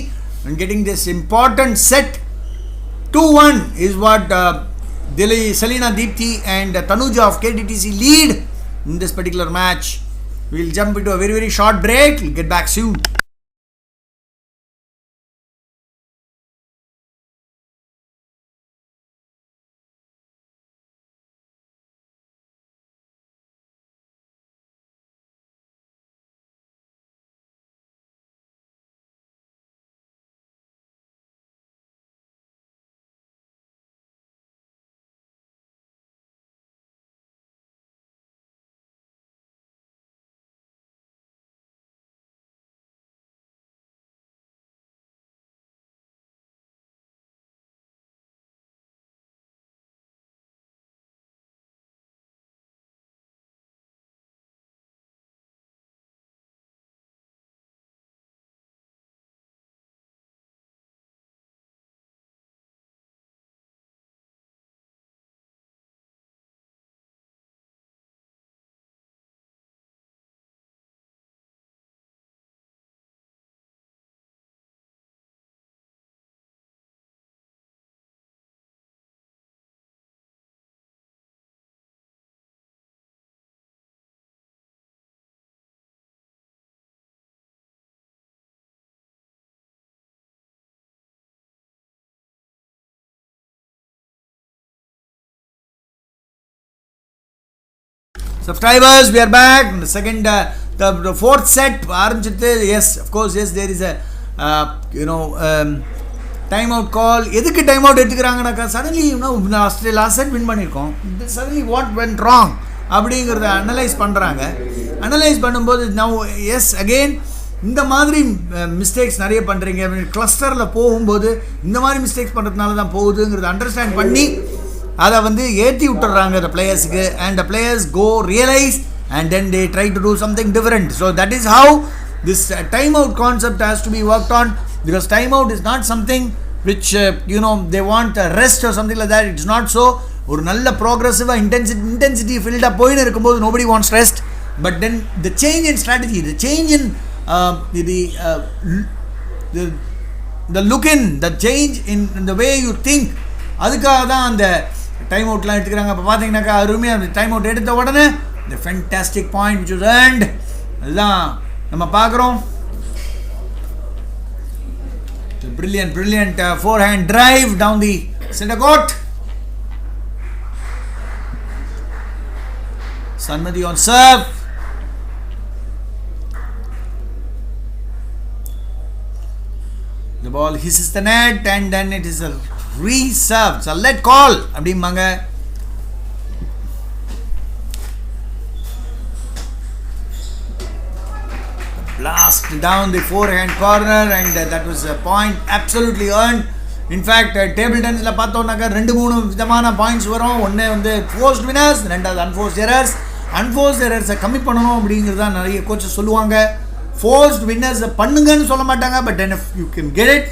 and getting this important set. 2-1 is what Selina Deepthi and Tanuja of KTTC lead in this particular match. We'll jump into a very very short break. We'll get back soon. Subscribers, we are back. The second, the fourth set. Yes, of course, yes, there is a, timeout call. எதுக்கு timeout எடுத்துக்கிறாங்கனாக்கா suddenly last set win பண்ணிருக்கோம். Suddenly what went wrong அப்படிங்கறத analyse பண்றாங்க. Analyse பண்ணும்போது now yes again இந்த மாதிரி mistakes நிறைய பண்றீங்க. கிளஸ்டர்ல போகும்போது இந்த மாதிரி மிஸ்டேக்ஸ் பண்றதுனால தான் போகுதுங்கறத அண்டர்ஸ்டாண்ட் பண்ணி அதை வந்து ஏற்றி விட்டுறாங்க the players-க்கு, and the players go realize and then they try to do something different. So that is how this timeout concept has to be worked on, because timeout is not something which they want a rest or something like that. It's not so. ஒரு நல்ல ப்ரோக்ரஸிவாக intensity ஃபில்டாக போயின்னு இருக்கும்போது nobody wants rest, but then the change in strategy, the change in the look in, the change in the way you think, அதுக்காக தான் அந்த time அவுட்லாம் எடுத்துக்கிறாங்க. இப்போ பார்த்தீங்கன்னாக்கா அருமையாக அந்த டைம் அவுட் எடுத்த உடனே the fantastic point which was earned, அதுதான் நம்ம பார்க்குறோம். Brilliant forehand drive down the center court. Sanmati on serve. The ball hisses the net and then it is a reserve. So let call அப்படிம்பாங்க. Blast down the forehand corner, and that was a point absolutely earned. In fact, table tennisல பார்த்தோம்னாக்கா 2-3 விதமான points வரும். ஒன்று வந்து forced winners, ரெண்டாவது unforced errors. Unforced errors கம்மி பண்ணணும் அப்படிங்கிறது தான் நிறைய கோச்சஸ் சொல்லுவாங்க. Forced winners பண்ணுங்கன்னு சொல்ல மாட்டாங்க, but then if you can get it,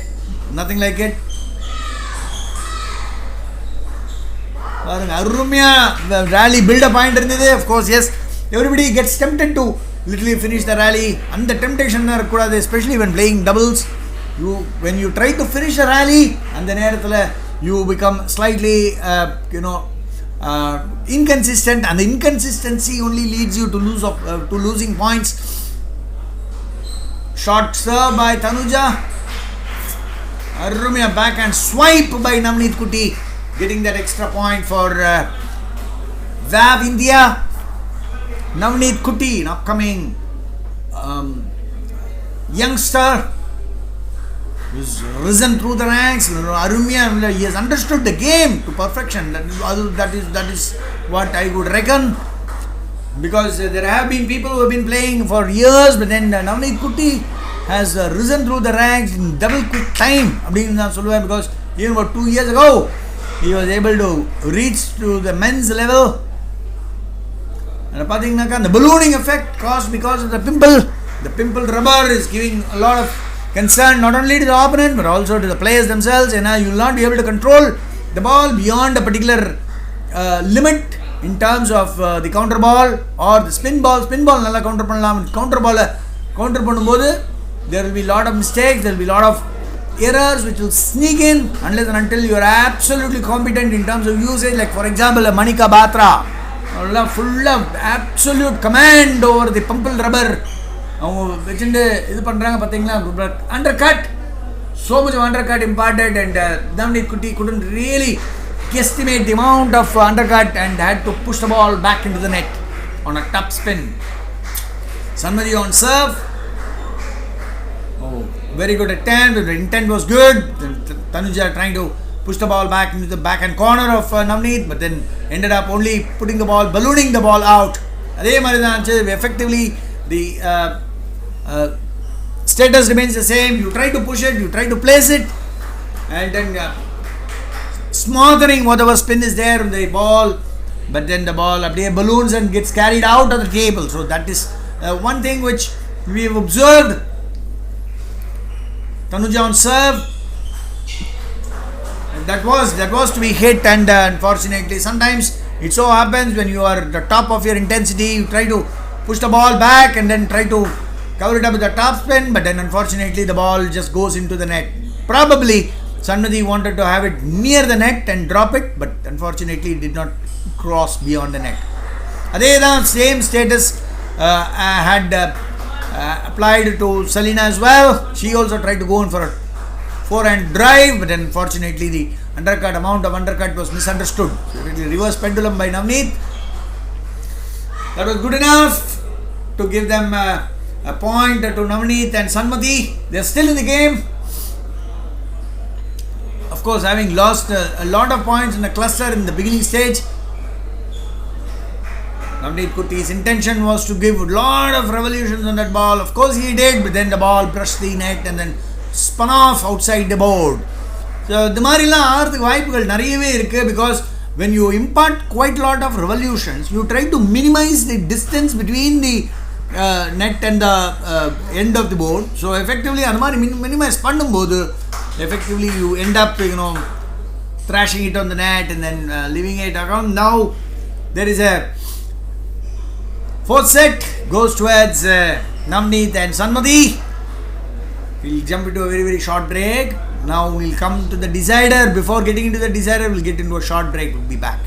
nothing like it. பாருங்க அருமையா rally build a point இருந்தது. Of course, yes, everybody gets tempted to literally finish the rally. அந்த temptation இருக்கக்கூடாது, especially when playing doubles. When you try to finish a rally, அந்த நேரத்தில் you become slightly inconsistent, and the inconsistency only leads you to losing points. Short serve by Tanuja, arumya backhand swipe by Navneet Kuti, getting that extra point for VAVE India. Navneet Kuti, an upcoming youngster, who's risen through the ranks. Arumya, he has understood the game to perfection. That is what I would reckon, because there have been people who have been playing for years, but then Navneet Kuti has risen through the ranks in double quick time. Because even about 2 years ago, he was able to reach to the men's level. And the ballooning effect caused because of the pimple rubber is giving a lot of concern not only to the opponent but also to the players themselves, and you will not be able to control the ball beyond a particular limit in terms of the counter ball or the spin ball nalla counter pannalam. Counter ball counter பண்ணும்போது there will be lot of mistakes, there will be lot of errors which will sneak in unless and until you are absolutely competent in terms of usage. Like for example, Manika Batra, full of absolute command over the pimple rubber. அவங்க வச்சுட்டு இது பண்ணுறாங்க பார்த்தீங்களா, undercut, so much of undercut imparted, and Navneet Kuti couldn't really guesstimate the amount of undercut and had to push the ball back into the net on a top spin. Sanmati on serve. Oh, very good attempt. The intent was good. Tanuja trying to push the ball back into the backhand corner of Navneet, but then ended up only putting the ball, ballooning the ball out. அதே மாதிரி தான் effectively the status remains the same. You try to push it, you try to place it, and then smothering whatever spin is there on the ball, but then the ball balloons and gets carried out of the table. So that is one thing which we have observed. Tanuja on serve, that was to be hit, and unfortunately sometimes it so happens when you are at the top of your intensity, you try to push the ball back and then try to cover it up with a top spin, but then unfortunately the ball just goes into the net. Probably Sanmati wanted to have it near the net and drop it, but unfortunately it did not cross beyond the net. Adeda same status had applied to Salina as well. She also tried to go in for a forehand drive, but then unfortunately the amount of undercut was misunderstood. So it was reverse pendulum by Navneet. That was good enough to give them a point to Navneet and Sanmati. They are still in the game. Of course, having lost a lot of points in the cluster in the beginning stage, Navneet Kutti's intention was to give a lot of revolutions on that ball. Of course he did, but then the ball brushed the net and then spun off outside the board. So the Marilla ஆறதுக்கு வாய்ப்புகள் நிறையவே இருக்கு, because when you impart quite a lot of revolutions, you try to minimize the distance between the net and the end of the board. So effectively அந்த மாதிரி minimize பண்ணும்போது effectively you end up thrashing it on the net and then leaving it around. Now there is a fourth set goes towards Navneet and Sanmati. We'll jump into a very, very short break. Now we'll come to the decider. Before getting into the decider, we'll get into a short break. We'll be back.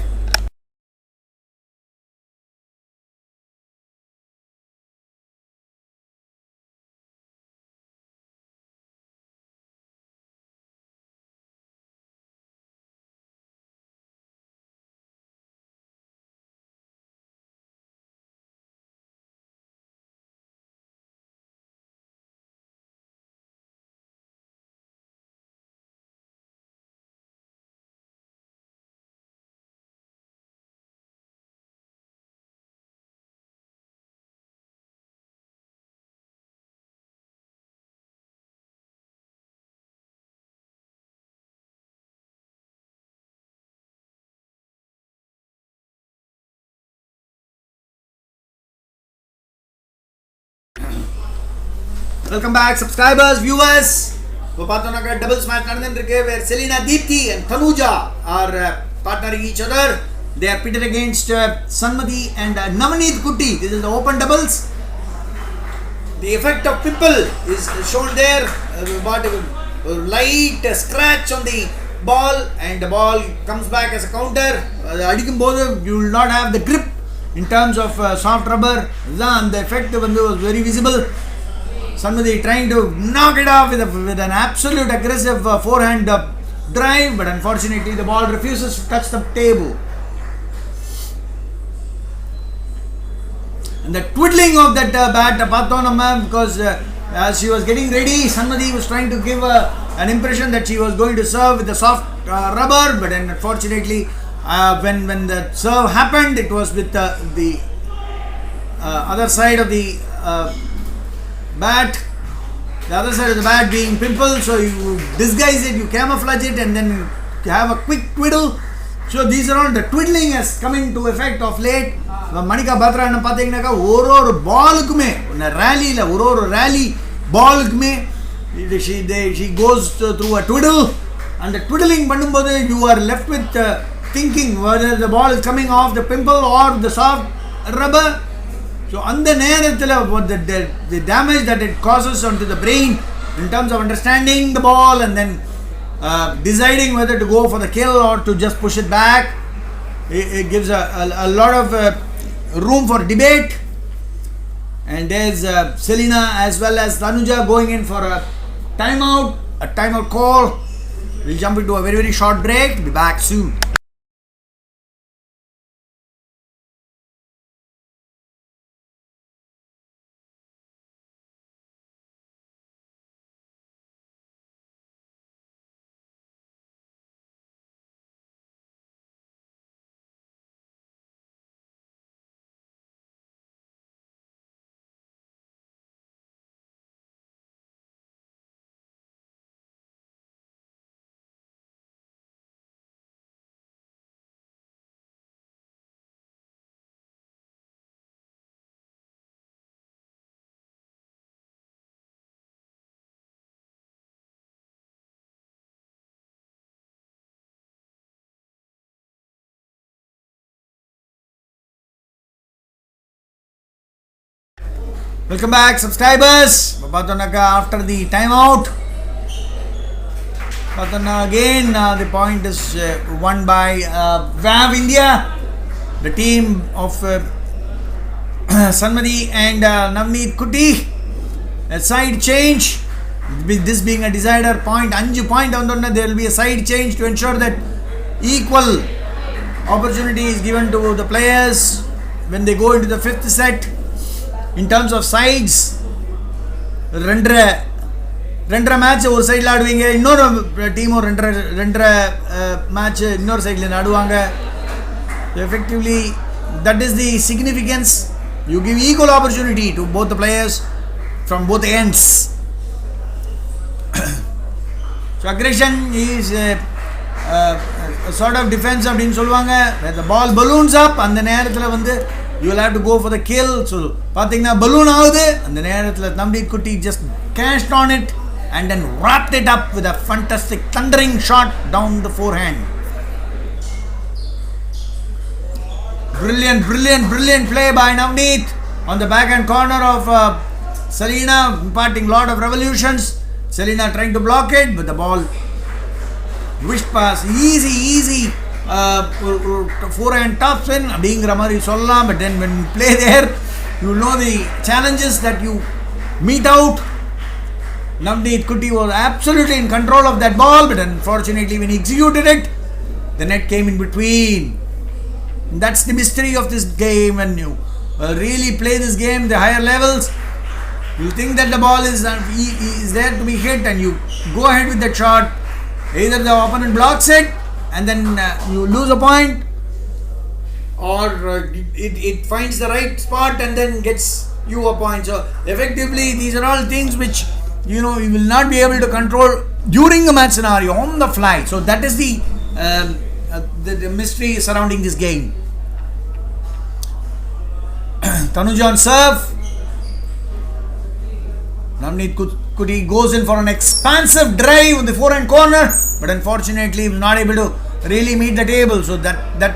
Welcome back, subscribers, viewers. இப்போ பார்த்தோம்னாக்கா doubles match நடந்துட்டு இருக்கு, where Selina Deepthi and Tanuja are partnering each other. They are pitted against Sanmati and Navneet Kutti. This is the open doubles. The effect of pimple is shown there. About a light scratch on the ball, and the ball comes back as a counter. அடிக்கும்போது you will not have the grip in terms of soft rubber. The effect was very visible. Sanmati trying to knock it off with an absolute aggressive forehand drive, but unfortunately the ball refuses to touch the table. And the twiddling of that bat, because as she was getting ready, Sanmati was trying to give an impression that she was going to serve with the soft rubber, but then unfortunately when the serve happened, it was with the other side of the bat, the other side of the bat being pimple, so you disguise it, you camouflage it, and then you have a quick twiddle. So these are all the twiddling has come into effect of late. Manika Batra என்ன பார்த்தீங்கன்னாக்கா ஒரு பாலுக்குமே ரேலியில் ஒரு rally பாலுக்குமே she goes through a twiddle, and the twiddling பண்ணும்போது you are left with thinking whether the ball is coming off the pimple or the soft rubber. So அந்த நேரத்தில் the damage that it causes onto the brain in terms of understanding the ball and then deciding whether to go for the kill or to just push it back, it gives a lot of room for debate. And there's Selina as well as Tanuja going in for a timeout call. We'll jump into a very, very short break. Be back soon. Welcome back, subscribers. After the timeout, again the point is won by VAVE India, the team of Sanmati and Navneet Kutti. A side change, with this being a decider point, 5 point there will be a side change to ensure that equal opportunity is given to the players. when they go into the fifth set, in terms of sides, ரெண்டரை match ஒரு சைடில் ஆடுவீங்க, இன்னொரு டீமும் ரெண்டரை match இன்னொரு சைடில் ஆடுவாங்க. Effectively, that is the significance. You give equal opportunity to both the players from both ends. So aggression is a sort of defense அப்படின்னு சொல்லுவாங்க. Where the ball balloons up, அந்த நேரத்தில் வந்து you will have to go for the kill. So பார்த்தீங்கன்னா balloon ஆகுது, அந்த நேரத்தில் நவ்னீத் குட்டி just cashed on it and then wrapped it up with a fantastic thundering shot down the forehand. Brilliant play by Navneet on the backhand corner of Selena, imparting lot of revolutions. Selena trying to block it, but the ball wish pass, easy forehand top spin அப்படிங்கிற மாதிரி சொல்லலாம். But then when you play there, you know the challenges that you meet out. Navneet Kutti was absolutely in control of that ball, but unfortunately when he executed it, the net came in between. That's the mystery of this game. When you really play this game, the higher levels, you think that the ball is there to be hit and you go ahead with that shot. Either the opponent blocks it and then you lose a point, or it finds the right spot and then gets you a point. So effectively these are all things which you will not be able to control during a match scenario on the fly. So that is the mystery surrounding this game. Tanuja on serve. Navneet Kutti goes in for an expansive drive on the forehand corner, but unfortunately he was not able to really meet the table. So that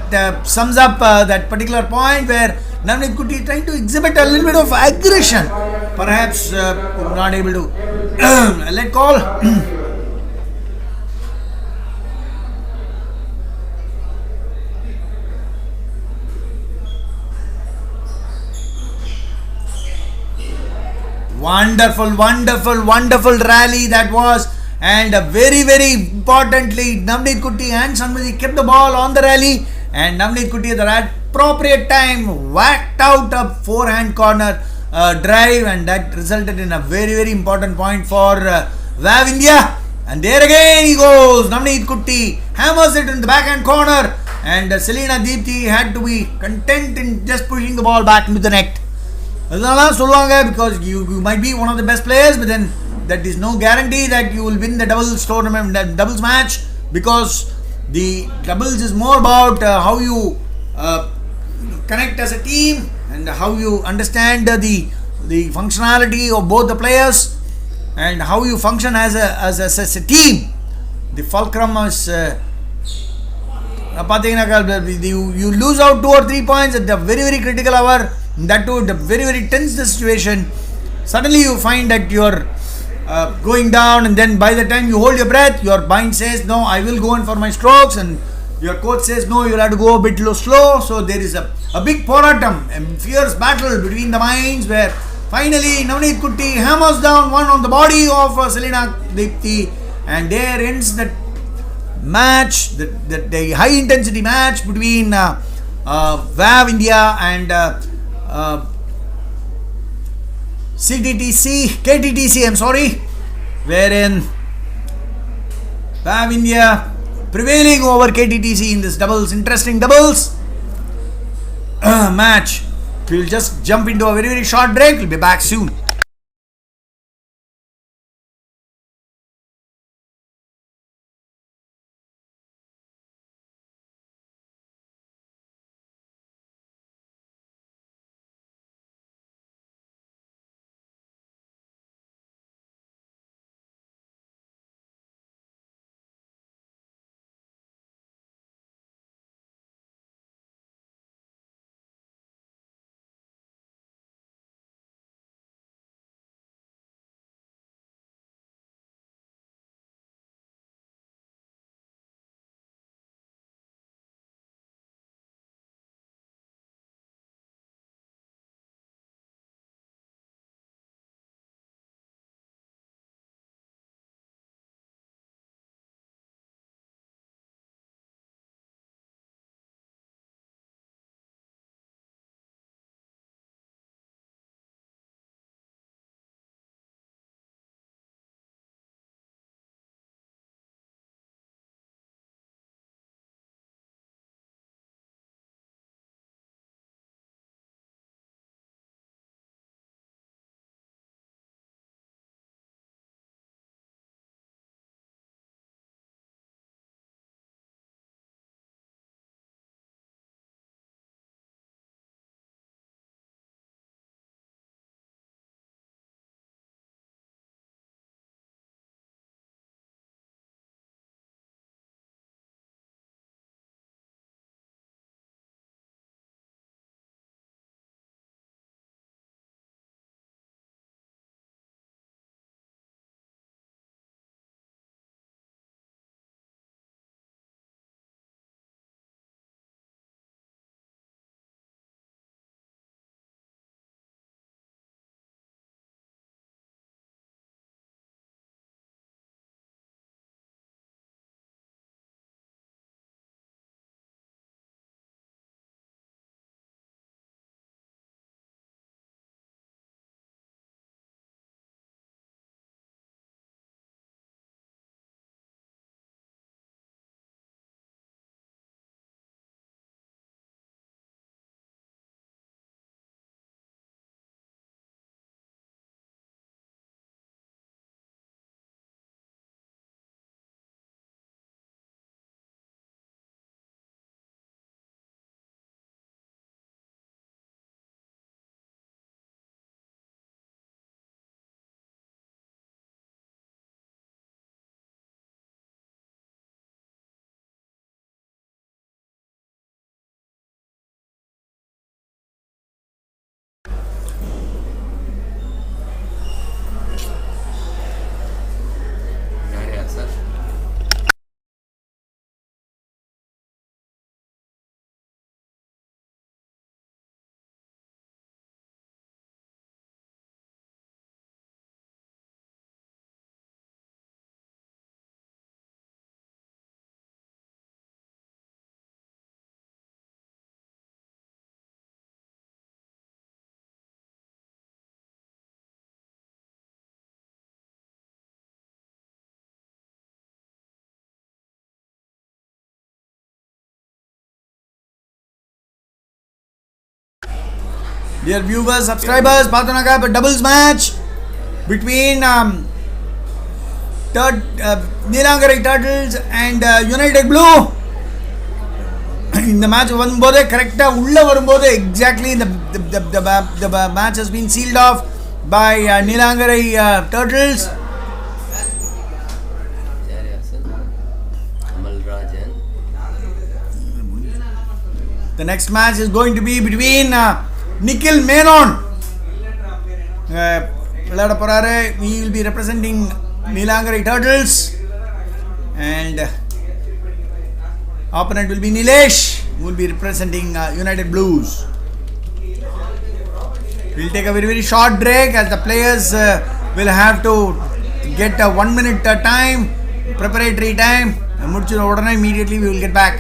sums up that particular point where Navneet Kutti trying to exhibit a little bit of aggression. Perhaps not able to let call. Wonderful rally that was, and very importantly, Navneet Kutti and Sanmati kept the ball on the rally, and Navneet Kutti at the appropriate time whacked out a forehand corner drive, and that resulted in a very important point for VAVE India. And there again he goes, Navneet Kutti hammers it in the backhand corner, and Selena Deepthi had to be content in just pushing the ball back into the net. அதனால சொல்லுவாங்க, because you might be one of the best players, but then that is no guarantee that you will win the doubles tournament, the doubles match, because the doubles is more about how you connect as a team and how you understand the functionality of both the players and how you function as a team. The fulcrum is you lose out 2 or 3 points at the very critical hour. That too, the very tense situation. Suddenly you find that you're going down, and then by the time you hold your breath, your mind says, no, I will go in for my strokes, and your coach says, no, you'll have to go a bit slow. So there is a big poratam, a fierce battle between the minds, where finally Navneet Kutti hammers down one on the body of Selena Deepthi, and there ends that match, the high intensity match between VAVE India and KTTC, I'm sorry, wherein VAVE India prevailing over KTTC in this interesting doubles match. We'll just jump into a very short break. We'll be back soon. Dear viewers, subscribers, Pathanaga, a doubles match between Nilangarai Turtles and United Blue. In the match வரும்போது கரெக்டா உள்ள வரும்போது exactly the match has been sealed off by Nilangarai Turtles. The next match is going to be between Nikhil Menon. விளையாட போறாரு. He will be representing Nilangarai Turtles and opponent will be Nilesh, who will be representing United Blues. We'll take a very very short break as the players will have to get a 1 minute time, preparatory time. Immediately we will get back.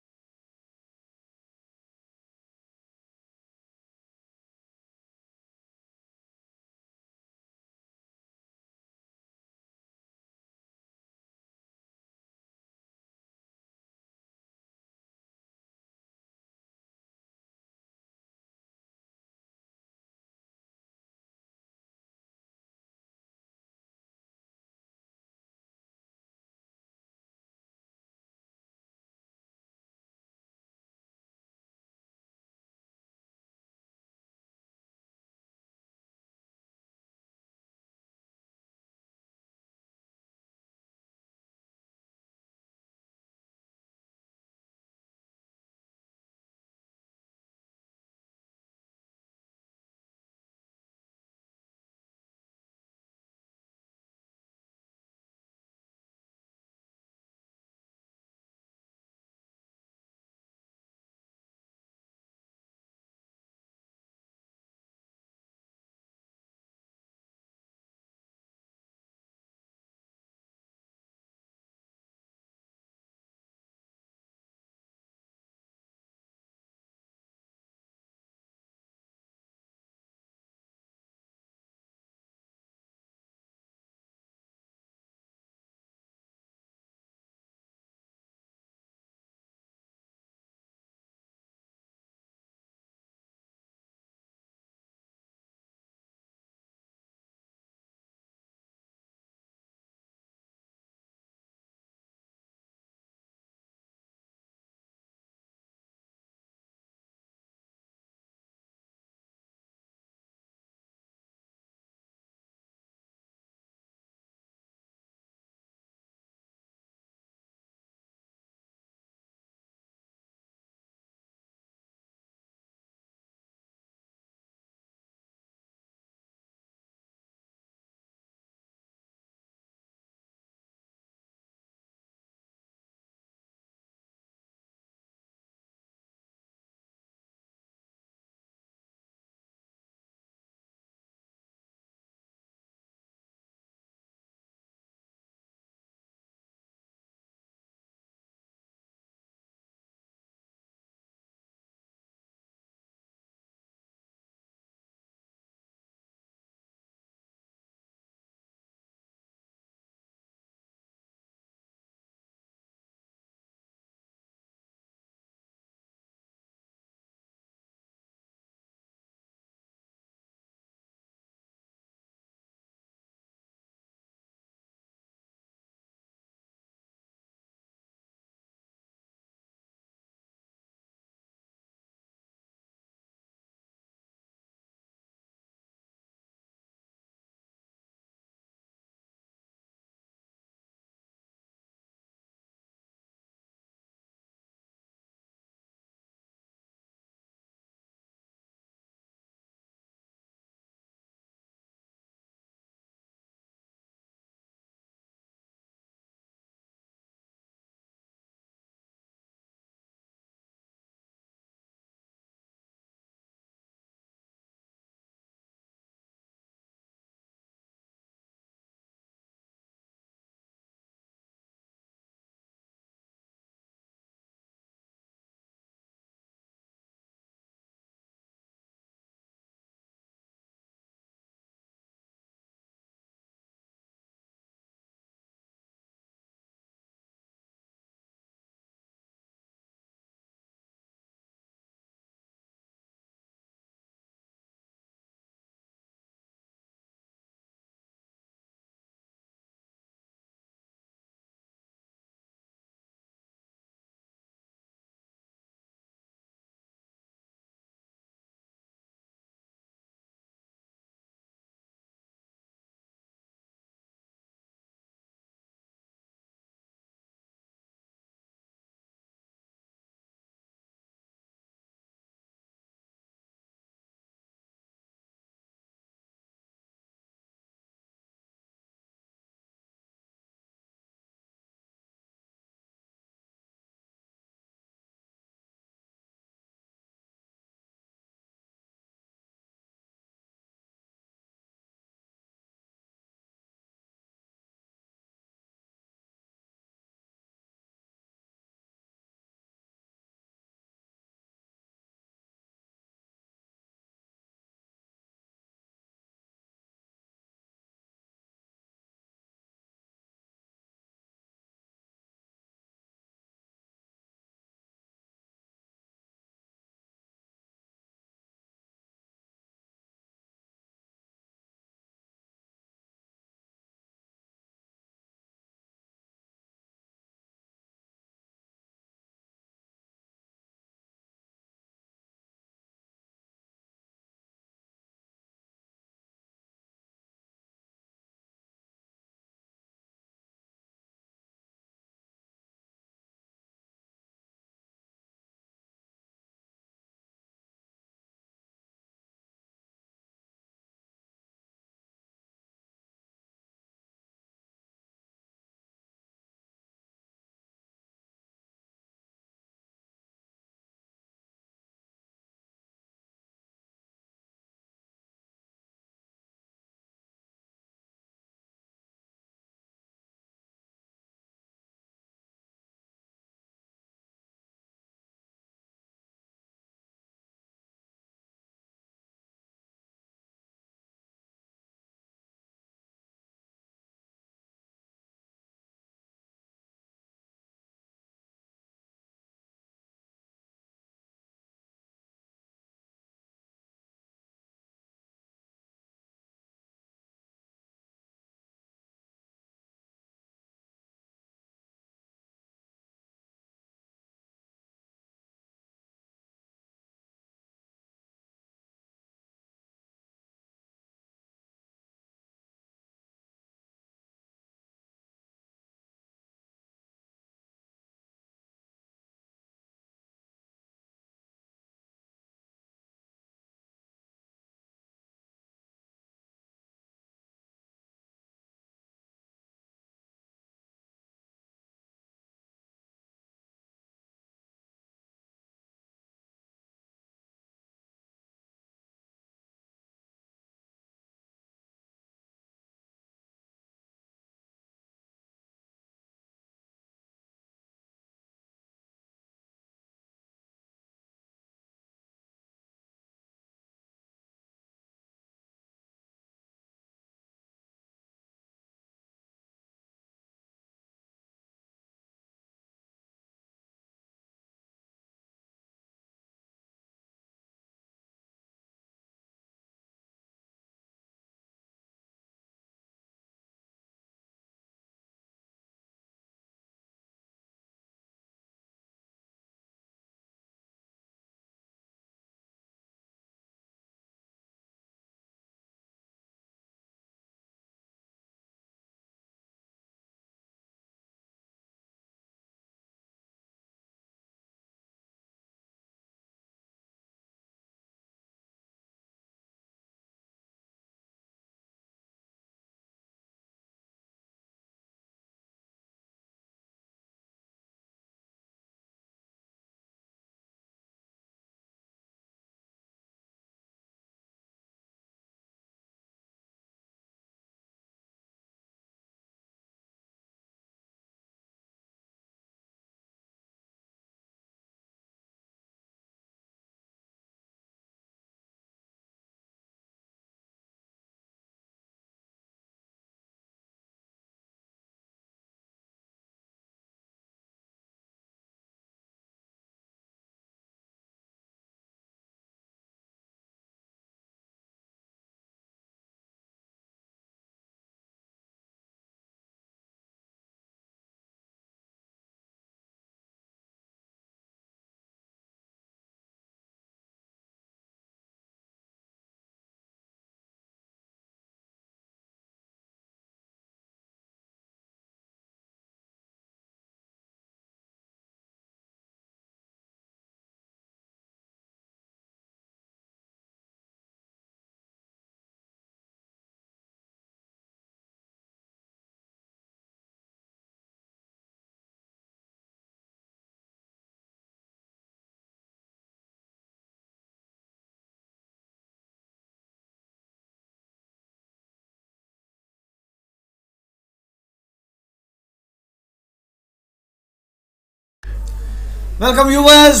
Welcome viewers,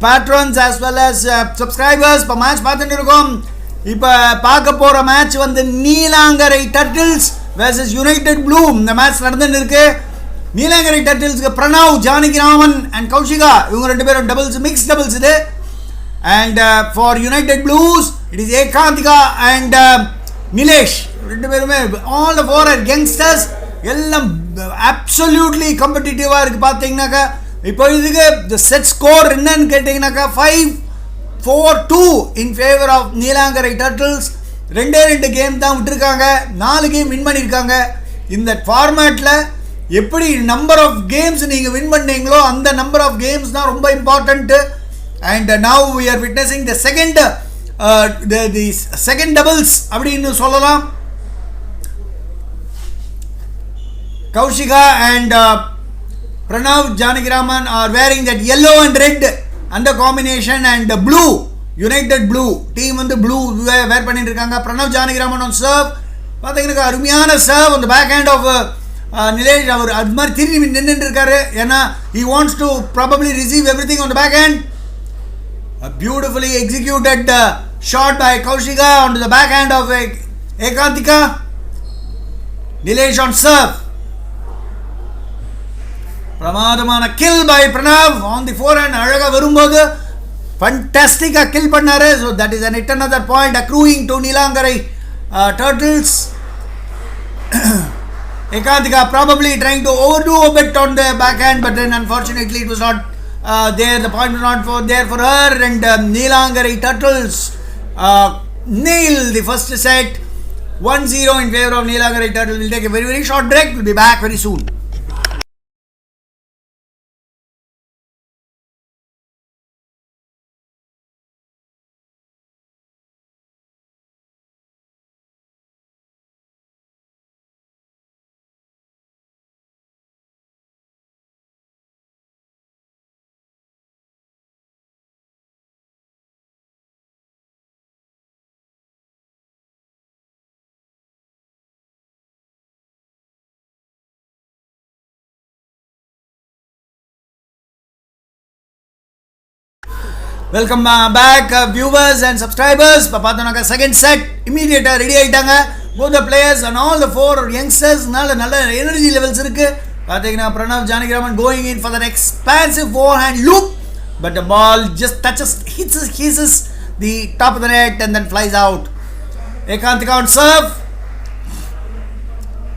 patrons as well as subscribers. இப்போ match பார்த்துட்டு இருக்கோம். இப்போ பார்க்க போகிற match வந்து Neelankarai Turtles vs United Blue. இந்த match நடந்துட்டு இருக்கு. நீலாங்கரை டர்ட்டில்ஸ்க்கு பிரணவ், ஜானகிராமன் அண்ட் கௌஷிகா இவங்க ரெண்டு பேரும் டபுள்ஸ், மிக்ஸ் டபுள்ஸ் இது. And for United Blues it is Ekantika and Nilesh. ரெண்டு பேருமே all the four are youngsters. எல்லாம் அப்சல்யூட்லி காம்படிட்டிவாக இருக்குது. பார்த்தீங்கன்னாக்கா இப்போ இதுக்கு செட் ஸ்கோர் என்னன்னு கேட்டிங்கனாக்கா 5-4-2 இன் ஃபேவர் ஆஃப் நீலாங்கரை டர்ட்டில்ஸ். ரெண்டு கேம் தான் விட்டுருக்காங்க, 4 கேம் வின் பண்ணியிருக்காங்க. இந்த ஃபார்மேட்டில் எப்படி நம்பர் ஆஃப் கேம்ஸ் நீங்கள் வின் பண்ணீங்களோ அந்த நம்பர் ஆஃப் கேம்ஸ் தான் ரொம்ப important. And now we are witnessing the second doubles அப்படின்னு சொல்லலாம். Kaushika and Pranav Janagiraman are wearing that yellow and red and the combination, and blue, United Blue team on the blue wear பண்ணிட்டு இருக்காங்க. Pranav Janagiraman on serve. பாத்தீங்கன்னா அருமையான serve on the back hand of Nilesh. அவர் அது மாதிரி திரும்பி நின்னுட்டு இருக்காரு. ஏன்னா he wants to probably receive everything on the back hand. A beautifully executed shot by Kaushika onto the back hand of Ekantika. Nilesh on serve. பிரமாதமான kill by Pranav on the forehand. அழகாக வரும்போது ஃபண்டாஸ்டிக்காக kill பண்ணாரு. So that is an it another point accruing to Neelankarai Turtles. Ekantika probably trying to overdo a bit on the backhand, but then unfortunately it was not there. The point was not there for her, and Neelangarai Turtles nail the first set 1-0 in favor of Neelangarai Turtles. We'll take a very short break. We'll be back very soon. Welcome back viewers and subscribers. இப்போ பார்த்தோம்னாக்கா second set இமீடியட்டாக ready ஆகிட்டாங்க. Both the players and all the four யங்ஸ்டர்ஸ்னால நல்ல energy levels இருக்குது. பார்த்தீங்கன்னா Pranav Janakiraman going in for that expansive forehand loop, but the ball just touches hits the top of the net and then flies out. Ekantika on serve,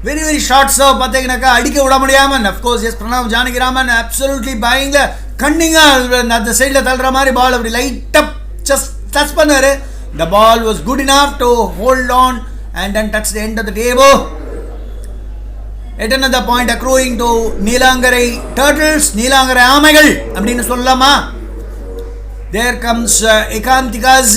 very short serve. பார்த்தீங்கன்னாக்கா அடிக்க விட முடியாமல் of course yes Pranav Janakiraman absolutely பாயிங்ல கன்னிங்காக அந்த சைடில் தள்ளுற மாதிரி பால் அப்படி லைட்டாக ஜஸ்ட் டச் பண்ணார். The ball was good enough to hold on and then touch the end of the table. Yet another point accruing to Neelankarai Turtles, Neelankarai ஆமைகள் அப்படின்னு சொல்லலாமா. There comes Ekantika's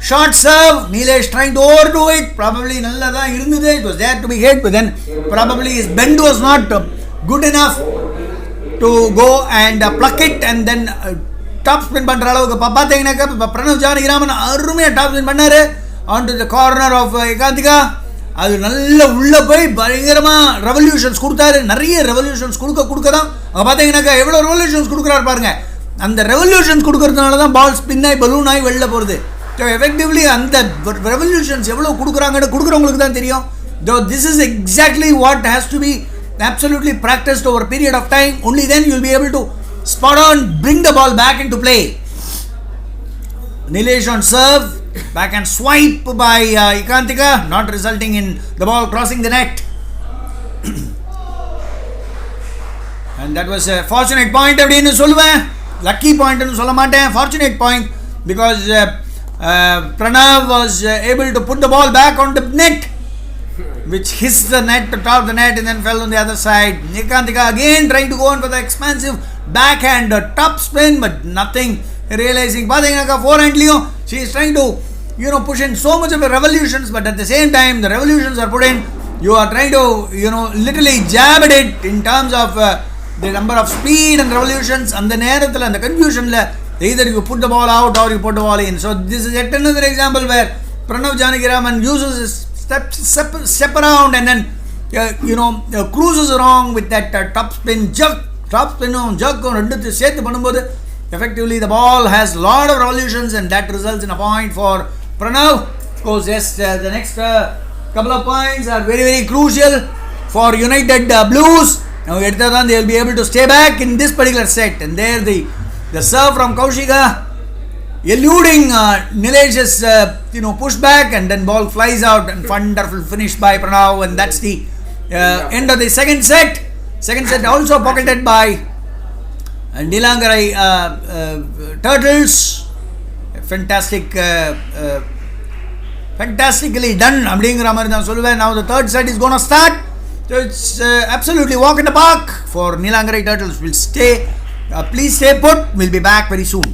short serve. Nilesh trying to overdo it. Probably நல்லா தான் இருந்தது. It was there to be hit, but then probably his bend was not good enough to go and pluck it and then top spin பண்ணுற அளவுக்கு. இப்போ பார்த்தீங்கன்னாக்கா இப்போ பிரணவ் ஜானகிராமன் அருமையாக top spin பண்ணார் on to the corner of Ekantika. அது நல்ல உள்ளே போய் பயங்கரமாக ரெவல்யூஷன்ஸ் கொடுத்தாரு. நிறைய ரெவல்யூஷன்ஸ் கொடுக்க தான் பார்த்தீங்கன்னாக்கா எவ்வளோ ரெவல்யூஷன்ஸ் கொடுக்குறாரு பாருங்க. அந்த ரெவல்யூஷன்ஸ் கொடுக்கறதுனால தான் பால் ஸ்பின் ஆகி பலூன் ஆகி வெளில போகிறது. ஸோ எஃபெக்டிவ்லி அந்த ரெவல்யூஷன்ஸ் எவ்வளோ கொடுக்குறாங்கன்னு கொடுக்குறவங்களுக்கு தான் தெரியும். This is exactly what has to be absolutely practiced over a period of time. Only then you will be able to spot on, bring the ball back into play. Nilesh on serve, back and swipe by Ekantika, not resulting in the ball crossing the net. And that was a fortunate point அப்படினு சொல்லுவேன். Lucky point னு சொல்ல மாட்டேன், fortunate point, because Pranav was able to put the ball back on the net, which hits the net, the top of the net, and then fell on the other side. Ekantika again trying to go on for the expansive backhand top spin, but nothing realizing. Pathina forehand she is trying to push in so much of the revolutions, but at the same time the revolutions are put in. You are trying to literally jab at it in terms of the number of speed and revolutions, and the நேரத்துல அந்த confusionல either you put the ball out or you put the ball in. So this is yet another example where Pranav Janagiraman uses his step around and then cruises around with that top spin jerk top ஸ்பின்னும் ஜர்க்கும் ரெண்டு சேர்த்து பண்ணும்போது effectively the ball has lot of revolutions and that results in a point for Pranav. Of course, yes, the next couple of points are very very crucial for United Blues. Now they will be able to stay back in this particular set, and there the serve from Kaushika eluding Nilesh's pushback, and then ball flies out and wonderful finish by Pranav, and that's the end of the second set. Second set also pocketed by Nilangarai Turtles. Fantastically done. Now the third set is going to start. So it's absolutely walk in the park for Nilangarai Turtles. We'll stay. Please stay put. We'll be back very soon.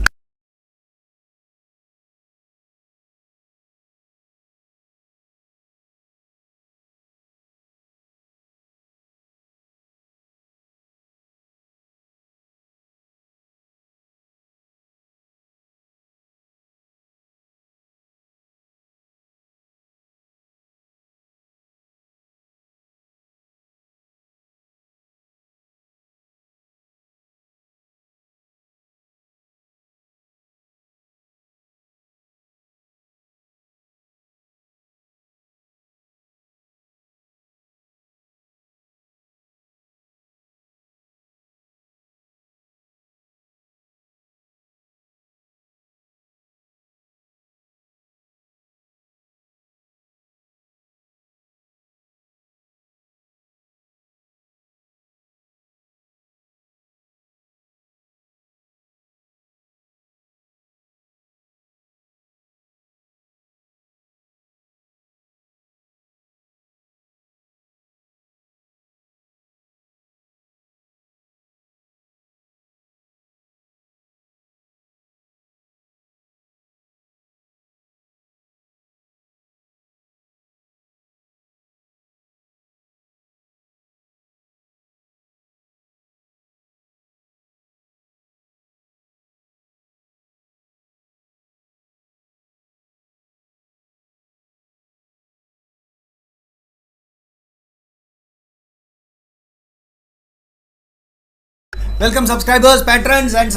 Welcome subscribers, patrons and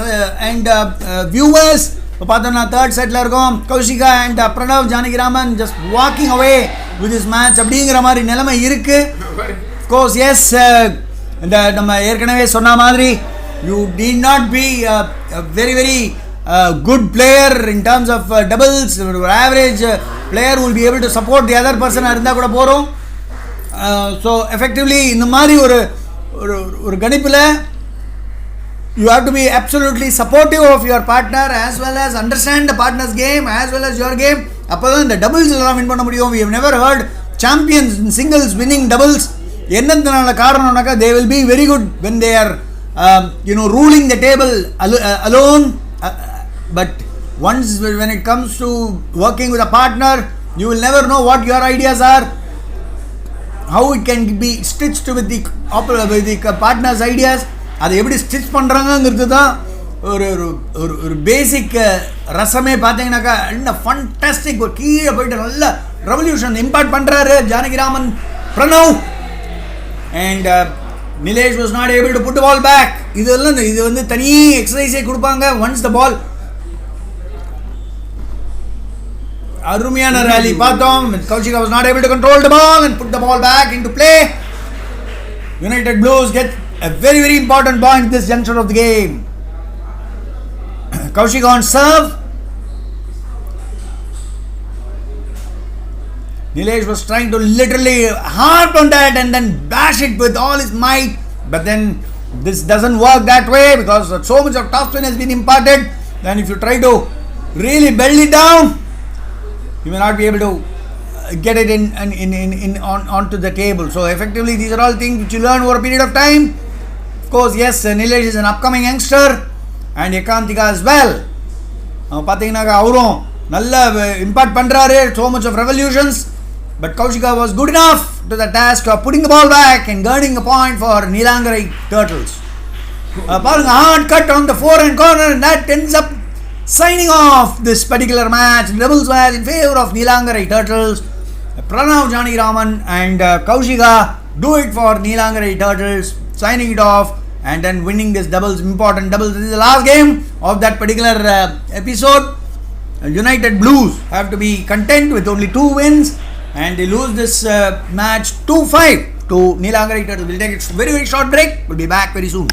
viewers. பார்த்தோம்னா third settle இருக்கோம். Kaushika and Pranav Janakiraman just walking away with this match அப்படிங்கிற மாதிரி நிலைமை இருக்கு. Of course, yes, இந்த நம்ம ஏற்கனவே சொன்ன மாதிரி you need not be a very very good player in terms of doubles. Average player will be able to support the other person இருந்தால் கூட போகிறோம். So effectively இந்த மாதிரி ஒரு கணிப்பில் you have to be absolutely supportive of your partner as well as understand the partner's game as well as your game. அப்போதான் இந்த doubles எல்லாம் வின் பண்ண முடியும். We have never heard champions in singles winning doubles. என்னதுனால காரணம்னாக்கா they will be very good when they are ruling the table alone, but once when it comes to working with a partner, you will never know what your ideas are, how it can be stitched with the partner's ideas. அதை எப்படி stitch பண்ணுறாங்கிறது தான் ஒரு பேசிக் ரசமே. பார்த்தீங்கன்னாக்கா என்ன fantastic ஒரு கீழே போயிட்டு நல்ல ரெவல்யூஷன் இம்பாக்ட் பண்ணுறாரு Janakiraman Pranav. And Nilesh was not able to put ball back. இது வந்து தனி எக்ஸசைஸே கொடுப்பாங்க. ஒன்ஸ் த பால் அருமையான ரேலி பார்த்தோம். Kaushika was not able to control the ball and put the ball back into play. United Blues get a very very important point at this juncture of the game. Kaushika on serve. Nilesh was trying to literally harp on that and then bash it with all his might, but then this doesn't work that way because so much of top spin has been imparted. Then if you try to really belt it down, you may not be able to get it onto the table. So effectively these are all things which you learn over a period of time. Of course, yes, Nilesh is an upcoming youngster and Ekantika as well. பார்த்தீங்கன்னாக்கா அவரும் நல்ல impact பண்ணுறாரு, so much of revolutions, but Kaushika was good enough to the task of putting the ball back and earning a point for Nilangarai Turtles. பாருங்க, hard cut on the forehand corner, and that ends up signing off this particular match. Doubles match in favor of Nilangarai Turtles. Pranav Janagiraman and Kaushika do it for Nilangarai Turtles, signing it off, and then winning this doubles, important doubles. This is the last game of that particular episode. United Blues have to be content with only 2 wins, and they lose this match 2-5 to Nilagiri Turtles. We'll take a very, very short break. We'll be back very soon.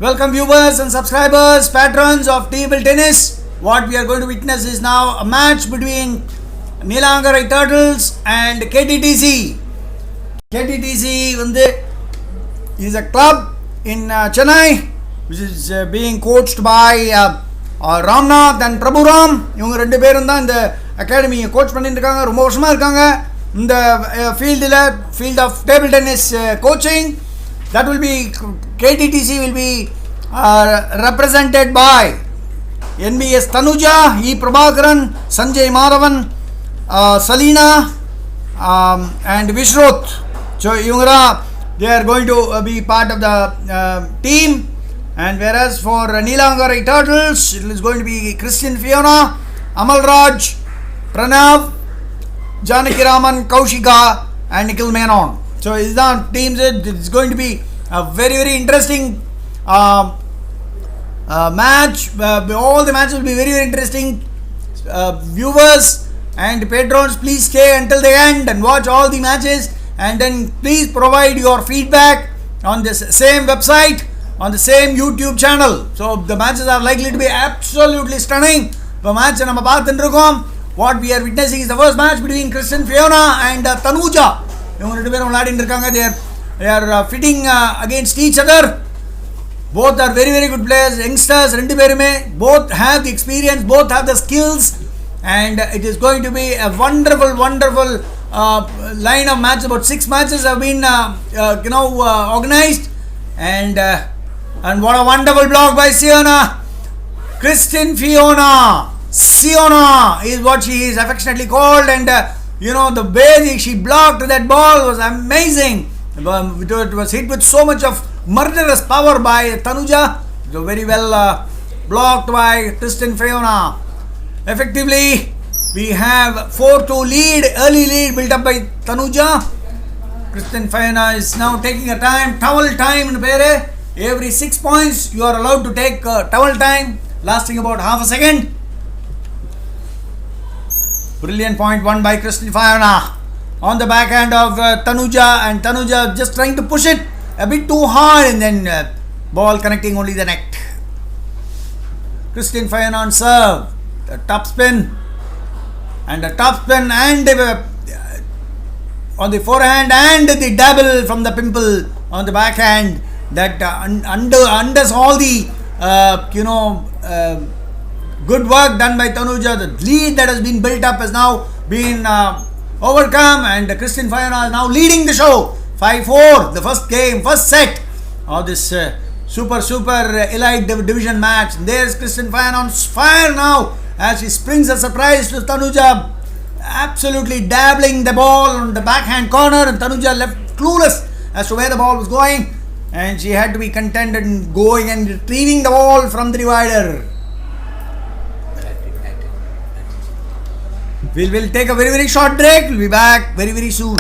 Welcome viewers and subscribers, patrons of table tennis. What we are going to witness is now a match between Neelangarai Turtles and KTTC. KTTC is a club in Chennai which is being coached by Ramnath and Prabhuram. இவங்க ரெண்டு பேரும் தான் இந்த அகாடமியை coach பண்ணிட்டு இருக்காங்க. ரொம்ப வருஷமா இருக்காங்க இந்த field of table tennis coaching. That will be KTTC will be represented by NBS Tanuja, E Prabhakaran, Sanjay Madhavan, Salina and Vishruth. So they are going to be part of the team. And whereas for Neelangarai Turtles, it is going to be Christian Fiona, Amal Raj, Pranav, Janaki Raman, Kaushika and Nikhil Menon. So these are teams. It's going to be a very, very interesting match. All the matches will be very, very interesting. Viewers and patrons, please stay until the end and watch all the matches. And then please provide your feedback on this same website, on the same YouTube channel. So the matches are likely to be absolutely stunning. What we are witnessing is the first match between Christian Fiona and Tanuja. They are fitting against each other. Both are very, very good players, youngsters. Both have the experience, both have the skills, and it is going to be a wonderful, wonderful line of matches. About 6 matches have been organized, and what a wonderful block by Siona. Christian Fiona. Siona is what she is affectionately called, and the way she blocked that ball was amazing. It was hit with so much of murderous power by Tanuja. So very well blocked by Christian Fiona. Effectively, we have 4-2 lead, early lead built up by Tanuja. Christian Fiona is now taking a towel time in Pere. Every 6 points you are allowed to take towel time lasting about half a second. Brilliant point won by Christian Fiona on the backhand of Tanuja, and Tanuja just trying to push it a bit too hard, and then ball connecting only the net. Christian Fiona on serve, the top spin and on the forehand, and the double from the pimple on the backhand that undoes all the good work done by Tanuja. The lead that has been built up has now been overcome, and Christian Fiona is now leading the show 5-4, the first set of this super elite division match. There's Christian Fiona on fire now as she springs a surprise to Tanuja, absolutely dabbling the ball on the backhand corner, and Tanuja left clueless as to where the ball was going, and she had to be content in going and retrieving the ball from the divider. We will take a very, very short break. We'll be back very, very soon.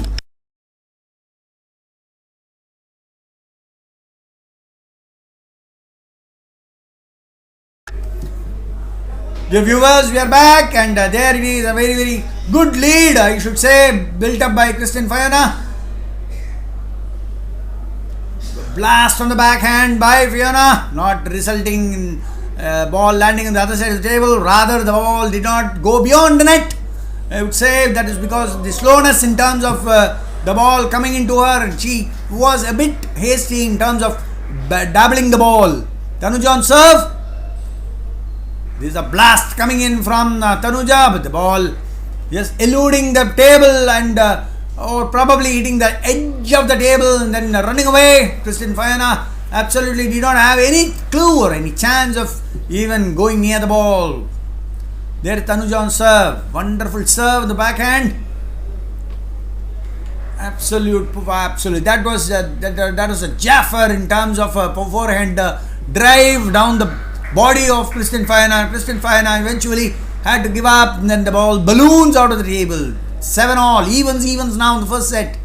Dear viewers, we are back, and there it is, a very, very good lead, I should say, built up by Christian Fiona. Blast on the backhand by Fiona, not resulting in ball landing on the other side of the table. Rather, the ball did not go beyond the net. I would say that is because of the slowness in terms of the ball coming into her, and she was a bit hasty in terms of dabbling the ball. Tanuja on serve. There is a blast coming in from Tanuja, but the ball just eluding the table and or probably hitting the edge of the table and then running away. Christian Fiona absolutely did not have any clue or any chance of even going near the ball. There Tanuja on serve. Wonderful serve in the backhand. Absolute. That was a Jaffer in terms of forehand drive down the body of Christian Fiona. Christian Fiona eventually had to give up, and then the ball balloons out of the table. 7-all. Evens now in the first set.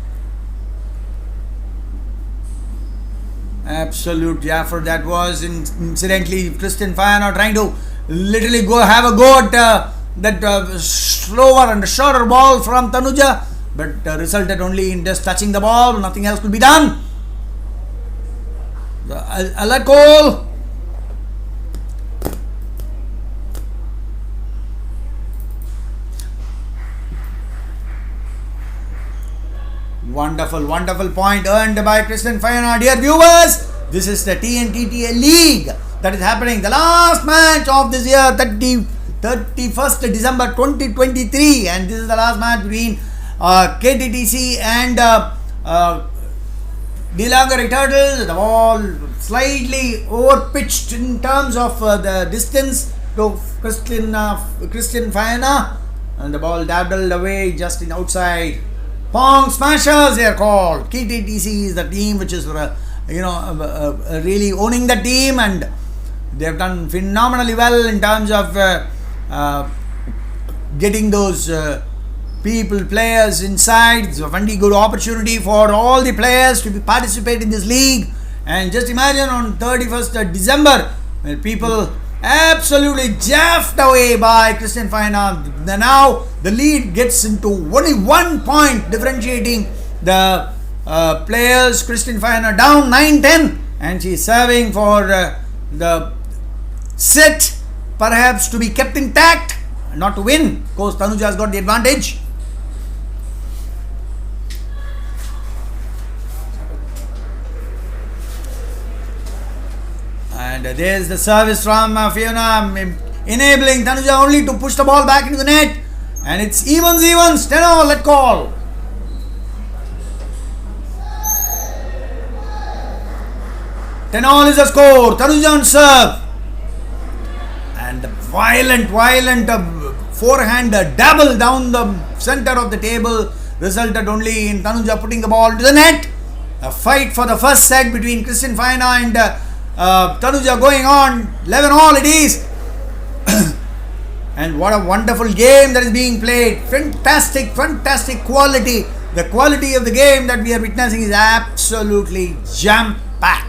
Absolute Jaffer that was. Incidentally, Christian Fiona trying to literally have a go at that slower and shorter ball from Tanuja, but resulted only in just touching the ball. Nothing else could be done. A let goal Wonderful, wonderful point earned by Christian Fayana. Dear viewers, this is the TNTTA League that is happening. The last match of this year, 31st December 2023, and this is the last match between KTTC and Dilagari Turtles. The ball slightly overpitched in terms of the distance to Christian Fayana, and the ball dabbled away just in outside. Pong Smashers, they are called. KTTC is the team which is really owning the team, and they have done phenomenally well in terms of getting those players inside. It's a very good opportunity for all the players to participate in this league. And just imagine on 31st December, when people absolutely jaffed away by Christian Fayana. Now the lead gets into only 1 point differentiating the players. Christian Fayana down 9-10, and she is serving for the set, perhaps to be kept intact, not to win. Of course, Tanuja has got the advantage. And there's the service from Fiona, enabling Tanuja only to push the ball back into the net. And it's evens, 10-all, let call. Ten-all is the score. Tanuja on serve. And the violent forehand dabble down the center of the table resulted only in Tanuja putting the ball to the net. A fight for the first set between Christian Fayana and Tanuja going on. 11-all it is. And what a wonderful game that is being played. Fantastic quality. The quality of the game that we are witnessing is absolutely jam-packed.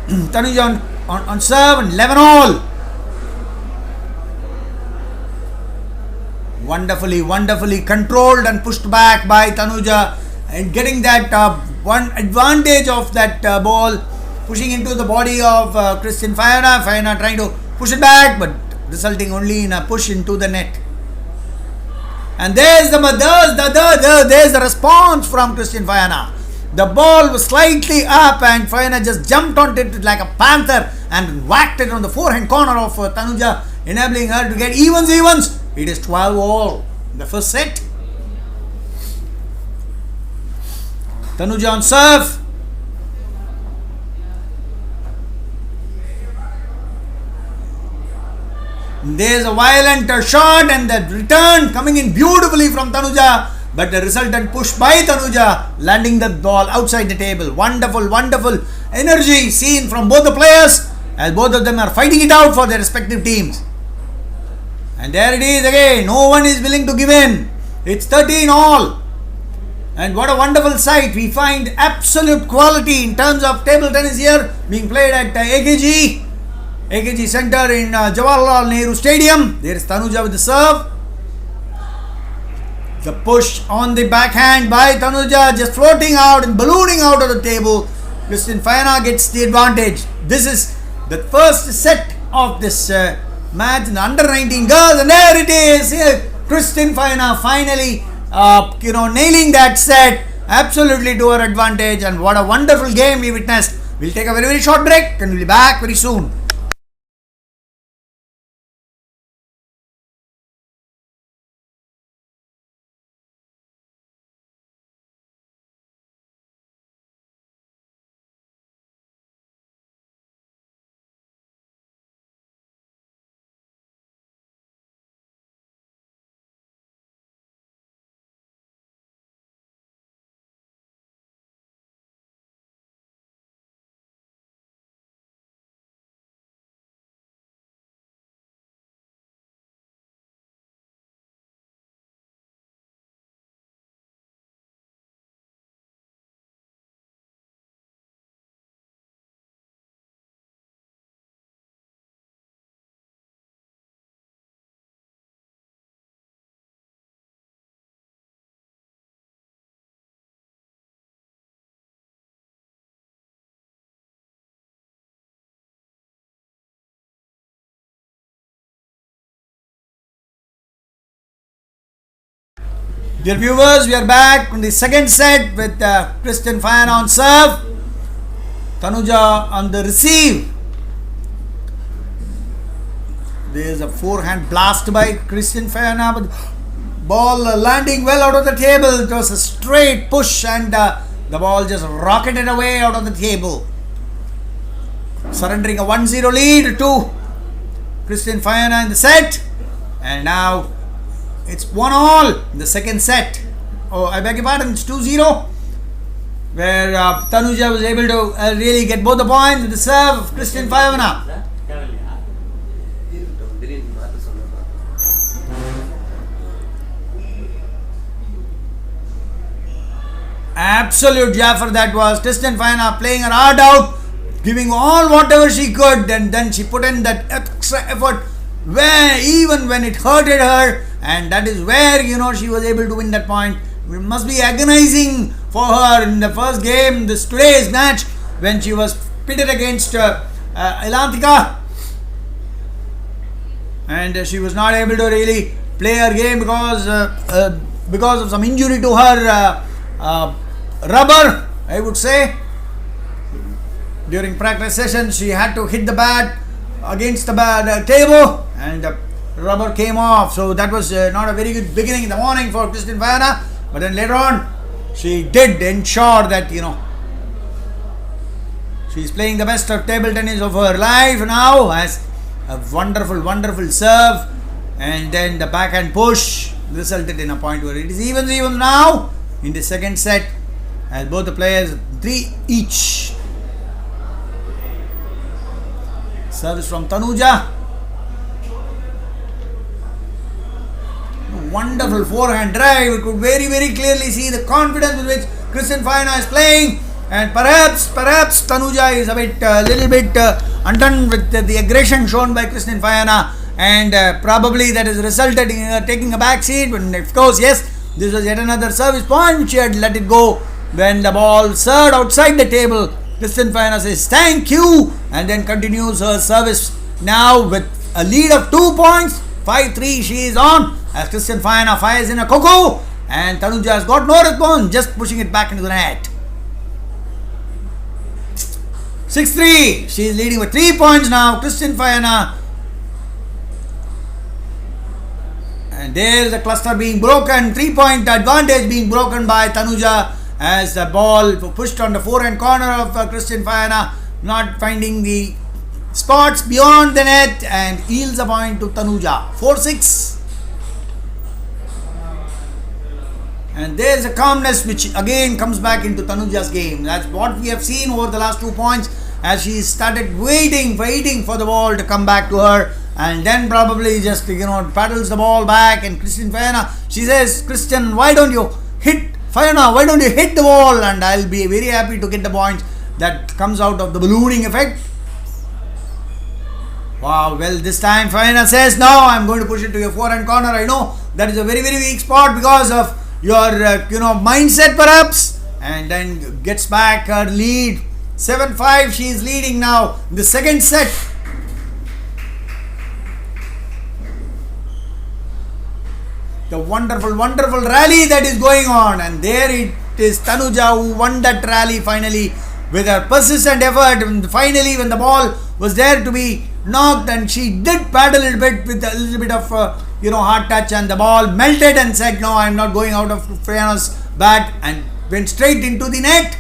Tanuja on serve, and 11-all. Wonderfully controlled and pushed back by Tanuja, and getting that one advantage of that ball pushing into the body of Christian Fayana. Fayana trying to push it back, but resulting only in a push into the net. And there's the response from Christian Fayana. The ball was slightly up, and Fayana just jumped onto it like a panther and whacked it on the forehand corner of Tanuja, enabling her to get evens. It is 12-all in the first set. Tanuja on serve. There's a violent shot, and the return coming in beautifully from Tanuja, but the resultant push by Tanuja, landing the ball outside the table. Wonderful energy seen from both the players, as both of them are fighting it out for their respective teams. And there it is again. No one is willing to give in. It's 13-all. And what a wonderful sight. We find absolute quality in terms of table tennis here being played at AKG Center in Jawaharlal Nehru Stadium. There is Tanuja with the serve. The push on the backhand by Tanuja, just floating out and ballooning out of the table. Christian Fayana gets the advantage. This is the first set of this match in the under-19 girls, and there it is. Christian Fayana finally nailing that set absolutely to her advantage. And what a wonderful game we witnessed. We'll take a very short break, and we'll be back very soon. Dear viewers, we are back on the second set with Kristen Fayana on serve, Tanuja on the receive. There is a forehand blast by Kristen Fayana, but ball landing well out of the table. It was a straight push and the ball just rocketed away out of the table. Surrendering a 1-0 lead to Kristen Fayana in the set, and now it's 1-all in the second set. Oh, I beg your pardon, it's 2-0, where Tanuja was able to really get both the points with the serve of Kristen Fayana. Absolute Jaffer that was. Kristen Fayana playing her heart out, giving all whatever she could, and then she put in that extra effort where even when it hurted her, and that is where she was able to win that point. It must be agonizing for her in the first game, today's match, when she was pitted against Elantika, and she was not able to really play her game because of some injury to her rubber, I would say. During practice session, she had to hit the bat against the table, and the rubber came off. So that was not a very good beginning in the morning for Kristen Fayana. But then later on, she did ensure that she's playing the best of table tennis of her life now. Has a wonderful serve, and then the backhand push resulted in a point where it is even now in the second set, as both the players 3 each. Service from Tanuja. Wonderful forehand drive. We could very clearly see the confidence with which Kristen Fayana is playing, and perhaps Tanuja is a little bit undone with the aggression shown by Kristen Fayana, and probably that has resulted in her taking a back seat. But of course, yes, this was yet another service point which she had let it go when the ball served outside the table. Kristen Fayana says thank you, and then continues her service now with a lead of 2 points. 5-3 she is on, as Kristen Fayana fires in a coco, and Tanuja has got no response, just pushing it back into the net. 6-3, she is leading with 3 points now, Kristen Fayana. And there is a cluster being broken, 3-point advantage being broken by Tanuja, as the ball pushed on the forehand corner of Kristen Fayana, not finding the spots beyond the net, and yields a point to Tanuja. 4-6. And there is a calmness which again comes back into Tanuja's game. That's what we have seen over the last 2 points, as she started waiting for the ball to come back to her, and then probably just paddles the ball back. And Kristen Fayana, she says, Kristen, why don't you hit the ball, and I'll be very happy to get the points. That comes out of the ballooning effect. Wow, well, this time Fayana says, no, I'm going to push it to your forehand corner. I know that is a very weak spot because of your mindset perhaps, and then gets back her lead. 7-5, she is leading now in the second set. The wonderful rally that is going on, and there it is Tanuja who won that rally finally with her persistent effort. And finally, when the ball was there to be knocked, and she did paddle a little bit with a little bit of hard touch, and the ball melted and said, no, I'm not going out of Fayana's bat, and went straight into the net.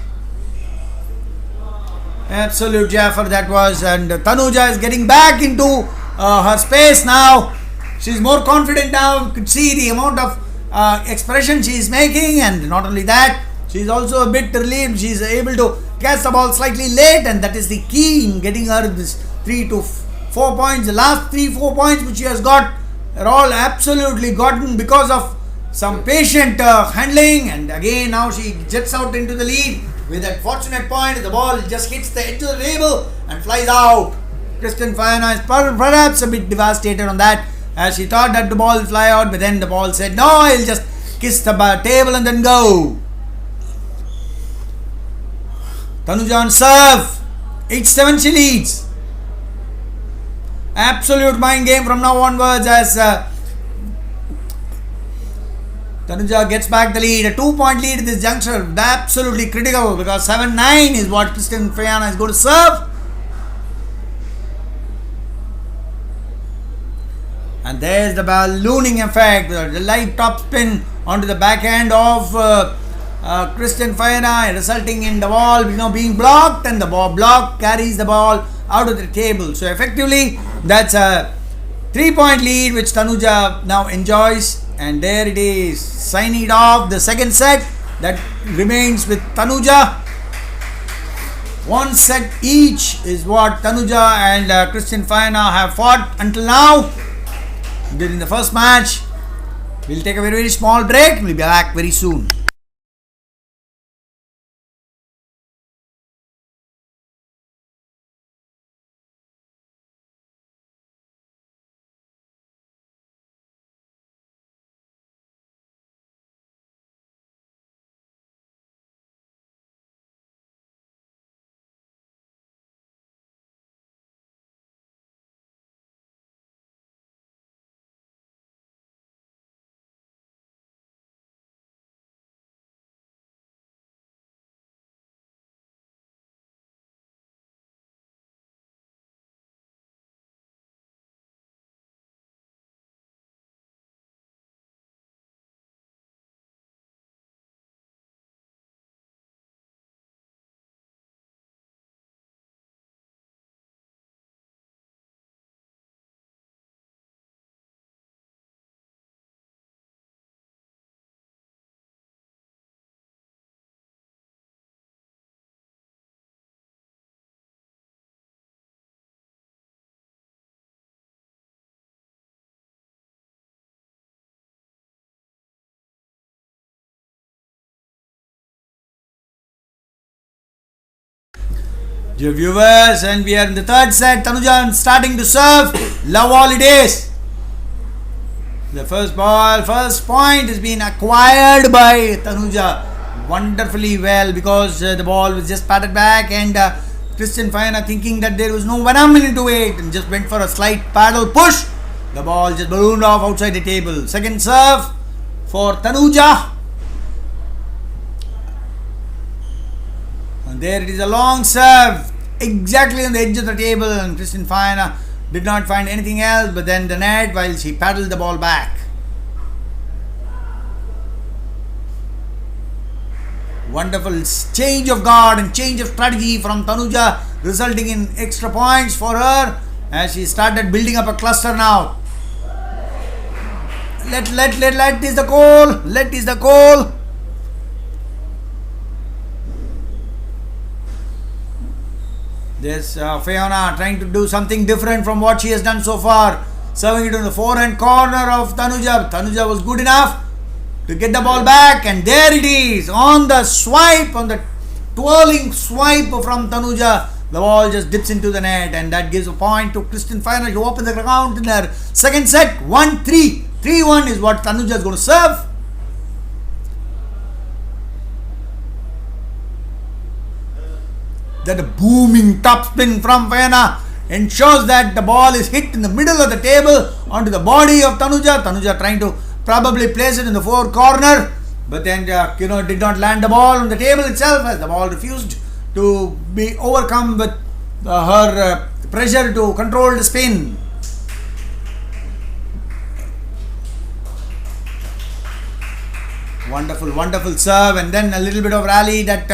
Absolute Jaffer that was, and Tanuja is getting back into her space now. She's more confident now. You could see the amount of expression she is making, and not only that, she is also a bit relieved. She is able to catch the ball slightly late, and that is the key in getting her this 3 to 4 points. The last 3-4 points which she has got are all absolutely gotten because of some patient handling, and again now she jets out into the lead with that fortunate point. The ball just hits the edge of the table and flies out. Kristen Fayana is perhaps a bit devastated on that, as she thought that the ball will fly out, but then the ball said, no, I'll just kiss the table and then go. Tanuja on serve. 8-7 she leads. Absolute mind game from now onwards, as Tanuja gets back the lead. A 2-point lead in this juncture. Absolutely critical because 7-9 is what Kristen Fayana is going to serve. And there's the ballooning effect. The light top spin onto the backhand of Kristen Fayana, resulting in the ball being blocked, and the ball block carries the ball out of the table. So effectively, that's a 3-point lead which Tanuja now enjoys. And there it is, signing off the second set that remains with Tanuja. 1 set each is what Tanuja and Kristen Fayana have fought until now during the first match. We'll take a very, very small break. We'll be back very soon. Dear viewers, and we are in the third set. Tanuja starting to serve. Love holidays. The first point has been acquired by Tanuja wonderfully well because the ball was just patted back, and Kristen Fayana, thinking that there was no venom into it, and just went for a slight paddle push. The ball just ballooned off outside the table. Second serve for Tanuja. And there it is, a long serve exactly on the edge of the table, and Kristen Fayana did not find anything else but then the net while she paddled the ball back. Wonderful change of guard and change of strategy from Tanuja, resulting in extra points for her as she started building up a cluster now. Let is the goal. Let is the goal. There's Fayana trying to do something different from what she has done so far. Serving it on the forehand corner of Tanuja. Tanuja was good enough to get the ball back, and there it is on the swipe, on the twirling swipe from Tanuja. The ball just dips into the net, and that gives a point to Kristen Fayana to open the account in her second set. 1-3. 3-1 is what Tanuja is going to serve. That booming topspin from Fayana ensures that the ball is hit in the middle of the table onto the body of Tanuja. Tanuja trying to probably place it in the four corner, but then did not land the ball on the table itself, as the ball refused to be overcome with her pressure to control the spin. Wonderful serve, and then a little bit of rally that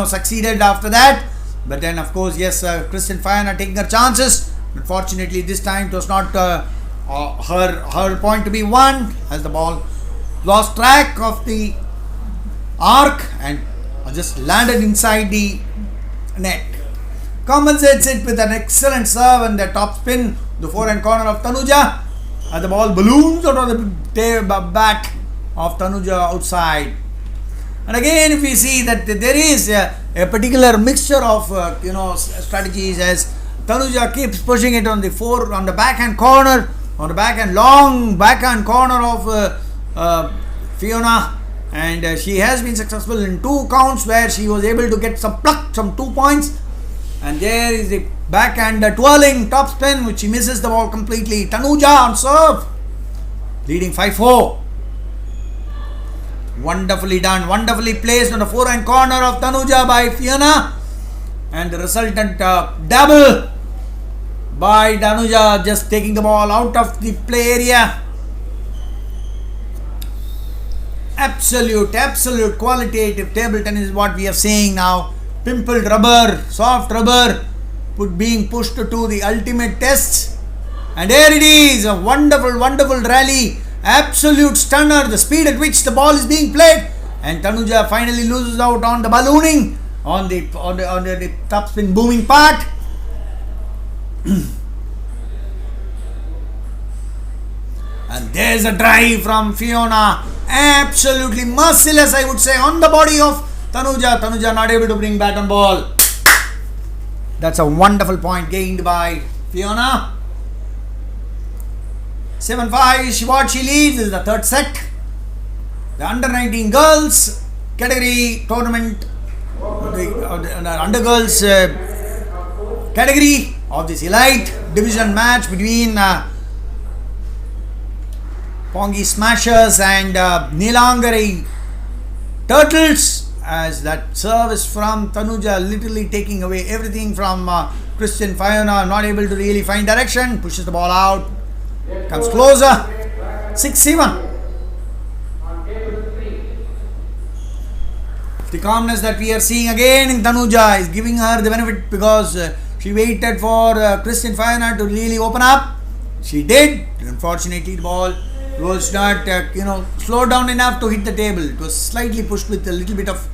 succeeded after that. But then, of course, yes, Kristen Fayana taking her chances. Unfortunately, this time it was not her point to be won, as the ball lost track of the arc and just landed inside the net. Compensates it with an excellent serve and the top spin, the forehand corner of Tanuja, as the ball balloons out of the bat of Tanuja outside. And again, if we see that there is a particular mixture of strategies, as Tanuja keeps pushing it on the backhand corner, on the long backhand corner of Fiona, and she has been successful in 2 counts where she was able to get some 2 points. And there is the backhand twirling top spin, which she misses the ball completely. Tanuja on serve, leading 5-4. Wonderfully done, wonderfully placed on the forehand corner of Tanuja by Fiona, and the resultant double by Tanuja, just taking the ball out of the play area. Absolute qualitative table tennis is what we are seeing now. Pimpled rubber, soft rubber, being pushed to the ultimate test. And there it is, a wonderful rally. Absolute stunner, the speed at which the ball is being played. And Tanuja finally loses out on the ballooning, on the topspin booming part. And there's a drive from Fiona. Absolutely merciless, I would say, on the body of Tanuja. Tanuja not able to bring back on ball. That's a wonderful point gained by Fiona. 7-5 is what she leads. This is the third set. The under 19 girls category tournament, the under girls category of this elite division match between Pongi Smashers and Nilangari Turtles, as that service from Tanuja literally taking away everything from Christian Fiona, not able to really find direction, pushes the ball out, comes closer, 6-7. The calmness that we are seeing again in Tanuja is giving her the benefit, because she waited for Christian Fiona to really open up. She did. Unfortunately, the ball was not slowed down enough to hit the table. It was slightly pushed with a little bit of,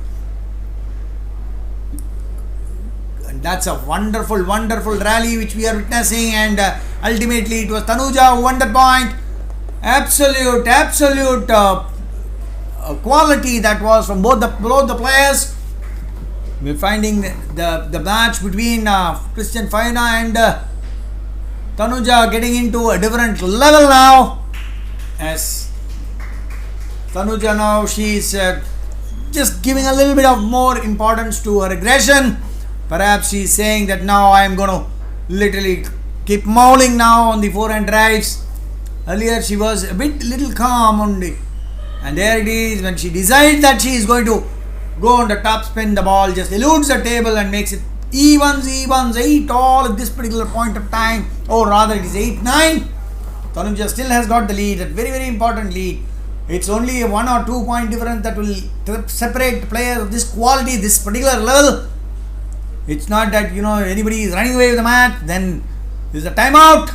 and that's a wonderful rally which we are witnessing. And ultimately it was Tanuja who won that point. Absolute quality that was from both the players. We're finding the match between Christian Fiona and Tanuja getting into a different level now. As Tanuja now, she's just giving a little bit of more importance to her aggression. Perhaps she's saying that now I am going to literally keep mauling now on the forehand drives. Earlier she was a little calm only. And there it is, when she decides that she is going to go on the top spin, the ball just eludes the table and makes it evens, 8 all at this particular point of time. Or rather it is 8-9. Tanuja still has got the lead, a very important lead. It's only a 1 or 2 point difference that will separate players of this quality, this particular level. It's not that anybody is running away with the match. Then there's a timeout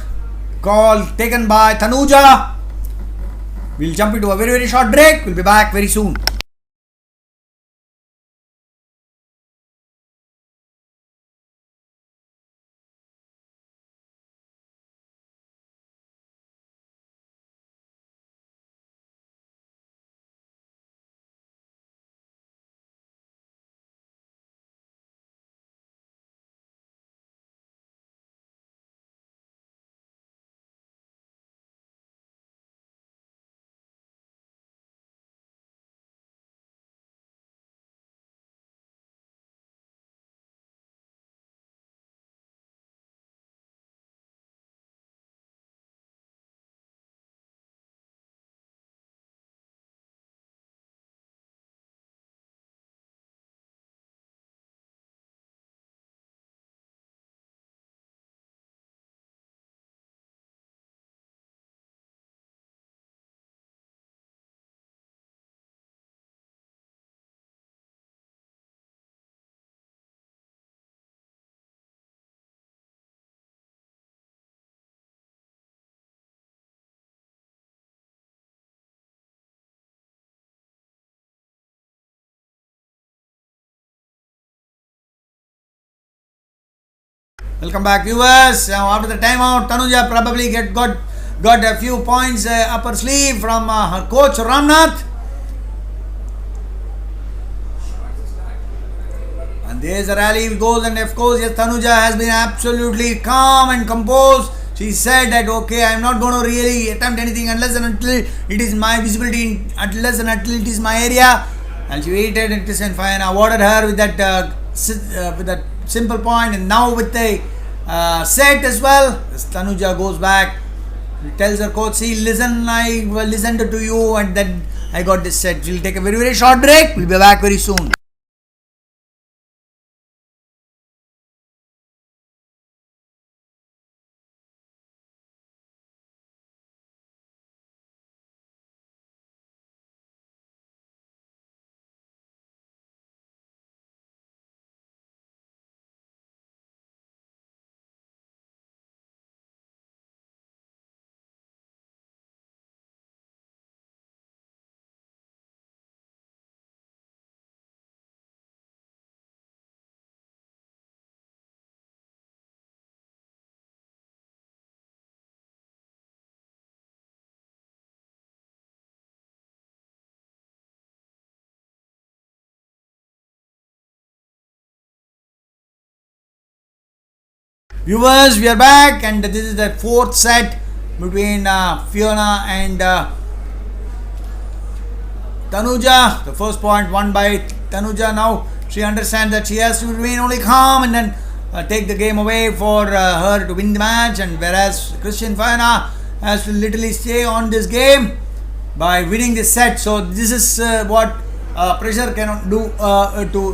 call taken by Tanuja. We'll jump into a very short break. We'll be back very soon. Welcome back, viewers. Now after the timeout, Tanuja probably got a few points up her sleeve from her coach Ramnath. And there's a rally goes, and of course, yes, Tanuja has been absolutely calm and composed. She said that okay, I am not going to really attempt anything unless and until it is my visibility, unless and until it is my area. And she waited, and Christian Fiona awarded her with that simple point. And now with the set as well, Tanuja goes back, tells her coach, see, listen, I listened to you, and then I got this set. We'll take a very, very short break. We'll be back very soon. Viewers, we are back, and this is the fourth set between Fiona and Tanuja. The first point won by Tanuja. Now she understands that she has to remain only calm and then take the game away for her to win the match, and whereas Christian Fiona has to literally stay on this game by winning this set. So this is what pressure cannot do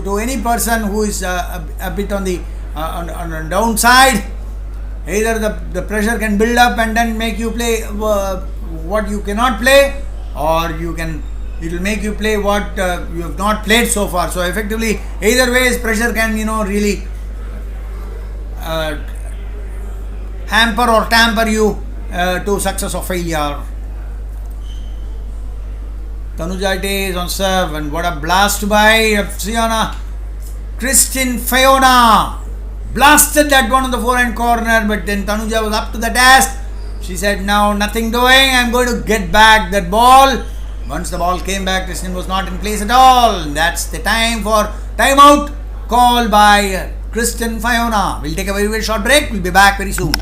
to any person who is a bit on the downside. Either the pressure can build up and then make you play what you cannot play, or it will make you play what you have not played so far. So effectively, either ways, pressure can really hamper or tamper you to success or failure. Tanuja is on serve, and what a blast by Fiona. Christian Fiona blasted that one on the forehand corner, but then Tanuja was up to the task. She said, now nothing doing, I'm going to get back that ball. Once the ball came back, Christian was not in place at all. That's the time for timeout called by Christian Fiona. We'll take a very, very short break. We'll be back very soon.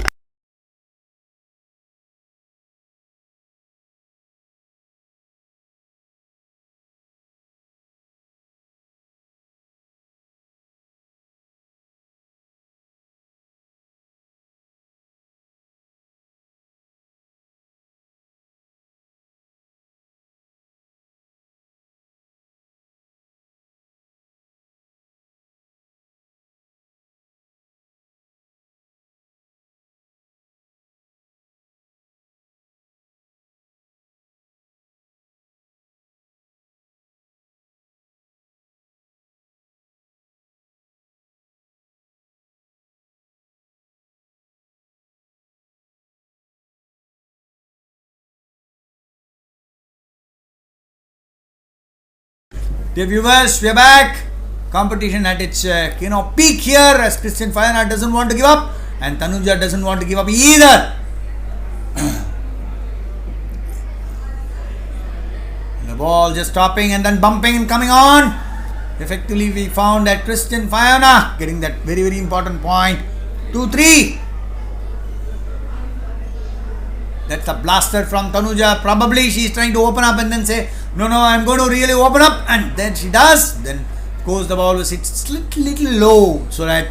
Dear viewers, we are back. Competition at its peak here, as Christian Fiona doesn't want to give up and Tanuja doesn't want to give up either. The ball just stopping and then bumping and coming on. Effectively, we found that Christian Fiona getting that very, very important point. 2-3. That's a blaster from Tanuja. Probably she's trying to open up and then say, no, I'm going to really open up, and then she does. Then of course the ball was hit little low, so that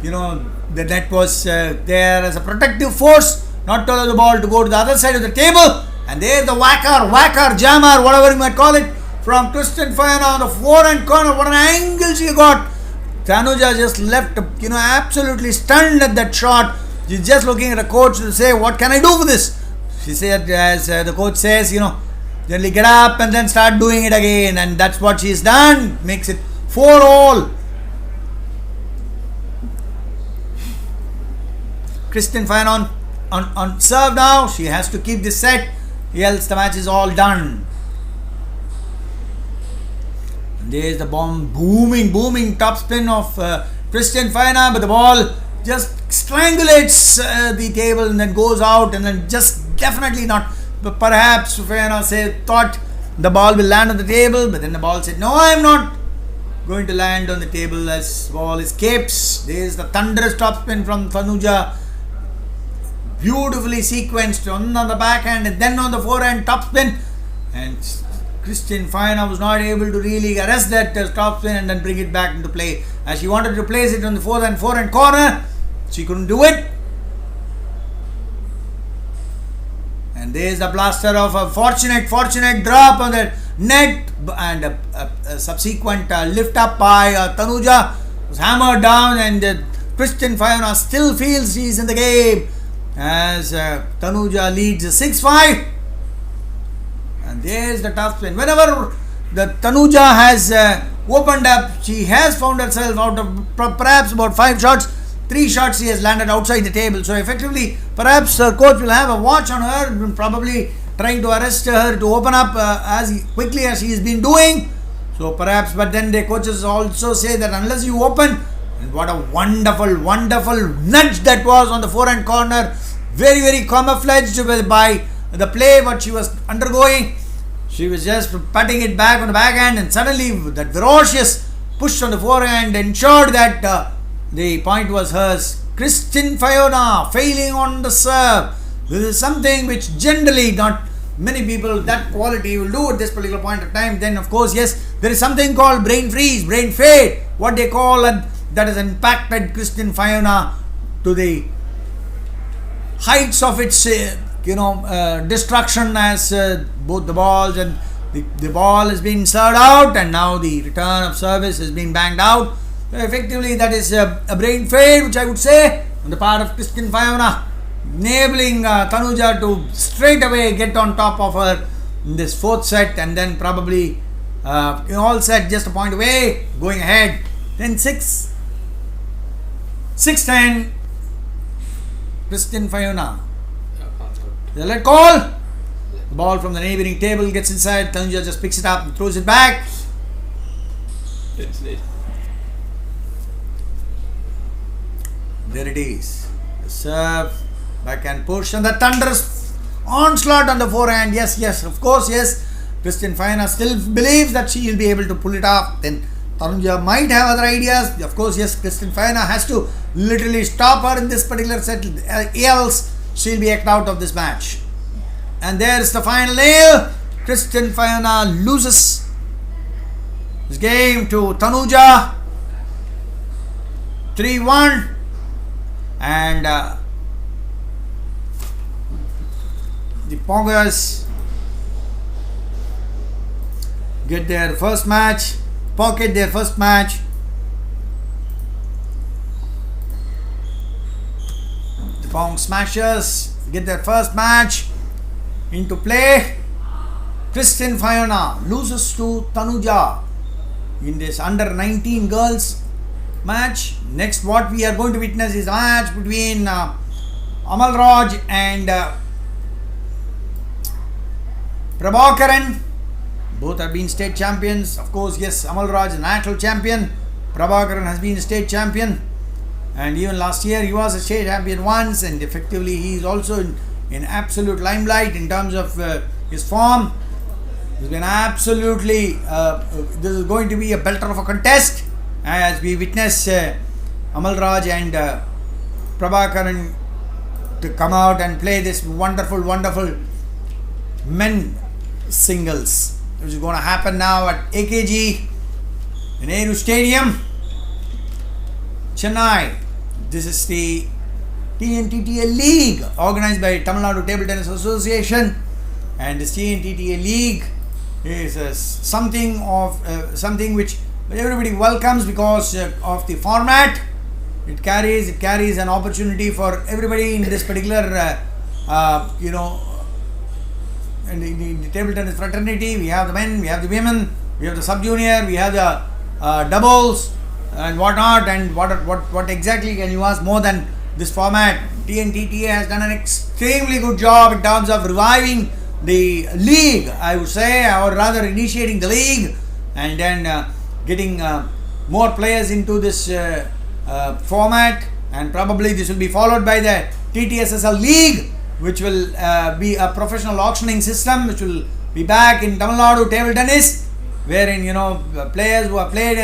the net was there as a protective force, not to allow the ball to go to the other side of the table. And there's the whacker, jammer, whatever you might call it, from Christian Fiona on the forehand corner. What an angle she got! Tanuja just left, absolutely stunned at that shot. She's just looking at the coach to say, what can I do for this? She said, as the coach says, generally get up and then start doing it again, and that's what she's done. Makes it 4-all. Christian Fiona on serve now. She has to keep this set, else the match is all done. And there's the bomb, booming topspin of Christian Fiona, but the ball just strangulates the table and then goes out, and then just definitely not. But perhaps Fiona thought the ball will land on the table, but then the ball said, no, I'm not going to land on the table, as ball escapes. There's the thunderous topspin from Tanuja, beautifully sequenced on the backhand and then on the forehand topspin, and Christian Fiona was not able to really arrest that topspin and then bring it back into play. As she wanted to place it on the forehand corner, she couldn't do it. And there's the blaster of a fortunate drop on the net, and a subsequent lift up by Tanuja was hammered down, and Christian Fiona still feels she is in the game as Tanuja leads 6-5. And there's the tough spin. Whenever the Tanuja has opened up, she has found herself out of perhaps about 5 shots. 3 shots she has landed outside the table. So effectively, perhaps her coach will have a watch on her, probably trying to arrest her to open up as quickly as she has been doing. So perhaps, but then the coaches also say that unless you open, and what a wonderful, wonderful nudge that was on the forehand corner. Very, very camouflaged by the play what she was undergoing. She was just putting it back on the backhand, and suddenly that ferocious push on the forehand ensured that the point was hers. Christian Fiona failing on the serve. This is something which generally not many people that quality will do at this particular point of time. Then of course, yes, there is something called brain freeze, brain fade, what they call, and that has impacted Christian Fiona to the heights of its destruction, as both the balls and the ball has been served out, and now the return of service has been banged out. So effectively, that is a brain fade, which I would say on the part of Christian Fiona, enabling Tanuja to straight away get on top of her in this 4th set, and then probably all set just a point away, going ahead. Then 6-10, Christian Fiona. The let call. The ball from the neighbouring table gets inside. Tanuja just picks it up and throws it back. There it is. The serve, backhand push, and the thunderous onslaught on the forehand. Yes, of course, yes. Christian Fiona still believes that she will be able to pull it off. Then Tanuja might have other ideas. Of course, yes, Christian Fiona has to literally stop her in this particular set, else she'll be kicked out of this match. And there's the final nail. Christian Fiona loses this game to Tanuja 3-1, and the Pongers get their first match, pocket their first match. The Pong Smashers get their first match into play. Christian Fiona loses to Tanuja in this under 19 girls match. Next, what we are going to witness is a match between Amal Raj and Prabhakaran. Both have been state champions. Of course, yes, Amal Raj is a national champion. Prabhakaran has been a state champion, and even last year he was a state champion once, and effectively he is also in absolute limelight in terms of his form. It's been absolutely this is going to be a belter of a contest as we witness Amal Raj and Prabhakaran to come out and play this wonderful men singles, which is going to happen now at AKG in Nehru Stadium, Chennai. This is the TNTTA League organized by Tamil Nadu Table Tennis Association, and this TNTTA League is something which everybody welcomes because of the format. It carries an opportunity for everybody in this particular in the table tennis fraternity. We have the men, we have the women, we have the sub-junior, we have the doubles and whatnot, and what exactly can you ask more than this format? TNTTA has done an extremely good job in terms of reviving the league, I would say, or rather initiating the league, and then getting more players into this format, and probably this will be followed by the TTSSL League, which will be a professional auctioning system, which will be back in Tamil Nadu table tennis, wherein players who have played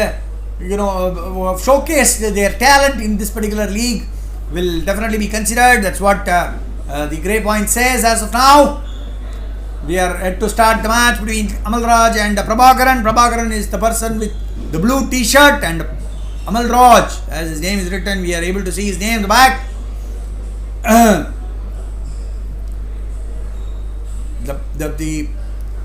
who have showcased their talent in this particular league will definitely be considered. That's what the Grey Point says as of now. We are yet to start the match between Amal Raj and Prabhakaran. Prabhakaran is the person with the blue t-shirt, and Amal Raj, as his name is written, we are able to see his name in the back. The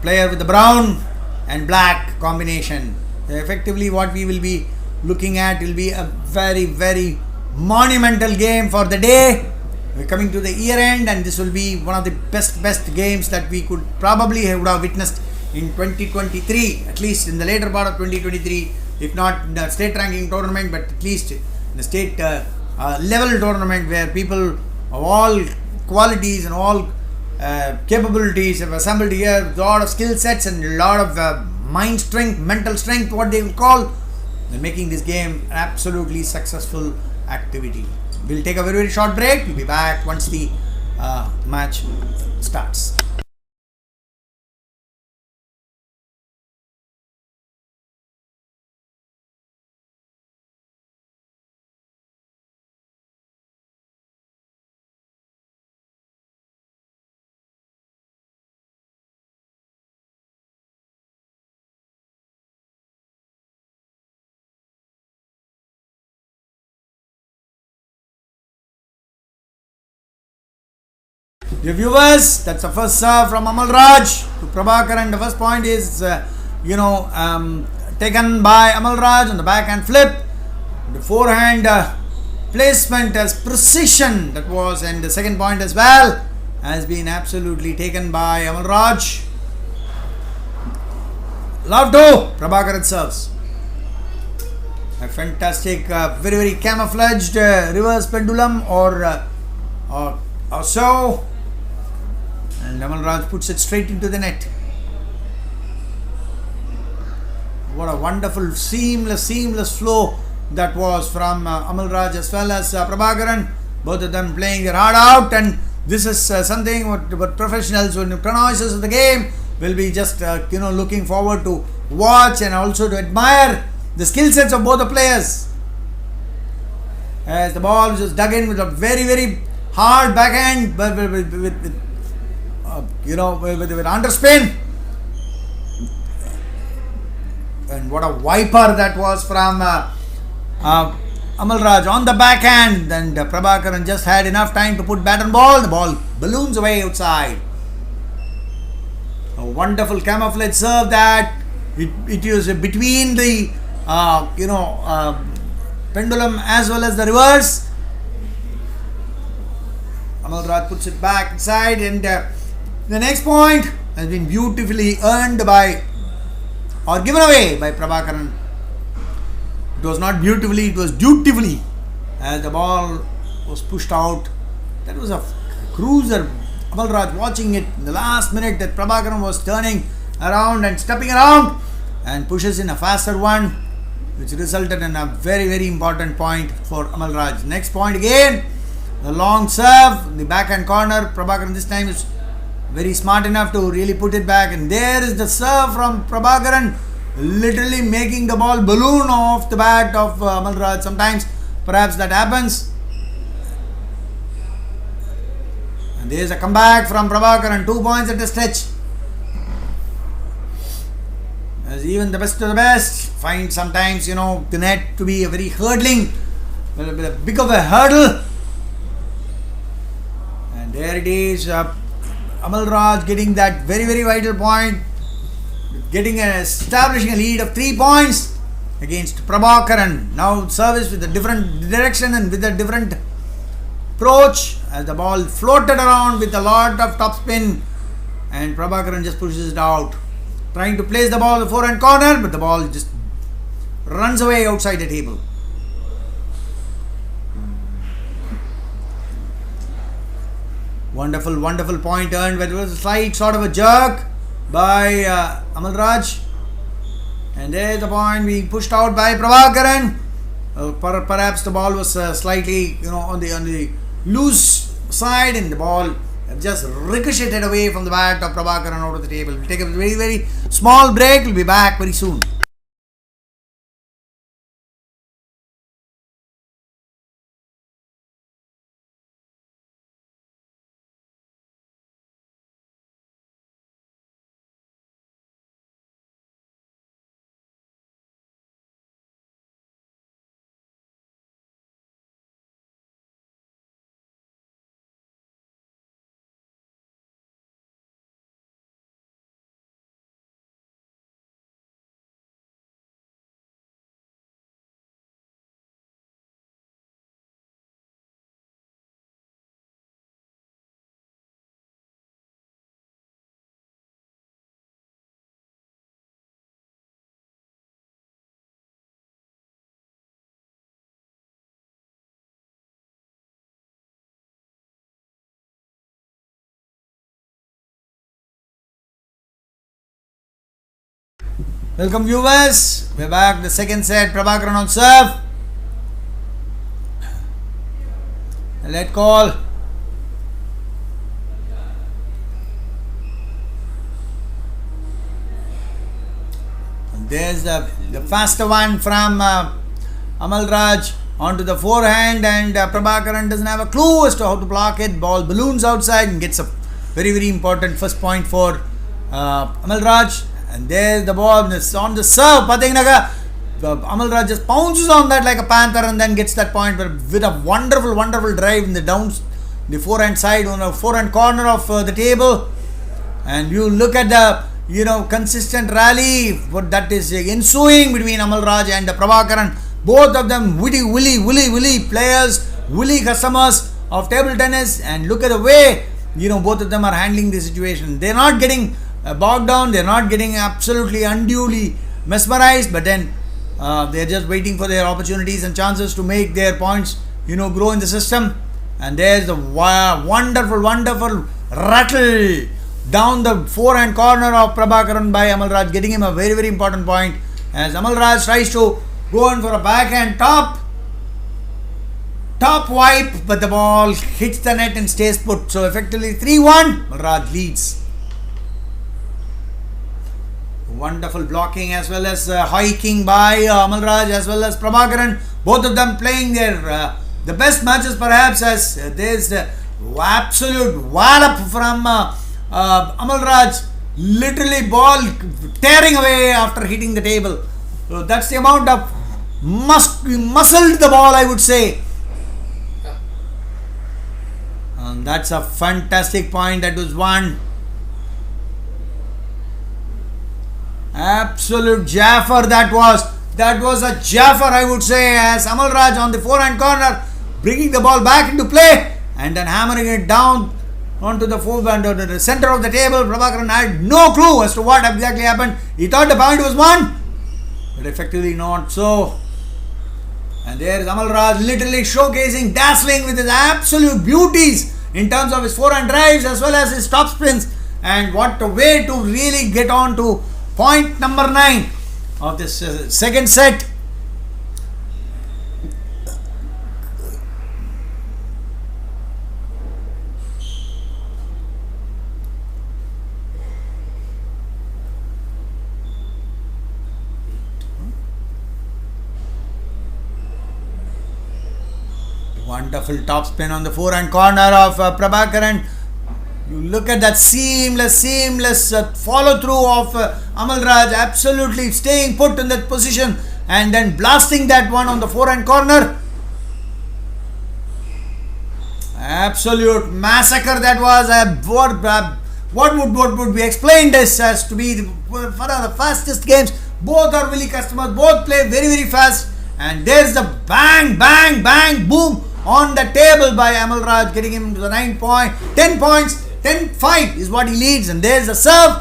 player with the brown and black combination. Effectively, what we will be looking at will be a very, very monumental game for the day. We're coming to the year end, and this will be one of the best games that we could probably would have witnessed in 2023, at least in the later part of 2023, if not in the state ranking tournament, but at least in the state level tournament, where people of all qualities and all capabilities have assembled here, with a lot of skill sets and a lot of mind strength, mental strength, what they will call. They're making this game an absolutely successful activity. We'll take a very, very short break. We'll be back once the match starts. Dear viewers, that's the first serve from Amal Raj to Prabhakaran. The first point is, taken by Amal Raj on the backhand flip. The forehand placement as precision, that was, and the second point as well has been absolutely taken by Amal Raj. Love to Prabhakaran serves. A fantastic, very, very camouflaged reverse pendulum or so. And Amal Raj puts it straight into the net. What a wonderful, seamless flow that was from Amal Raj as well as Prabhakaran. Both of them playing their heart out, and this is something what professionals, when connoisseurs of the game, will be just looking forward to watch and also to admire the skill sets of both the players. As the ball is just dug in with a very, very hard backhand, but with underspin. And what a wiper that was from Amal Raj on the backhand. And Prabhakaran just had enough time to put bat on ball. The ball balloons away outside. A wonderful camouflage serve that it is between the pendulum as well as the reverse. Amal Raj puts it back inside, and the next point has been beautifully earned by or given away by Prabhakaran. It was not beautifully, it was dutifully, as the ball was pushed out. That was a cruiser. Amal Raj watching it in the last minute that Prabhakaran was turning around and stepping around and pushes in a faster one, which resulted in a very, very important point for Amal Raj. Next point again, the long serve, the backhand corner. Prabhakaran this time is very smart enough to really put it back, and there is the serve from Prabhakaran, literally making the ball balloon off the bat of Amal Raj. Sometimes perhaps that happens. And there is a comeback from Prabhakaran, 2 points at a stretch. As even the best of the best find sometimes the net to be a very hurdling, a big of a hurdle. And there it is, Amal Raj getting that very, very vital point, establishing a lead of 3 points against Prabhakaran. Now service with a different direction and with a different approach, as the ball floated around with a lot of topspin, and Prabhakaran just pushes it out, trying to place the ball in the forehand corner, but the ball just runs away outside the table. Wonderful point earned, but it was a slight sort of a jerk by Amal Raj. And there's the point being pushed out by Prabhakaran. Perhaps the ball was slightly on the loose side, and the ball just ricocheted away from the bat of Prabhakaran out of the table. We'll take a very, very small break. We'll be back very soon. Welcome viewers. We're back. The second set. Prabhakaran on serve. Let call. And there's the faster one from Amal Raj onto the forehand, and Prabhakaran doesn't have a clue as to how to block it. Ball balloons outside and gets a very, very important first point for Amal Raj. And there's the ball on the serve. Patingnaga, Amal Raj just pounces on that like a panther and then gets that point with a wonderful, wonderful drive in the downs, the forehand side, on the forehand corner of the table. And you look at the consistent rally what that is ensuing between Amal Raj and Prabhakaran. Both of them woolly players, woolly customers of table tennis. And look at the way both of them are handling the situation. They're not getting bogged down. They're not getting absolutely unduly mesmerized. But then they're just waiting for their opportunities and chances to make their points grow in the system. And there's the wonderful rattle down the forehand corner of Prabhakaran by Amal Raj, getting him a very, very important point as Amal Raj tries to go in for a backhand top wipe, but the ball hits the net and stays put. So effectively 3-1, Amal Raj leads. Wonderful blocking as well as hiking by Amal Raj as well as Prabhakaran. Both of them playing their the best matches perhaps, as there's the absolute wallop from Amal Raj. Literally ball tearing away after hitting the table. So that's the amount of muscled the ball, I would say. And that's a fantastic point that was won. Absolute Jaffer that was. That was a Jaffer, I would say, as Amal Raj on the forehand corner, bringing the ball back into play and then hammering it down onto the forehand, to the center of the table. Prabhakaran had no clue as to what exactly happened. He thought the point was won, but effectively not so. And there is Amal Raj literally showcasing, dazzling with his absolute beauties in terms of his forehand drives as well as his top spins. And what a way to really get on to point number 9 of this second set. Wonderful top spin on the forehand corner of Prabhakaran. You look at that seamless follow through of Amal Raj, absolutely staying put in that position and then blasting that one on the forehand corner. Absolute massacre that was. What would be explained as to be one of the fastest games. Both are really customers. Both play very, very fast. And there's the bang, boom on the table by Amal Raj, getting him to the 10 points. 10-5 is what he leads, and there's the serve,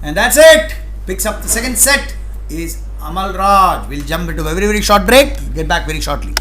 and that's it. Picks up the second set is Amal Raj. We'll jump into a very, very short break. Get back very shortly.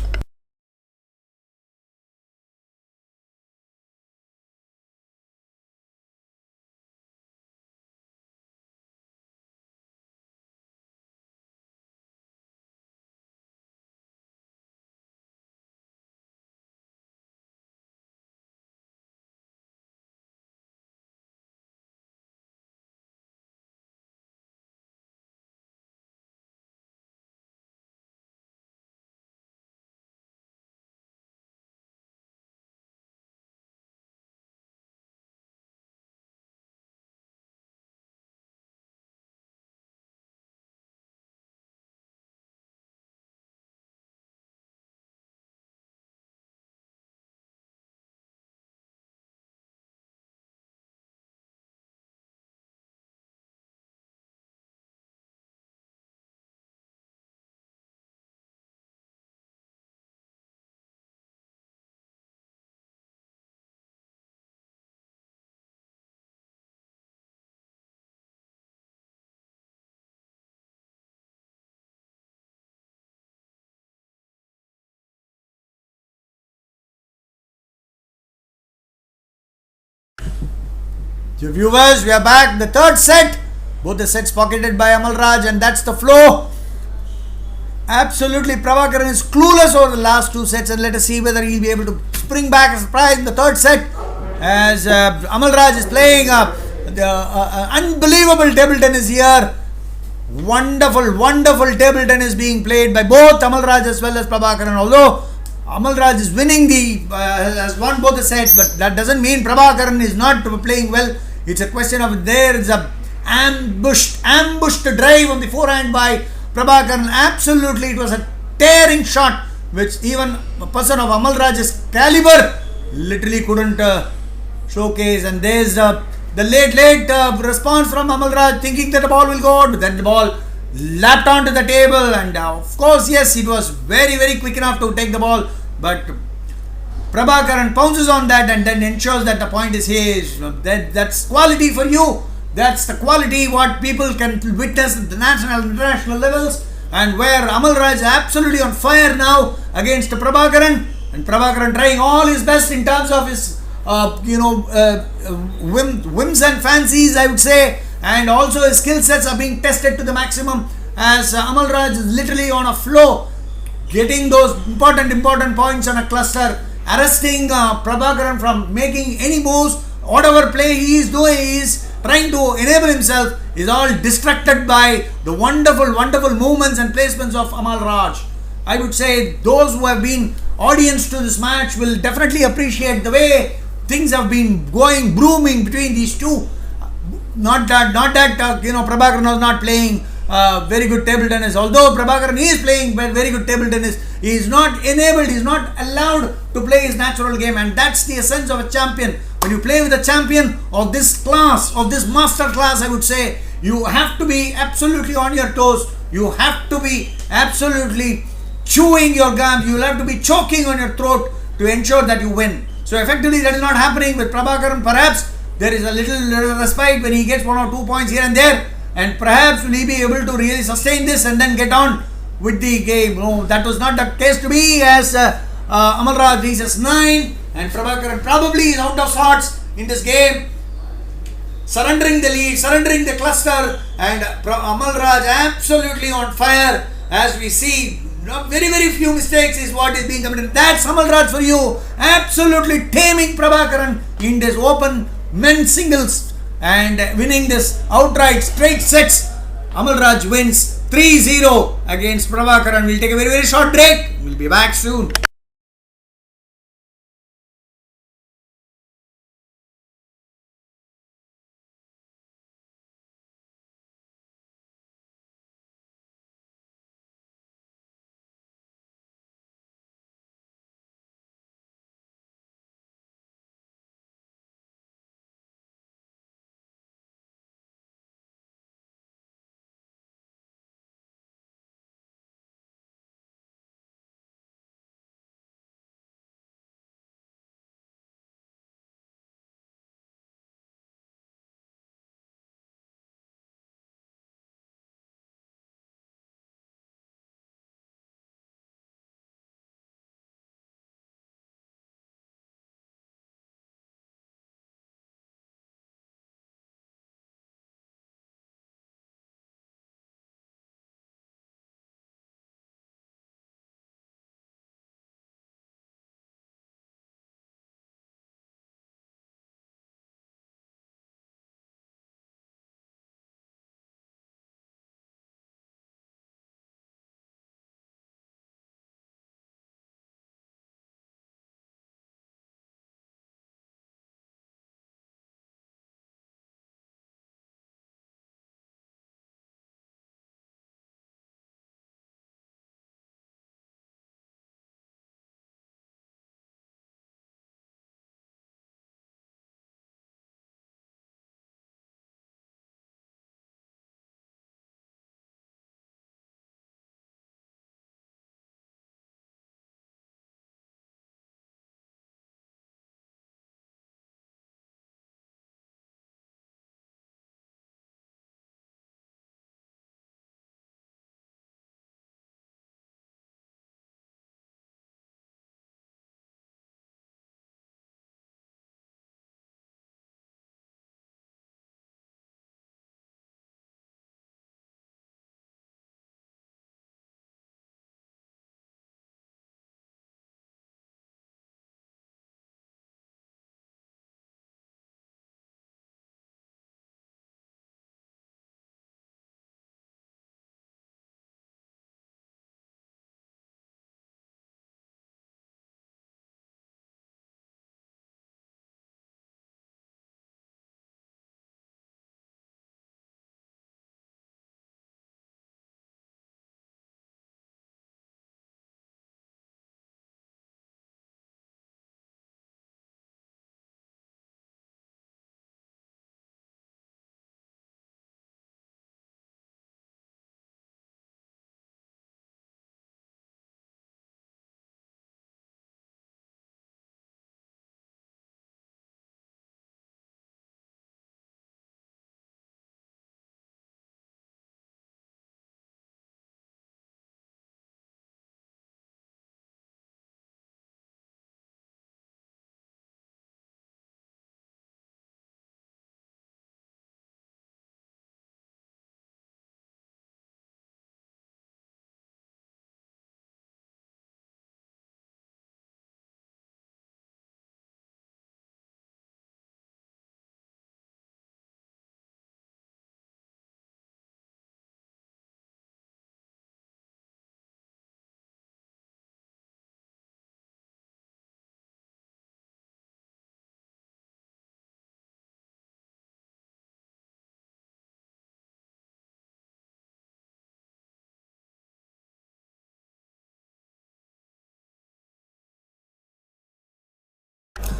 So viewers, we are back. The third set Both the sets pocketed by Amalraj, and that's the flow. Absolutely, Prabhakaran is clueless over the last two sets, and let us see whether he'll be able to spring back a surprise in the third set as Amalraj is playing unbelievable table tennis here. Wonderful, wonderful table tennis being played by both Amalraj as well as Prabhakaran. Although Amalraj is winning has won both the sets, but that doesn't mean Prabhakaran is not playing well. It's a question of there is a ambushed drive on the forehand by Prabhakaran. Absolutely, it was a tearing shot which even a person of Amalraj's caliber literally couldn't showcase. And there's the late response from Amalraj, thinking that the ball will go out, but then the ball lapped onto the table, and of course, yes, it was very, very quick enough to take the ball, but Prabhakaran pounces on that and then ensures that the point is his. That's quality for you. That's the quality what people can witness at the national and international levels, and where Amalraj is absolutely on fire now against Prabhakaran, and Prabhakaran trying all his best in terms of his whims and fancies, I would say, and also his skill sets are being tested to the maximum as Amalraj is literally on a flow, getting those important points on a cluster, arresting Prabhakaran from making any moves. Whatever play he is doing, he is trying to enable himself, is all distracted by the wonderful movements and placements of Amalraj. I would say those who have been audience to this match will definitely appreciate the way things have been going, blooming between these two. Not that Prabhakaran was not playing very good table tennis. Although Prabhakaran is playing very good table tennis, he is not enabled, he is not allowed to play his natural game, and that's the essence of a champion. When you play with a champion of this class, of this master class, I would say, you have to be absolutely on your toes. You have to be absolutely chewing your gum. You will have to be choking on your throat to ensure that you win. So effectively, that is not happening with Prabhakaran. Perhaps there is a little respite when he gets 1 or 2 points here and there, and perhaps will he be able to really sustain this and then get on with the game. No, that was not the case to be, as Amalraj reaches 9, and Prabhakaran probably is out of sorts in this game, surrendering the lead, surrendering the cluster, and Amalraj absolutely on fire. As we see, very few mistakes is what is being committed. That's Amalraj for you, absolutely taming Prabhakaran in this open men's singles and winning this outright straight sets. Amalraj wins 3-0 against Prabhakaran. We'll take a very short break. We'll be back soon.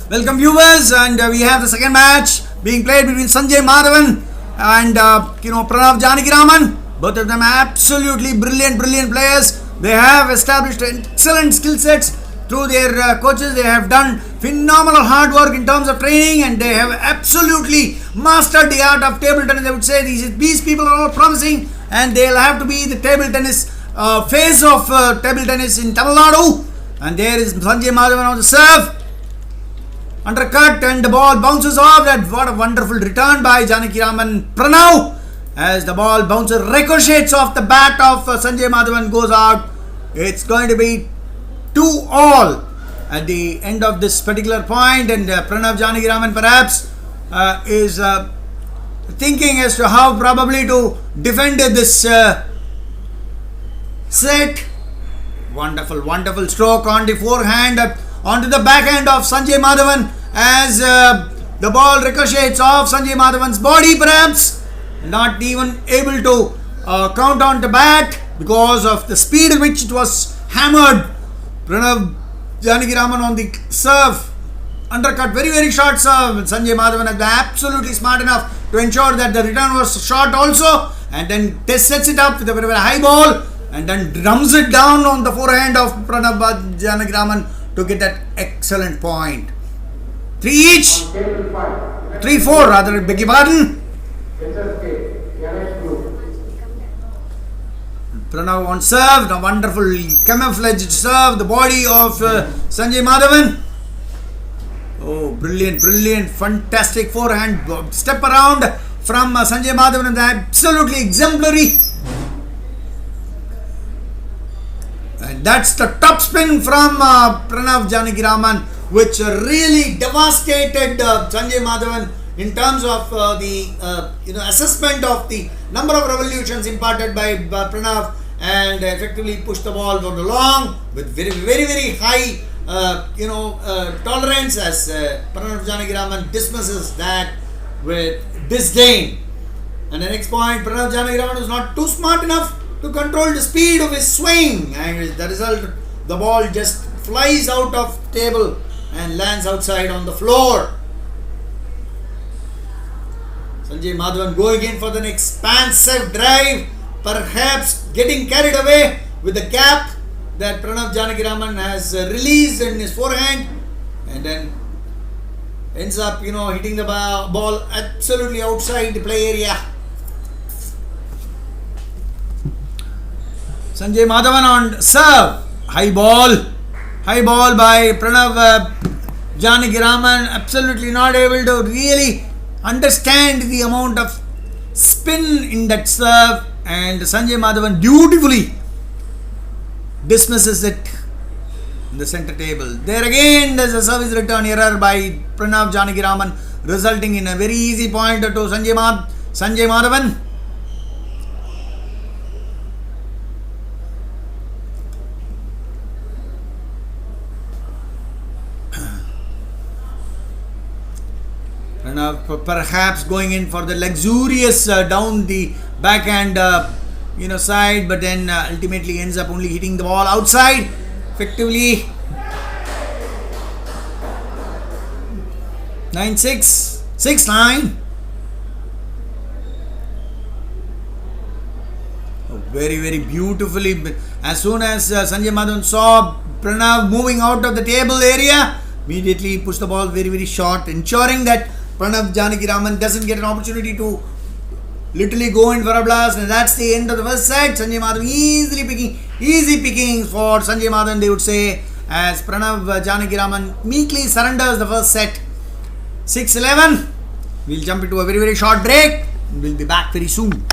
Welcome viewers, and we have the second match being played between Sanjay Madhavan and Pranav Janakiraman. Both of them absolutely brilliant players. They have established excellent skill sets through their coaches. They have done phenomenal hard work in terms of training, and they have absolutely mastered the art of table tennis. I would say these people are all promising, and they'll have to be the table tennis face of table tennis in Tamil Nadu. And there is Sanjay Madhavan on the serve. Undercut and the ball bounces off. That what a wonderful return by Janakiraman Pranav as the ball bounces, ricochets off the bat of Sanjay Madhavan, goes out. It's going to be 2-all at the end of this particular point, and Pranav Janakiraman perhaps is thinking as to how probably to defend this set. Wonderful stroke on the forehand onto the backhand of Sanjay Madhavan as the ball ricochets off Sanjay Madhavan's body, perhaps not even able to count on the bat because of the speed at which it was hammered. Pranav Janakiraman on the serve, undercut, very short serve. Sanjay Madhavan is absolutely smart enough to ensure that the return was short also, and then sets it up with a very high ball and then drums it down on the forehand of Pranav Janakiraman to get that excellent point. 3 each. 3-4 rather, beg your pardon. Pranav on serve, a wonderful camouflaged serve, the body of Sanjay Madhavan. Oh, brilliant, fantastic forehand step around from Sanjay Madhavan, and absolutely exemplary. And that's the top spin from Pranav Janakiraman, which really devastated Sanjay Madhavan in terms of the assessment of the number of revolutions imparted by Pranav, and effectively pushed the ball for the long with very high tolerance, as Pranav Janakiraman dismisses that with disdain. And the next point, Pranav Janakiraman was not too smart enough to control the speed of his swing, and as the result, the ball just flies out of the table and lands outside on the floor. Sanjay Madhavan going in for an expansive drive, perhaps getting carried away with the gap that Pranav Janakiraman has released in his forehand, and then ends up hitting the ball absolutely outside the play area. Sanjay Madhavan on serve, high ball by Pranav Janakiraman, absolutely not able to really understand the amount of spin in that serve, and Sanjay Madhavan beautifully dismisses it in the center table. There again, there's a service return error by Pranav Janakiraman, resulting in a very easy point to Sanjay Madhavan. Perhaps going in for the luxurious down the backhand side, but then ultimately ends up only hitting the ball outside effectively. 9-6, 6-9. Very beautifully. As soon as Sanjay Madhavan saw Pranav moving out of the table area, immediately pushed the ball very short, ensuring that Pranav Janakiraman doesn't get an opportunity to literally go in for a blast, and that's the end of the first set. Sanjay Madhavan easy pickings for Sanjay Madhavan, they would say, as Pranav Janakiraman meekly surrenders the first set. 6-11. We'll jump into a very short break. We'll be back very soon.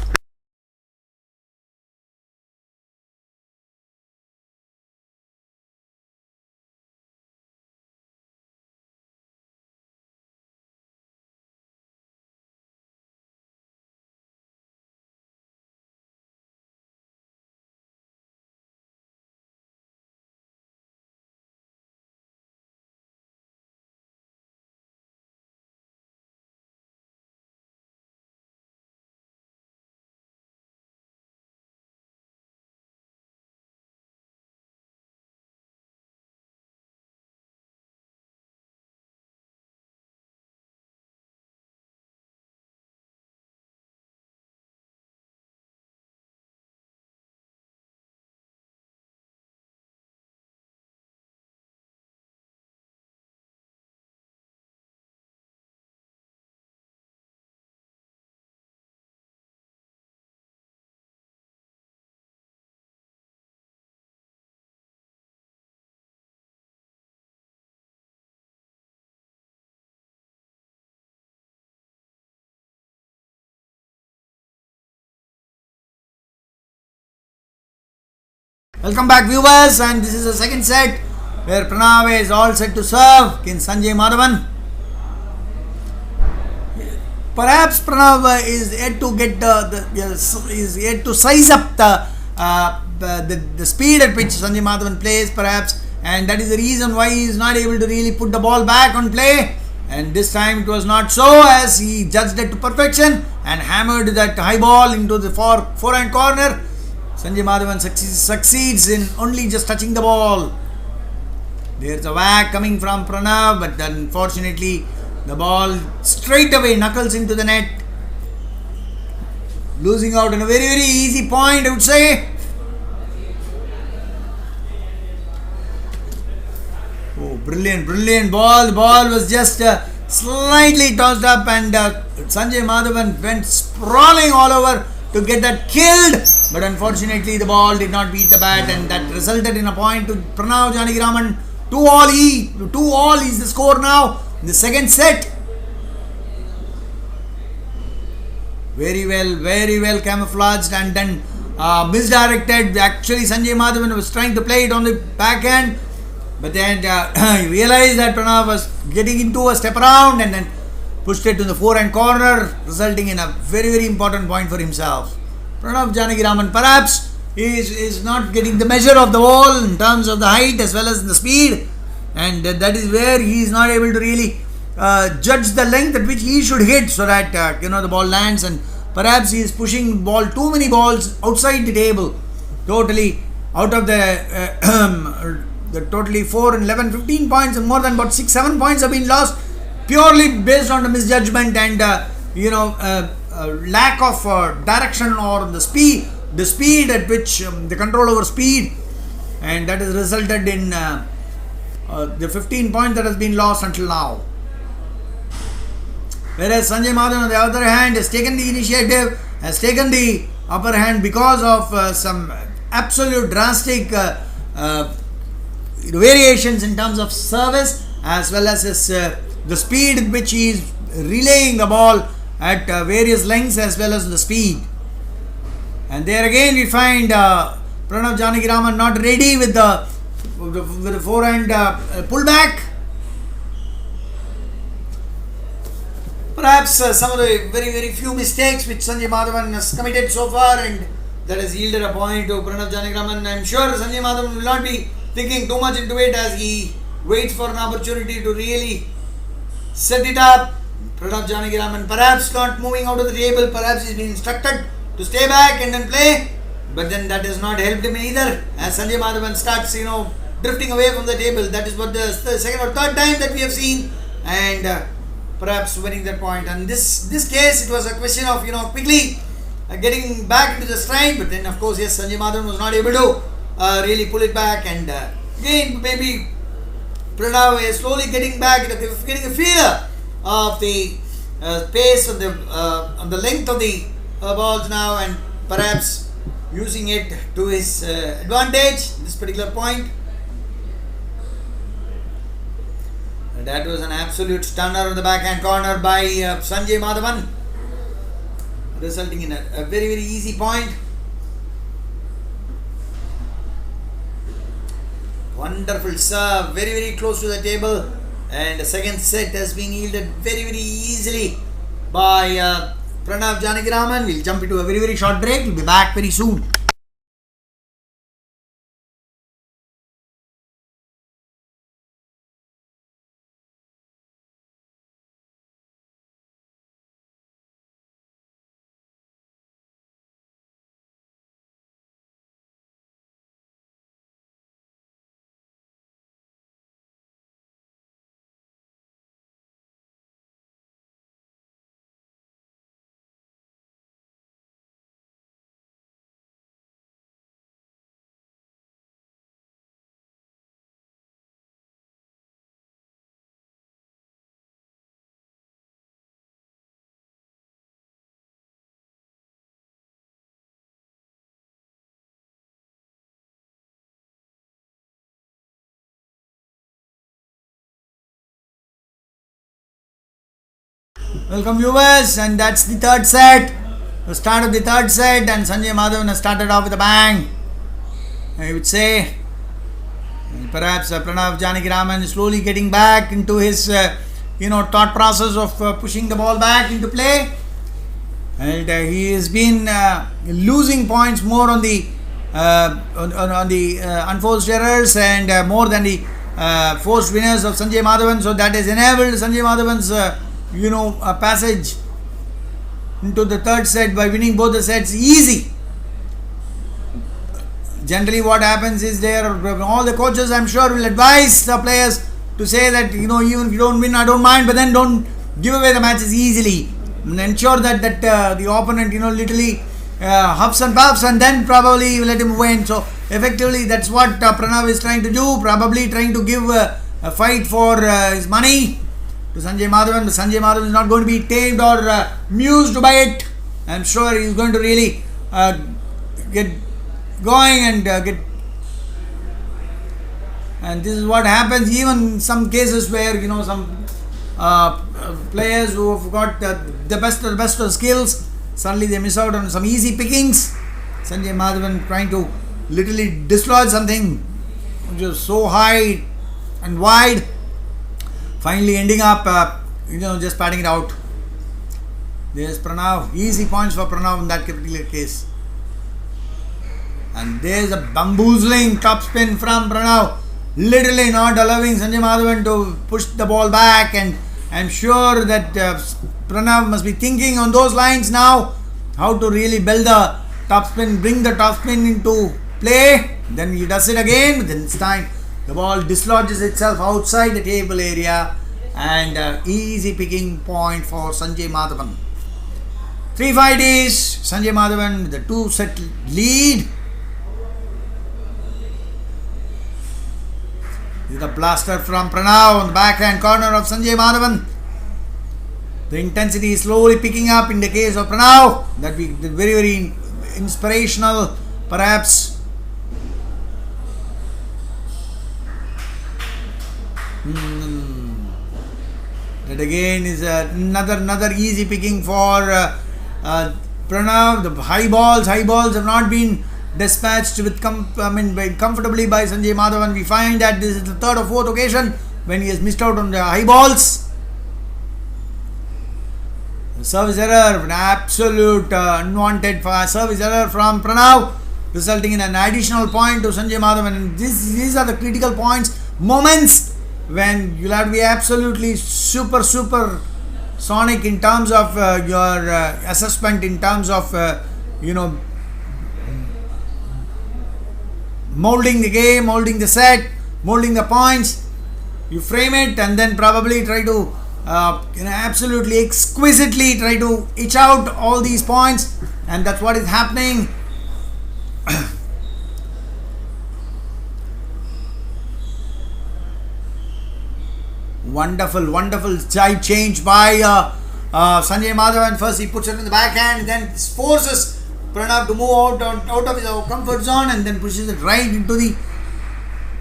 Welcome back, viewers, and this is the second set where Pranav is all set to serve against Sanjay Madhavan. Perhaps Pranav is yet to get is yet to size up the speed at which Sanjay Madhavan plays, perhaps, and that is the reason why he is not able to really put the ball back on play. And this time it was not so, as he judged it to perfection and hammered that high ball into the forehand corner. Sanjay Madhavan succeeds in only just touching the ball. There's a whack coming from Pranav, but unfortunately the ball straight away knuckles into the net, losing out on a very, very easy point, I would say. Oh, brilliant ball. The ball was just slightly tossed up, and Sanjay Madhavan went sprawling all over to get that killed. But unfortunately, the ball did not beat the bat, and that resulted in a point to Pranav Janakiraman. 2-all is the score now in the second set. Very well camouflaged and then misdirected. Actually, Sanjay Madhavan was trying to play it on the backhand, but then he realized that Pranav was getting into a step around and then pushed it to the forehand corner, resulting in a very important point for himself. Pranav Janakiraman perhaps is not getting the measure of the ball in terms of the height as well as the speed, and that is where he is not able to really judge the length at which he should hit, so that the ball lands, and perhaps he is pushing too many balls outside the table, totally out of the totally 4 and 11, 15 points, and more than about 6-7 points have been lost purely based on the misjudgment and lack of direction or the speed at which the control over speed, and that has resulted in the 15 points that has been lost until now. Whereas Sanjay Madhavan on the other hand has taken the initiative, has taken the upper hand because of some absolute drastic variations in terms of service, as well as his, the speed in which he is relaying the ball at various lengths as well as the speed. And there again we find Pranav Janakiraman not ready with the forehand pullback. Perhaps some of the very few mistakes which Sanjay Madhavan has committed so far, and that has yielded a point to Pranav Janakiraman. I am sure Sanjay Madhavan will not be thinking too much into it as he waits for an opportunity to really set it up. Pranav Janakiraman perhaps not moving out of the table, perhaps he's been instructed to stay back and then play, but then that has not helped him either, as Sanjay Madhavan starts drifting away from the table. That is what the second or third time that we have seen, and perhaps winning that point. And this case, it was a question of quickly getting back into the stride, but then of course yes, Sanjay Madhavan was not able to really pull it back, and again maybe Pranav is slowly getting back, getting a feeler of the pace of on the length of the balls now, and perhaps using it to his advantage this particular point. And that was an absolute stunner on the backhand corner by Sanjay Madhavan, resulting in a very easy point. Wonderful serve, very close to the table, and the second set has been yielded very easily by Pranav Janakiraman. We'll jump into a very short break. We'll be back very soon. Welcome viewers, and that's the third set. The start of the third set, and Sanjay Madhavan has started off with a bang. I would say perhaps Pranav Janakiraman is slowly getting back into his thought process of pushing the ball back into play, and he has been losing points more on the unforced errors and more than the forced winners of Sanjay Madhavan. So that has enabled Sanjay Madhavan's passage into the third set by winning both the sets easy. Generally what happens is all the coaches, I'm sure, will advise the players to say that even if you don't win, I don't mind, but then don't give away the matches easily and ensure that the opponent literally huffs and puffs, and then probably you let him win. So effectively that's what Pranav is trying to do, probably trying to give a fight for his money to Sanjay Madhavan, but Sanjay Madhavan is not going to be tamed or amused by it. I'm sure he's going to really get going and and this is what happens even in some cases where some players who have got the best of skills, suddenly they miss out on some easy pickings. Sanjay Madhavan trying to literally dislodge something which is so high and wide, finally ending up just patting it out. There's Pranav, easy points for Pranav in that particular case. And there's a bamboozling topspin from Pranav, literally not allowing Sanjay Madhavan to push the ball back, and I'm sure that Pranav must be thinking on those lines now, how to really build the topspin, bring the topspin into play. Then he does it again, then this time the ball dislodges itself outside the table area, and easy picking point for Sanjay Madhavan. 3-5 days, Sanjay Madhavan with the 2-set lead. This is the blaster from Pranav on the backhand corner of Sanjay Madhavan. The intensity is slowly picking up in the case of Pranav. That be very, very inspirational, perhaps. That again is another easy picking for Pranav. The high balls have not been dispatched with comfortably by Sanjay Madhavan. We find that this is the third or fourth occasion when he has missed out on the high balls. The service error, an absolute unwanted service error from Pranav, resulting in an additional point to Sanjay Madhavan. And these are the critical points, moments when you'll have to be absolutely super sonic in terms of your assessment, in terms of molding the game, molding the set, molding the points. You frame it and then probably try to absolutely exquisitely try to itch out all these points, and that's what is happening. Wonderful side change by Sanjay Madhavan. First he puts it in the backhand, then forces Pranav to move out of his comfort zone, and then pushes it right into the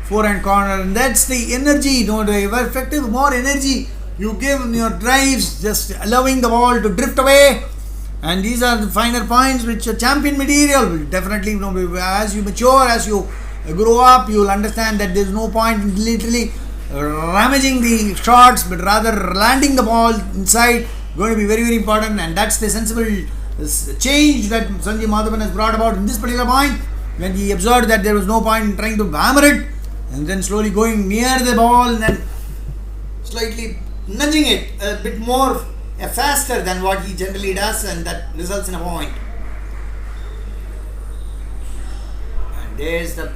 forehand corner. And that's the energy, the effective, more energy you give in your drives, just allowing the ball to drift away. And these are the finer points which are champion material will definitely, as you mature, as you grow up, you will understand that there is no point in literally rummaging the shots, but rather landing the ball inside, going to be very, very important. And that's the sensible change that Sanjay Madhavan has brought about in this particular point, when he observed that there was no point in trying to hammer it and then slowly going near the ball and then slightly nudging it a bit more faster than what he generally does, and that results in a point. And there's the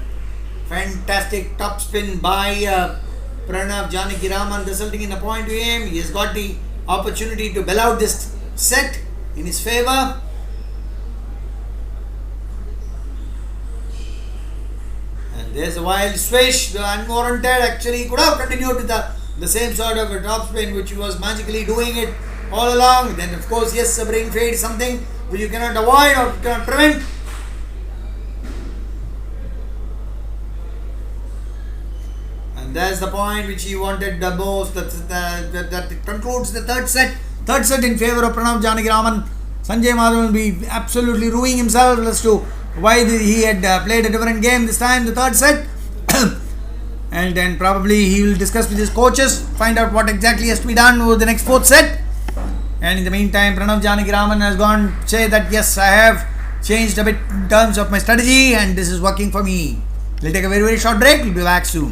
fantastic topspin by Pranav Janakiraman, resulting in a point to him. He has got the opportunity to bail out this set in his favor. And there's a wild swish, the unwarranted. Actually, he could have continued with the same sort of a topspin which he was magically doing it all along. Then of course, yes, a brain fade is something which you cannot avoid or cannot prevent. And that's the point which he wanted the most. That concludes the third set. Third set in favor of Pranav Janakiraman. Sanjay Madhavan will be absolutely ruining himself as to why he had played a different game this time, the third set. And then probably he will discuss with his coaches, find out what exactly has to be done over the next fourth set. And in the meantime, Pranav Janakiraman has gone say that yes, I have changed a bit in terms of my strategy and this is working for me. We'll take a very, very short break. We'll be back soon.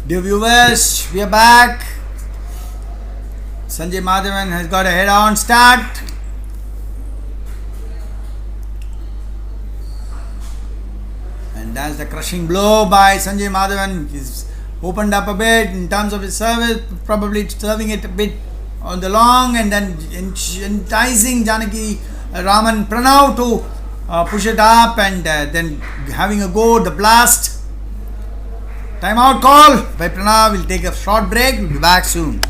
Dear viewers, we are back. Sanjay Madhavan has got a head-on start. And that's the crushing blow by Sanjay Madhavan. He's opened up a bit in terms of his service, probably serving it a bit on the long and then enticing Janaki Raman Pranav to push it up and then having a go, the blast. Timeout call by Pranav. We'll take a short break. We'll be back soon.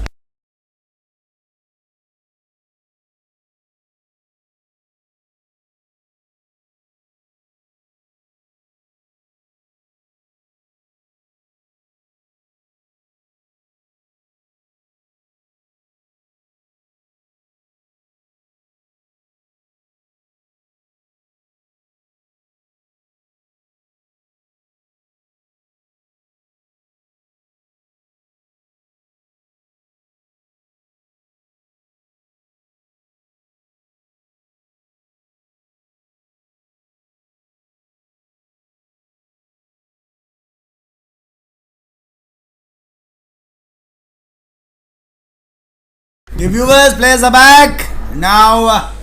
The viewers, players are back. Now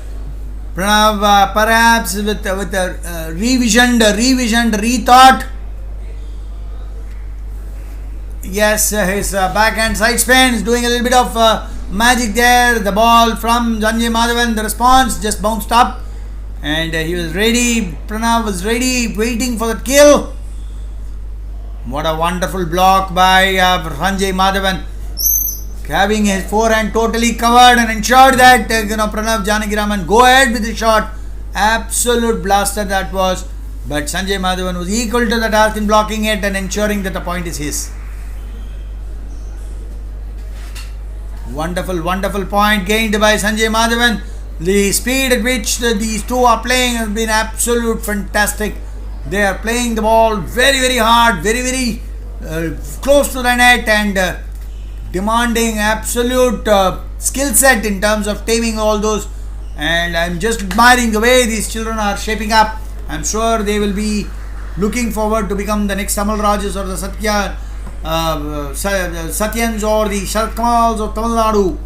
Pranav perhaps with a revisioned, rethought. Yes, his backhand side spin is doing a little bit of magic there. The ball from Sanjay Madhavan, the response just bounced up and he was ready. Pranav was ready, waiting for the kill. What a wonderful block by Sanjay Madhavan, having his forehand totally covered and ensured that Pranav Janakiraman go ahead with the shot. Absolute blaster that was, but Sanjay Madhavan was equal to the task in blocking it and ensuring that the point is his. Wonderful point gained by Sanjay Madhavan. The speed at which these two are playing has been absolute fantastic. They are playing the ball very hard, very close to the net and demanding absolute skill set in terms of taming all those. And I'm just admiring the way these children are shaping up. I'm sure they will be looking forward to become the next Tamal Rajas or the Satyans or the Sharat Kamals of Tamil Nadu.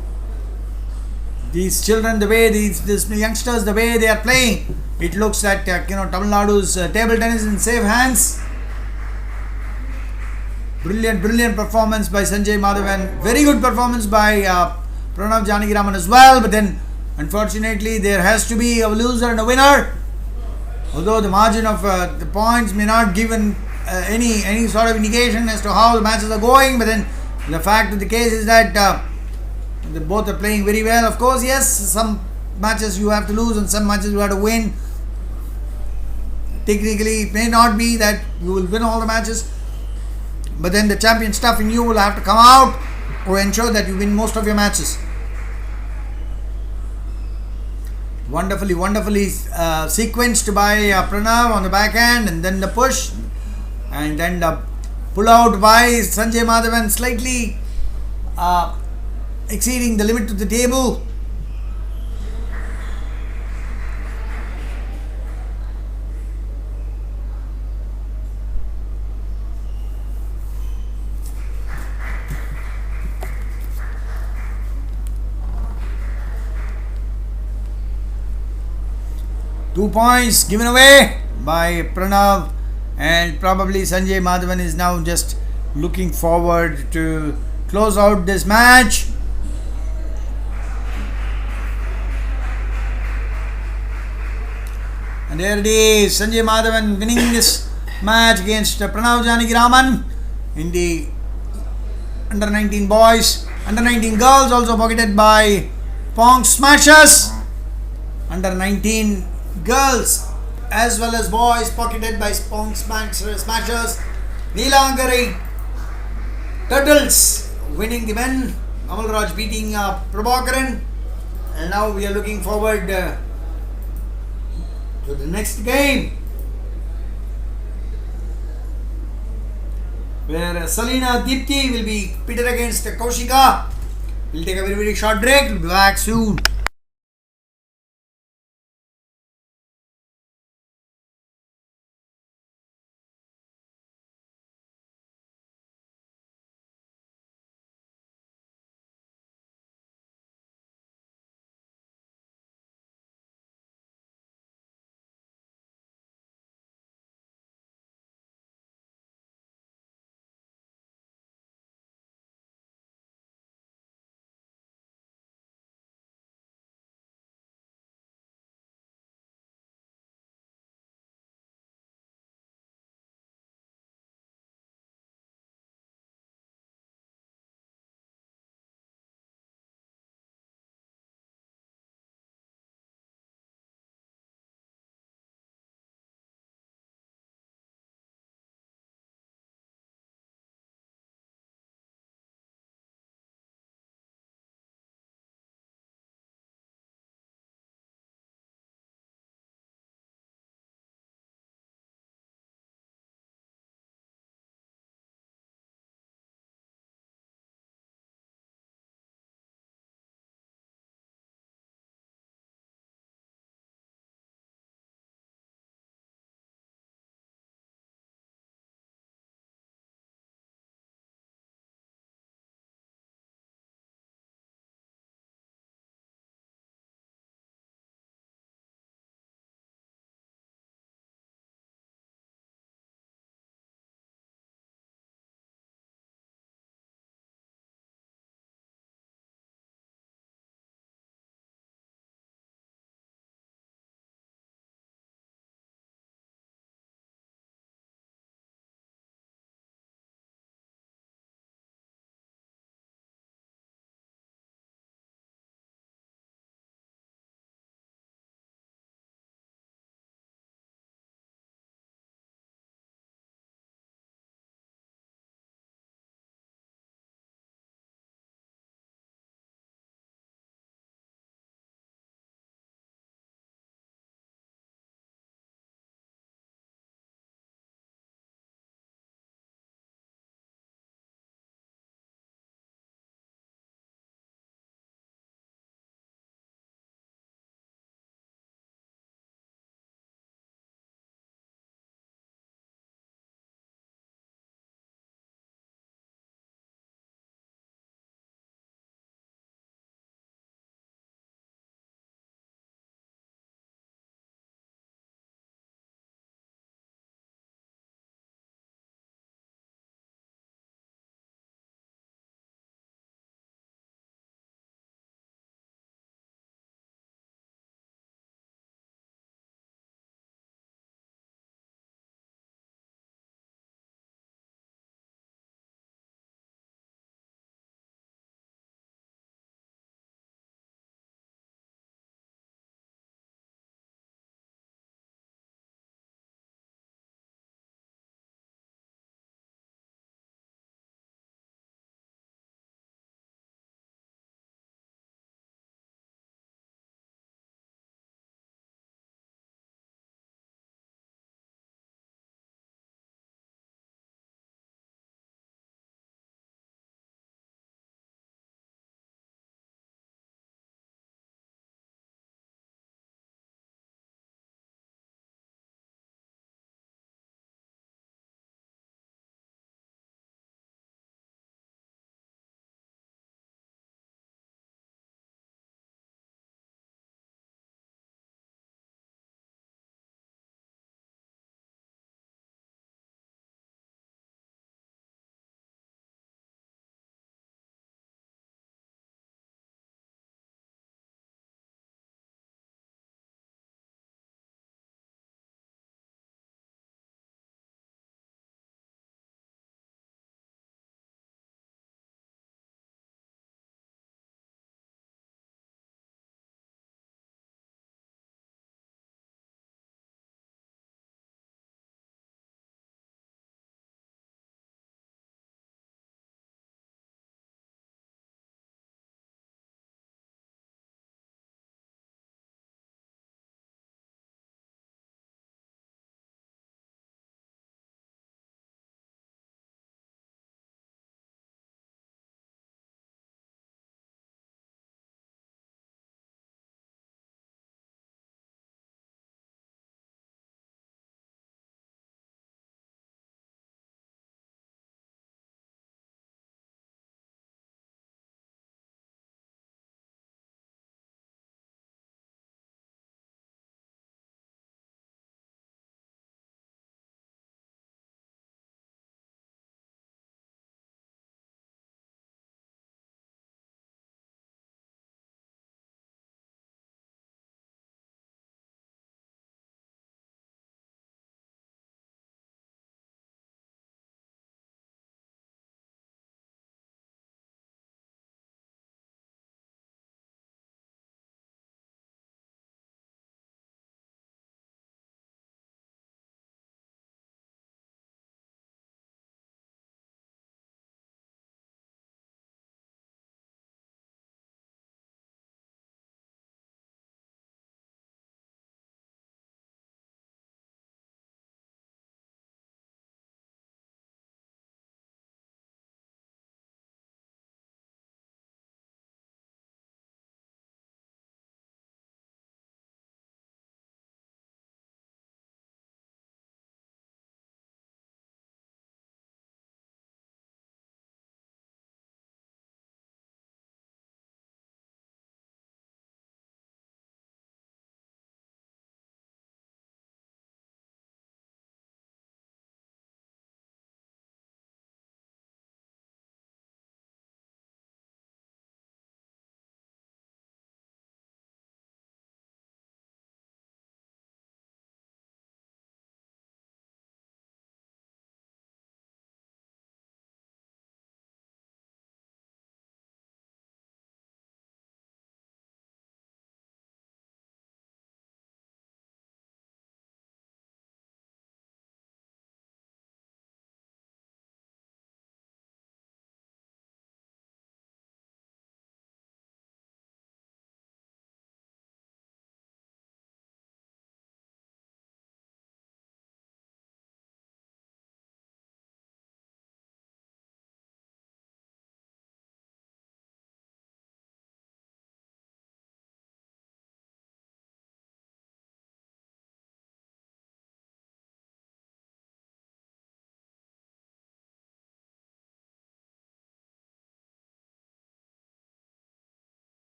These children, the way these youngsters, the way they are playing, it looks that Tamil Nadu's table tennis in safe hands. Brilliant performance by Sanjay Madhavan. Very good performance by Pranav Janakiraman as well. But then, unfortunately, there has to be a loser and a winner. Although the margin of the points may not give any sort of indication as to how the matches are going. But then, the fact of the case is that they both are playing very well. Of course, yes, some matches you have to lose and some matches you have to win. Technically, it may not be that you will win all the matches. But then the champion stuff in you will have to come out to ensure that you win most of your matches. Wonderfully sequenced by Pranav on the backhand, and then the push, and then the pull out by Sanjay Madhavan, slightly exceeding the limit to the table. Two points given away by Pranav, and probably Sanjay Madhavan is now just looking forward to close out this match. And there it is, Sanjay Madhavan winning this match against Pranav Janakiraman in the under 19 boys. Under 19 girls also pocketed by Pong Smashers. Under 19 girls as well as boys pocketed by Pong Smashers. Neelangari Turtles winning the men. Amal Raj beating Prabhakaran. And now we are looking forward to the next game, where Salina Deepthi will be pitted against Kaushika. We'll take a very short break. We'll be back soon.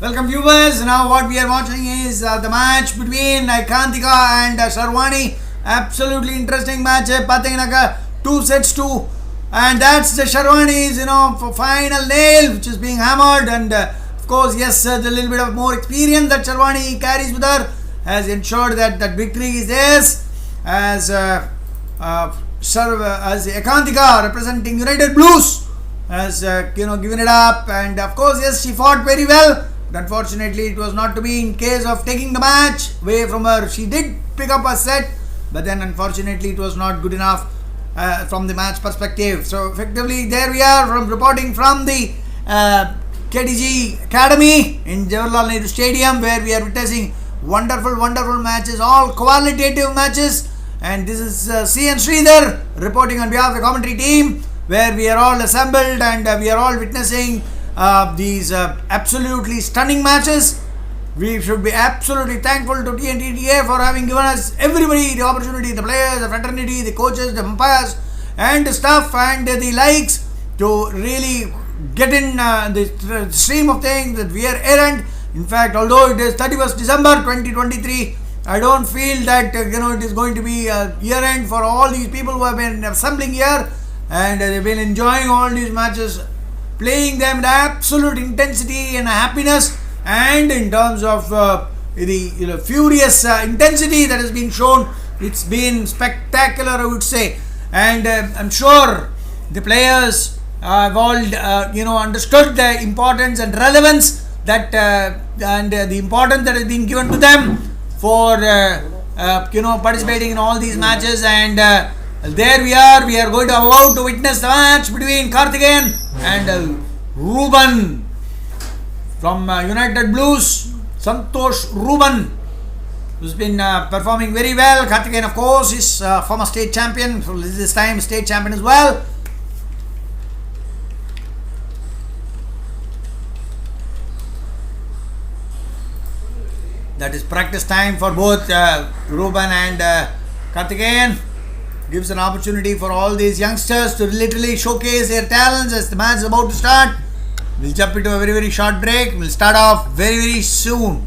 Welcome viewers. Now what we are watching is the match between Kantika and Sharwani. Absolutely interesting match. Pathinaga 2-2, and that's the Sharwani's for final nail which is being hammered, and of course yes, the little bit of more experience that Sharwani carries with her has ensured that that victory is theirs, as Kantika representing United Blues has given it up, and of course yes, she fought very well. Unfortunately, it was not to be in case of taking the match away from her. She did pick up a set, but then unfortunately it was not good enough from the match perspective. So effectively, there we are reporting from the KTG Academy in Jawaharlal Nehru Stadium, where we are witnessing wonderful matches, all qualitative matches. And this is CN Sridhar reporting on behalf of the commentary team, where we are all assembled and we are all witnessing these absolutely stunning matches. We should be absolutely thankful to TNTTA for having given us, everybody, the opportunity, the players, the fraternity, the coaches, the umpires and the staff and the likes, to really get in the stream of things that we are errant. In fact, although it is 31st December 2023, I don't feel that it is going to be a year end for all these people who have been assembling here, and they've been enjoying all these matches, playing them with absolute intensity and happiness, and in terms of the furious intensity that has been shown, it's been spectacular, I would say. And I'm sure the players have all understood the importance and relevance that and the importance that has been given to them for participating in all these matches. And there we are going to about to witness the match between Karthikeyan and Ruben from United Blues. Santosh Ruben, who's been performing very well. Karthikeyan, of course, is former state champion, so this time state champion as well. That is practice time for both Ruben and Karthikeyan. Gives an opportunity for all these youngsters to literally showcase their talents as the match is about to start. We'll jump into a very short break. We'll start off very soon.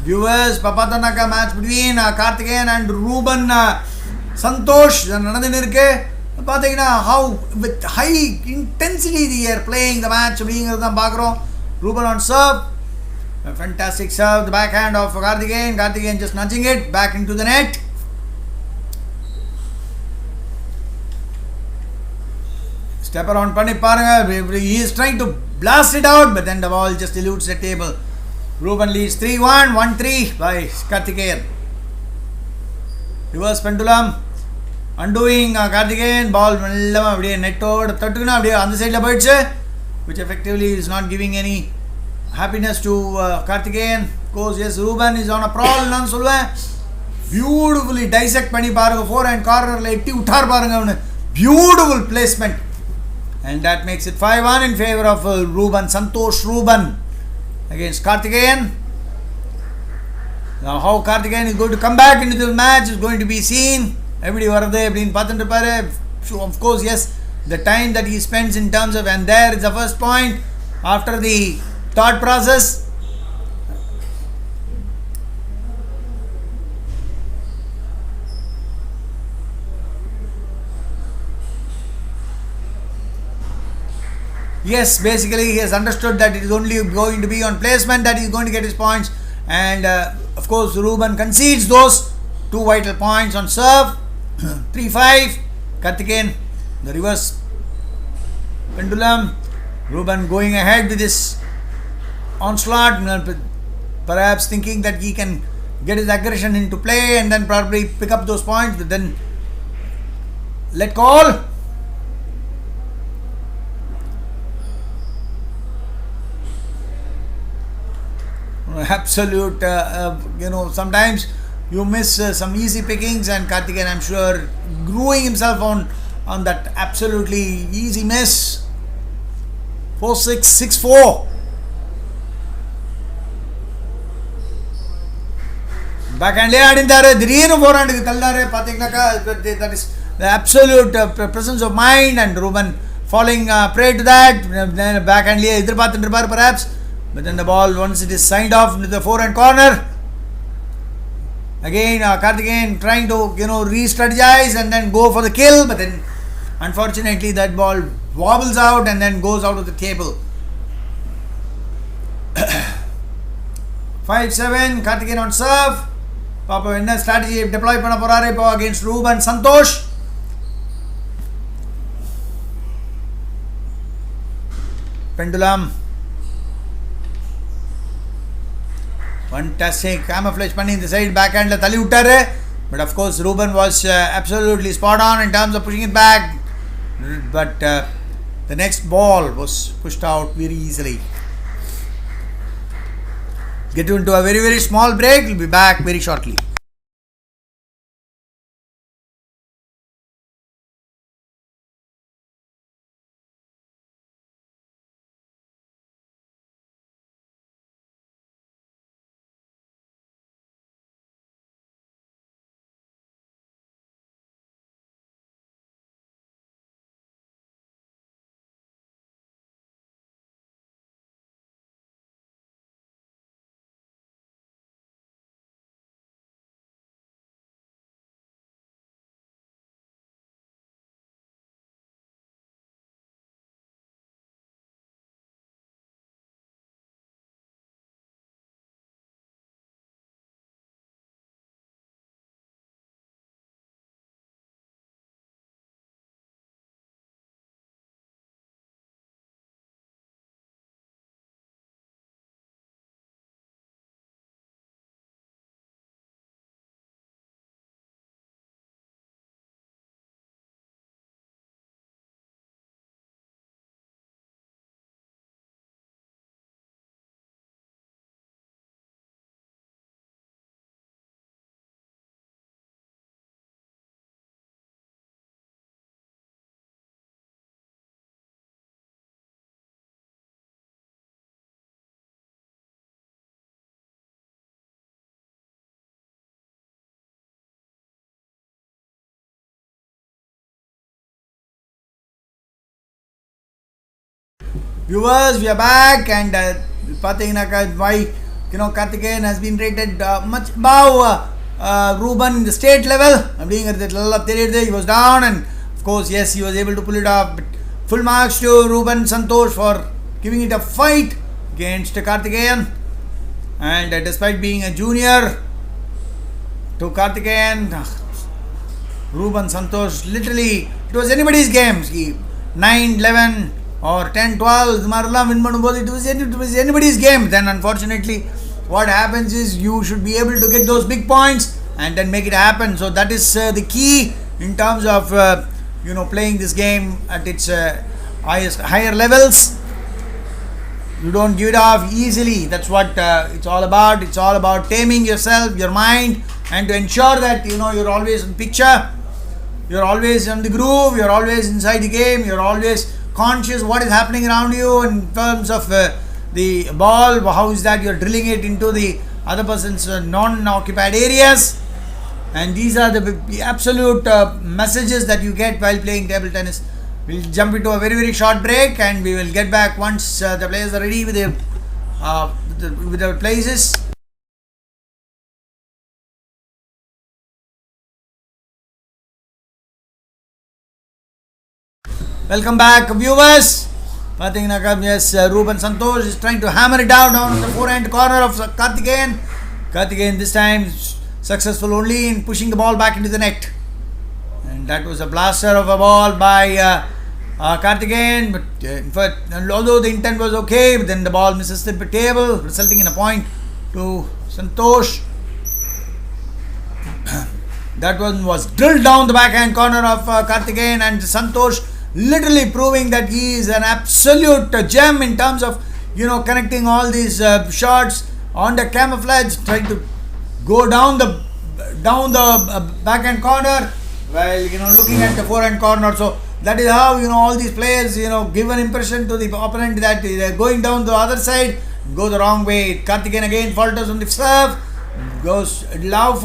Viewers, Papatanaka match between Karthikeyan and Ruben Santosh நடந்துன்னு இருக்கு பார்த்தீங்கன்னா how with high intensity they are playing the match அப்படிங்கிறது தான் பார்க்குறோம். Ruben on serve, a fantastic serve, the backhand of Karthikeyan just nudging it back into the net. Step around பண்ணி பாருங்க, he is trying to blast it out but then the ball just eludes the table. Ruben leads 3-1, 1-3 by Karthikeyan. Reverse pendulum undoing Karthikeyan, ball மெல்லமா அப்படியே நெட்டோட தட்டுனா அப்படியே அந்த சைடில் போயிடுச்சு, which effectively is not giving any happiness to Karthikeyan. Of course, yes, Ruben is on a prowl நான் சொல்லுவேன். Beautifully dissect பண்ணி பாருங்க, forehand cornerல எட்டி விட்டார் பாருங்க அவனு, beautiful placement, and that makes it 5-1 in favor of Ruben, Santosh Ruben against Karthikeyan. Now how Karthikeyan is going to come back into the match is going to be seen. Everybody varade அப்படின்னு பார்த்துட்டு பாரு. Of course, yes, the time that he spends in terms of, and there is the first point after the thought process. Yes, basically he has understood that it is only going to be on placement that he is going to get his points, and of course Ruben concedes those two vital points on serve. 3-5 Karthikeyan, the reverse pendulum. Ruben going ahead with this onslaught, perhaps thinking that he can get his aggression into play and then probably pick up those points, but then let call. Absolute, sometimes you miss some easy pickings, and Karthikeyan, I'm sure, growing himself on that absolutely easy miss. 4-6, 6-4. Backhand ஆடிந்தாரு, திடீர்னு ஃபோர்ஹேண்டுக்கு தள்ளாரு பார்த்தீங்கன்னாக்கா, that is the absolute presence of mind, and Ruben falling prey to that. Backhandலயே எதிர்பார்த்துட்டு இருப்பார் perhaps, but then the ball, once it is signed off into the forehand corner, again Karthikeyan trying to re-strategize and then go for the kill, but then unfortunately that ball wobbles out and then goes out of the table. 5-7 Karthikeyan on serve. பாப்பா என்ன strategy deploy பண்ண போறாரு இப்போ against Ruben Santosh. Pendulum fantastic camouflage பண்ணி இந்த side back ஹேண்ட்ல தள்ளி விட்டாரு, but of course Ruben was absolutely spot on in terms of pushing it back, but the next ball was pushed out very easily. Get into a very small break. We'll be back very shortly. Viewers, we are back, and why Karthikeyan has been rated much above Ruben in the state level. He was down, and of course, yes, he was able to pull it off. But full marks to Ruben Santosh for giving it a fight against Karthikeyan. And despite being a junior to Karthikeyan, Ruben Santosh, literally, it was anybody's game. 9, 11 or 10, 12, it was anybody's game. Then unfortunately, what happens is you should be able to get those big points and then make it happen. So that is the key in terms of playing this game at its higher levels. You don't give it off easily. That's what it's all about. It's all about taming yourself, your mind, and to ensure that you're always in picture, you're always on the groove, you're always inside the game, you're always conscious what is happening around you in terms of the ball, how is that you're drilling it into the other person's non-occupied areas. And these are the absolute messages that you get while playing table tennis. We'll jump into a very, very short break, and we will get back once the players are ready with their places. Welcome back, viewers. Yes, Ruben Santosh is trying to hammer it down on the forehand corner of Karthikeyan. Karthikeyan this time successful only in pushing the ball back into the net. And that was a blaster of a ball by Karthikeyan. But in fact, although the intent was okay, but then the ball misses the table, resulting in a point to Santosh. That one was drilled down the backhand corner of Karthikeyan, and Santosh literally proving that he is an absolute gem in terms of connecting all these shots on the camouflage, trying to go down the backhand corner while looking at the forehand corner. So that is how all these players give an impression to the opponent that they're going down the other side, go the wrong way. Karthikeyan again falters on the serve, goes love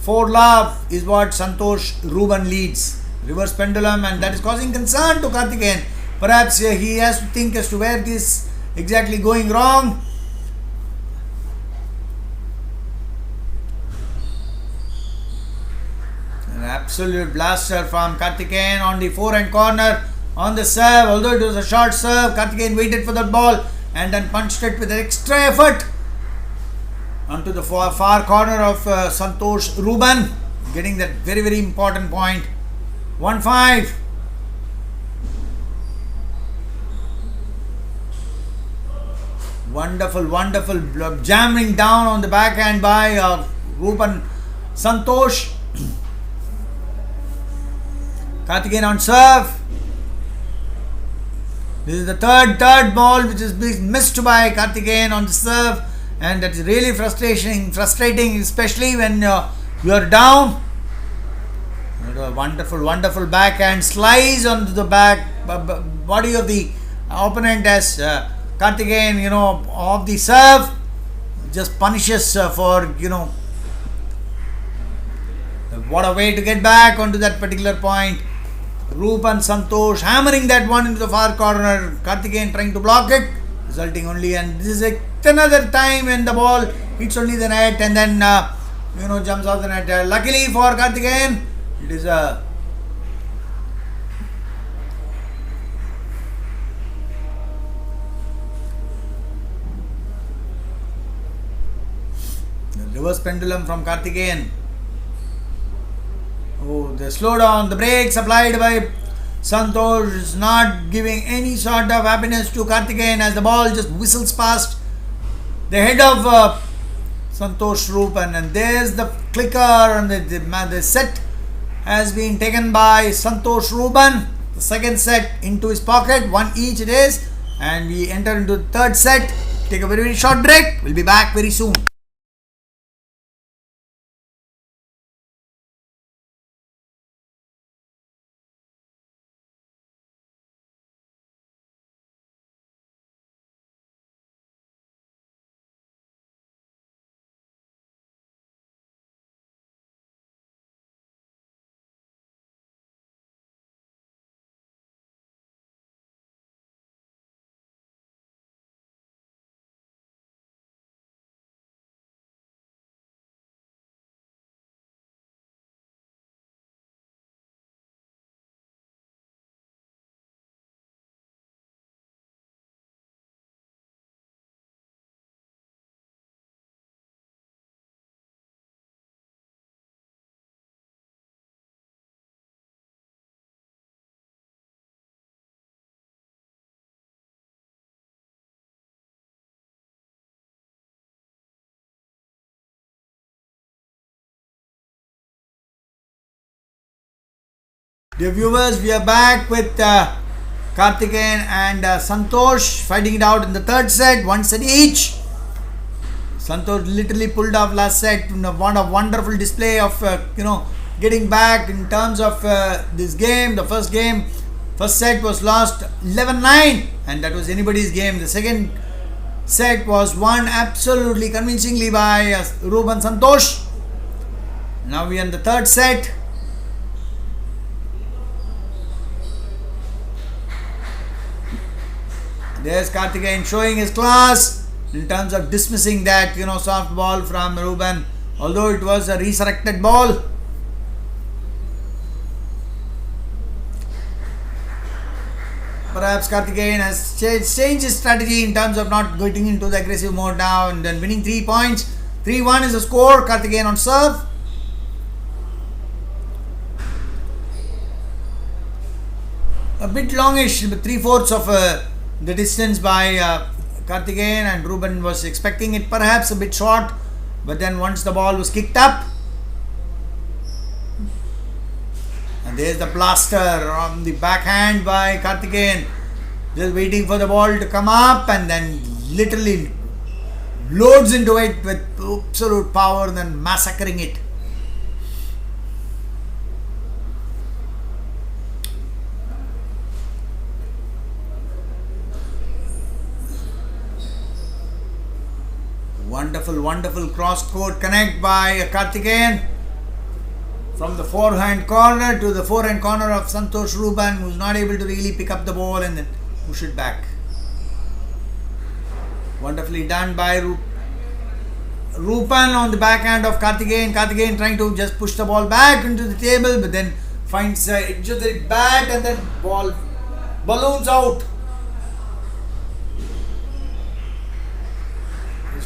4 love is what Santosh Ruben leads. Reverse pendulum, and that is causing concern to Karthikeyan. Perhaps he has to think as to where it is exactly going wrong. An absolute blaster from Karthikeyan on the forehand corner on the serve. Although it was a short serve, Karthikeyan waited for that ball and then punched it with extra effort onto the far corner of Santosh Ruben, getting that very, very important point. 1-5. Wonderful jamming down on the backhand by Ruben Santosh. Karthikeyan on serve. This is the third ball which is being missed by Karthikeyan on the serve. And that's really frustrating, especially when you're down. A wonderful backhand slice onto the back body of the opponent as Karthikeyan, off the serve, just punishes for, what a way to get back onto that particular point. Ruben Santosh hammering that one into the far corner. Karthikeyan trying to block it, resulting only, and this is another time when the ball hits only the net and then jumps off the net. Luckily for Karthikeyan, it is a reverse pendulum from Karthikeyan. Oh, the slowdown, the brakes applied by Santosh is not giving any sort of happiness to Karthikeyan as the ball just whistles past the head of Santosh Ruben, and there's the clicker, and the set has been taken by Santosh Ruben. The second set into his pocket, 1 each it is, and we enter into the third set. Take a very, very short break. We'll be back very soon. Dear viewers, we are back with Karthikeyan and Santosh fighting it out in the third set, one set each. Santosh literally pulled off last set. What a wonderful display of getting back in terms of this game. The first set was lost 11-9, and that was anybody's game. The second set was won absolutely convincingly by Ruben Santosh. Now we are in the third set. There's Karthikeyan showing his class in terms of dismissing that soft ball from Ruben, although it was a resurrected ball. Perhaps Karthikeyan has changed his strategy in terms of not getting into the aggressive mode now and then winning 3 points. 3-1 is the score. Karthikeyan on serve. A bit longish, 3/4 of the distance by Karthikeyan, and Ruben was expecting it perhaps a bit short, but then once the ball was kicked up, and there's the blaster on the backhand by Karthikeyan, just waiting for the ball to come up and then literally loads into it with absolute power and then massacring it. Wonderful cross-court connect by Karthikeyan from the forehand corner to the forehand corner of Santosh Ruben, who's not able to really pick up the ball and then push it back. Wonderfully done by Ruben on the backhand of Karthikeyan. Karthikeyan trying to just push the ball back into the table, but then finds edge of the bat and then ball balloons out.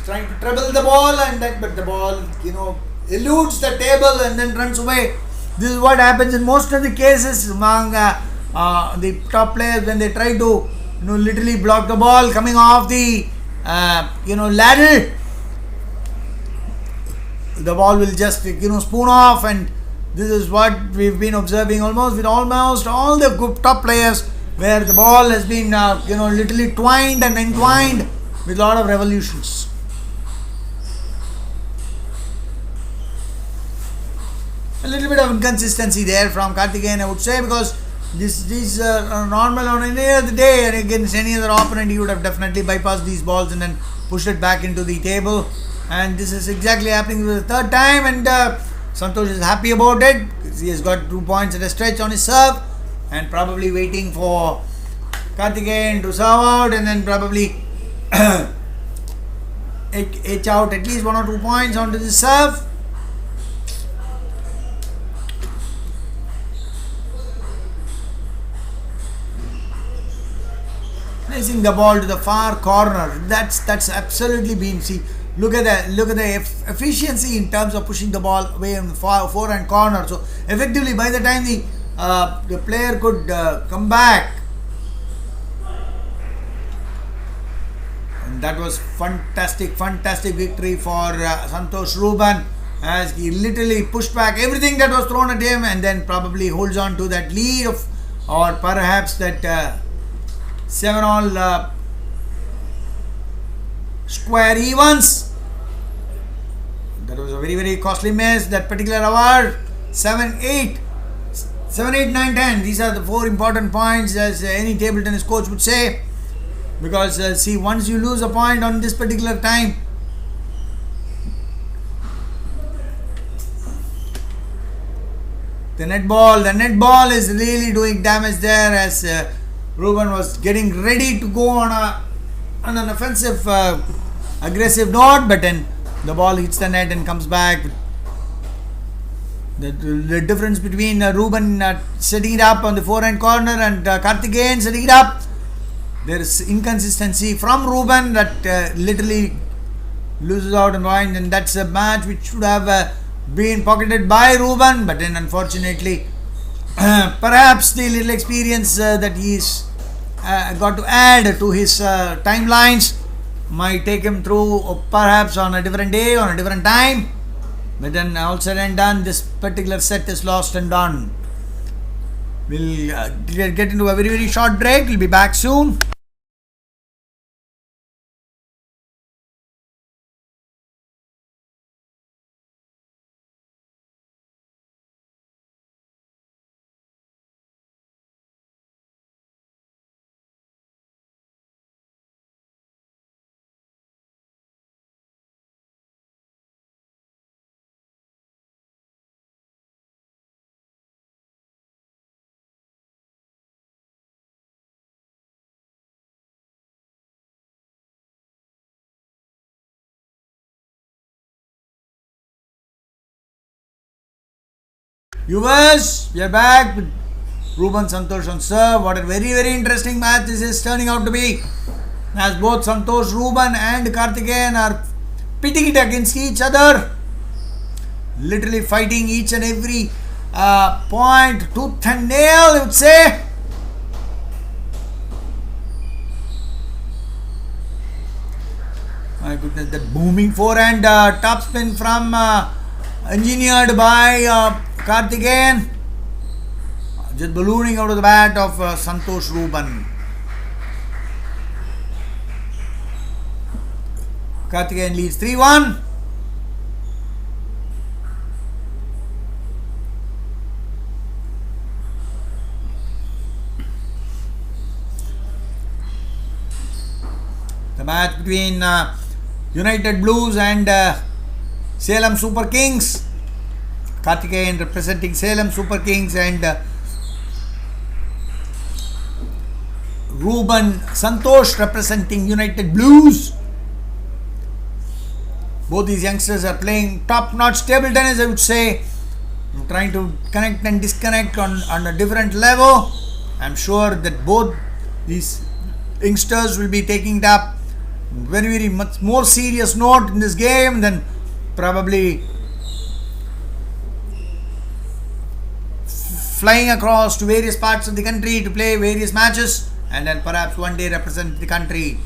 Trying to treble the ball but the ball eludes the table and then runs away. This is what happens in most of the cases among the top players when they try to literally block the ball coming off the ladder. The ball will just spoon off, and this is what we've been observing almost all the good top players, where the ball has been literally twined and entwined with a lot of revolutions. A little bit of inconsistency there from Karthikeyan, I would say, because these are normal on any other day and against any other opponent, he would have definitely bypassed these balls and then pushed it back into the table. And this is exactly happening for the third time, and Santosh is happy about it because he has got 2 points at a stretch on his serve, and probably waiting for Karthikeyan to serve out and then probably etch out at least 1 or 2 points onto the serve. Placing the ball to the far corner, that's absolutely been look at the efficiency in terms of pushing the ball away in the forehand corner. So effectively, by the time the player could come back, and that was fantastic victory for Santosh Ruben, as he literally pushed back everything that was thrown at him and then probably holds on to that lead or perhaps that 7-all square evens. That was a very costly miss that particular hour. 7, 8, 9, 10. These are the 4 important points, as any table tennis coach would say, because once you lose a point on this particular time, the net ball is really doing damage there, as Ruben was getting ready to go on an offensive, aggressive note, but then the ball hits the net and comes back. The difference between Ruben setting it up on the forehand corner and Karthikeyan setting it up, there is inconsistency from Ruben that literally loses out and wins, and that's a match which should have been pocketed by Ruben, but then unfortunately perhaps the little experience that he's got to add to his timelines might take him through perhaps on a different day, on a different time. But then all said and done, this particular set is lost and done. We'll get into a very, very short break. We'll be back soon. Viewers, we are back with Ruben Santosh on serve. What a very, very interesting match this is turning out to be. As both Santosh, Ruben and Karthikeyan are pitting it against each other. Literally fighting each and every point, tooth and nail, I would say. My goodness, that booming forehand top spin from engineered by Karthikeyan. Just ballooning out of the bat of Santosh Ruben. Karthikeyan leads 3-1. The match between United Blues and Salem Super Kings. Karthikeyan representing Salem Super Kings and Ruben Santosh representing United Blues. Both these youngsters are playing top-notch table tennis, I would say. Trying to connect and disconnect on a different level. I'm sure that both these youngsters will be taking it up very, very much more serious note in this game than probably flying across to various parts of the country to play various matches and then perhaps one day represent the country,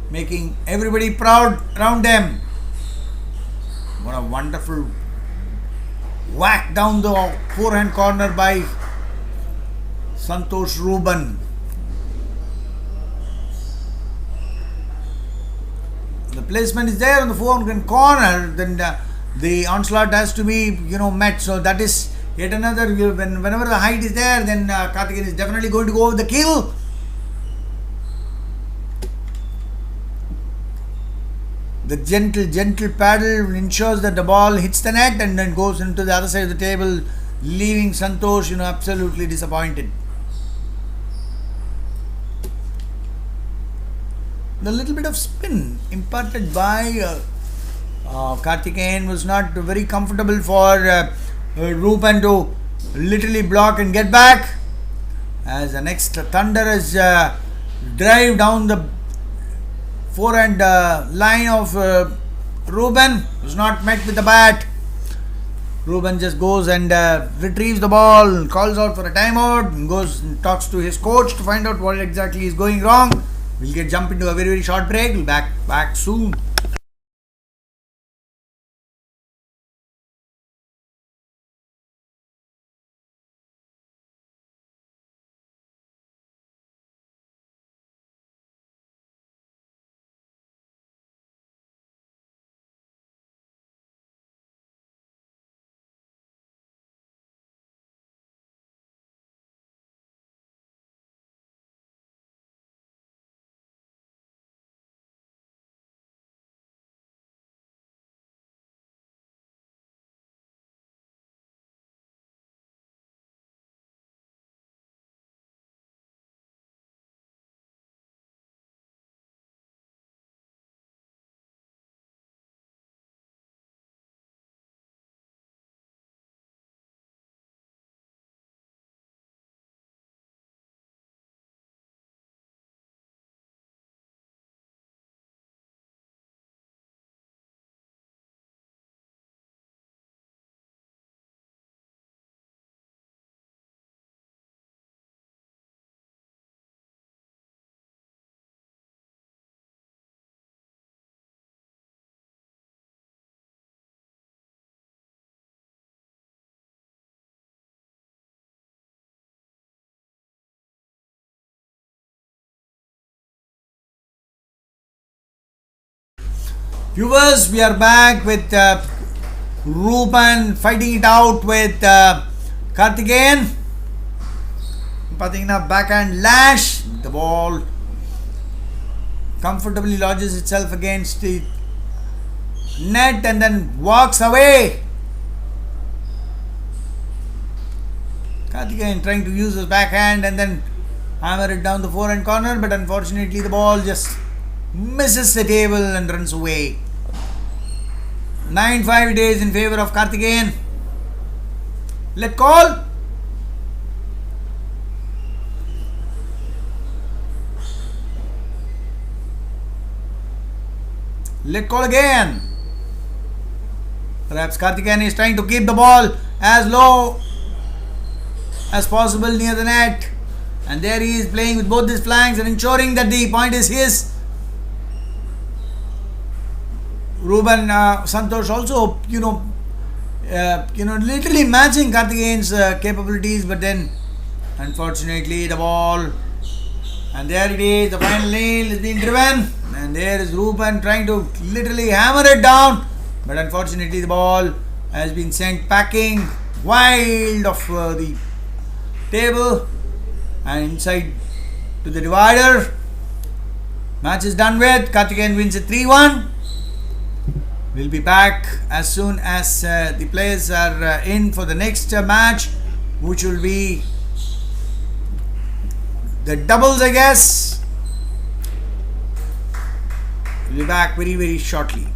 making everybody proud around them. What a wonderful whack down the forehand corner by Santosh Ruben. The placement is there on the forehand corner, then the onslaught has to be met. So that is yet another, whenever the height is there, then Karthikeyan is definitely going to go with the kill. The gentle paddle ensures that the ball hits the net and then goes into the other side of the table, leaving Santosh absolutely disappointed. The little bit of spin imparted by Karthikeyan was not very comfortable for Ruben to literally block and get back, as the next thunderous drive down the forehand line of Ruben was not met with the bat. Ruben just goes and retrieves the ball, calls out for a timeout, and goes and talks to his coach to find out what exactly is going wrong. We'll jump into a very, very short break. We'll be back soon. Viewers, we are back with Rupan fighting it out with Karthikeyan. Patina backhand lash. The ball comfortably lodges itself against the net and then walks away. Karthikeyan trying to use his backhand and then hammer it down the forehand corner, but unfortunately the ball just misses the table and runs away. 9-5 it is in favor of Karthikeyan. Let call. Let call again. Perhaps Karthikeyan is trying to keep the ball as low as possible near the net. And there he is playing with both his flanks and ensuring that the point is his. Ruben Santosh also, literally matching Karthikeyan's capabilities, but then unfortunately the ball, and there it is, the final nail is being driven, and there is Ruben trying to literally hammer it down, but unfortunately the ball has been sent packing wild of the table and inside to the divider. Match is done with. Karthikeyan wins it 3-1. We'll be back as soon as the players are in for the next match, which will be the doubles, I guess. We'll be back very, very shortly.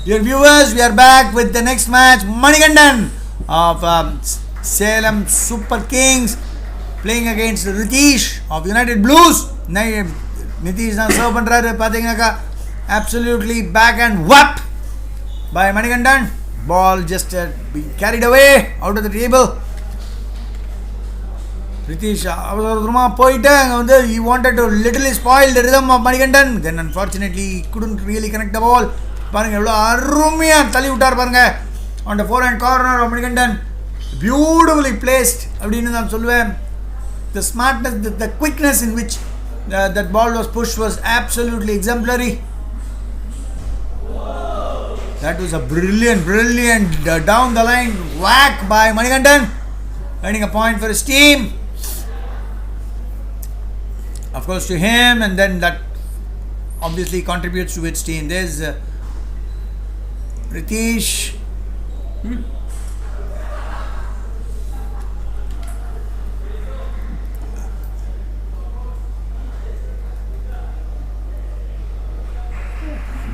Dear viewers, we are back with the next match. Manikandan of Salem Super Kings playing against Ritish of United Blues. Nitish தான் serve பண்றாரு. பாத்தீங்கன்னாக்கா absolutely back and whap by Manikandan. Ball just being carried away out of the table. Ritish அவசரமா போயிட்டு அங்கே வந்து he wanted to literally spoil the rhythm of Manikandan. Then unfortunately he couldn't really connect the ball. பாருங்க எவ்வளோ அருமையாக தள்ளி விட்டார் பாருங்க on the forehand corner of Manikandan. Beautifully placed அப்படின்னு நான் சொல்லுவேன். The smartness, the quickness in which that ball was pushed was absolutely exemplary. That was a brilliant down the line whack by Manikandan, earning a point for his team. Of course to him, and then that obviously contributes to its team. There's Ritish.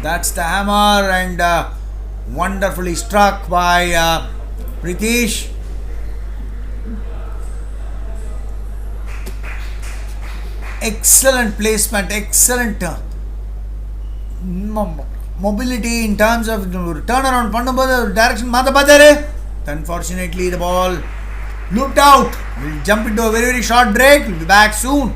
That's the hammer, and wonderfully struck by Ritish. Excellent placement, excellent mobility in terms of turnaround பண்ணும்போது direction மாற்ற பார்த்தாரு. Unfortunately the ball looped out. We'll jump into a very short break. We'll be back soon.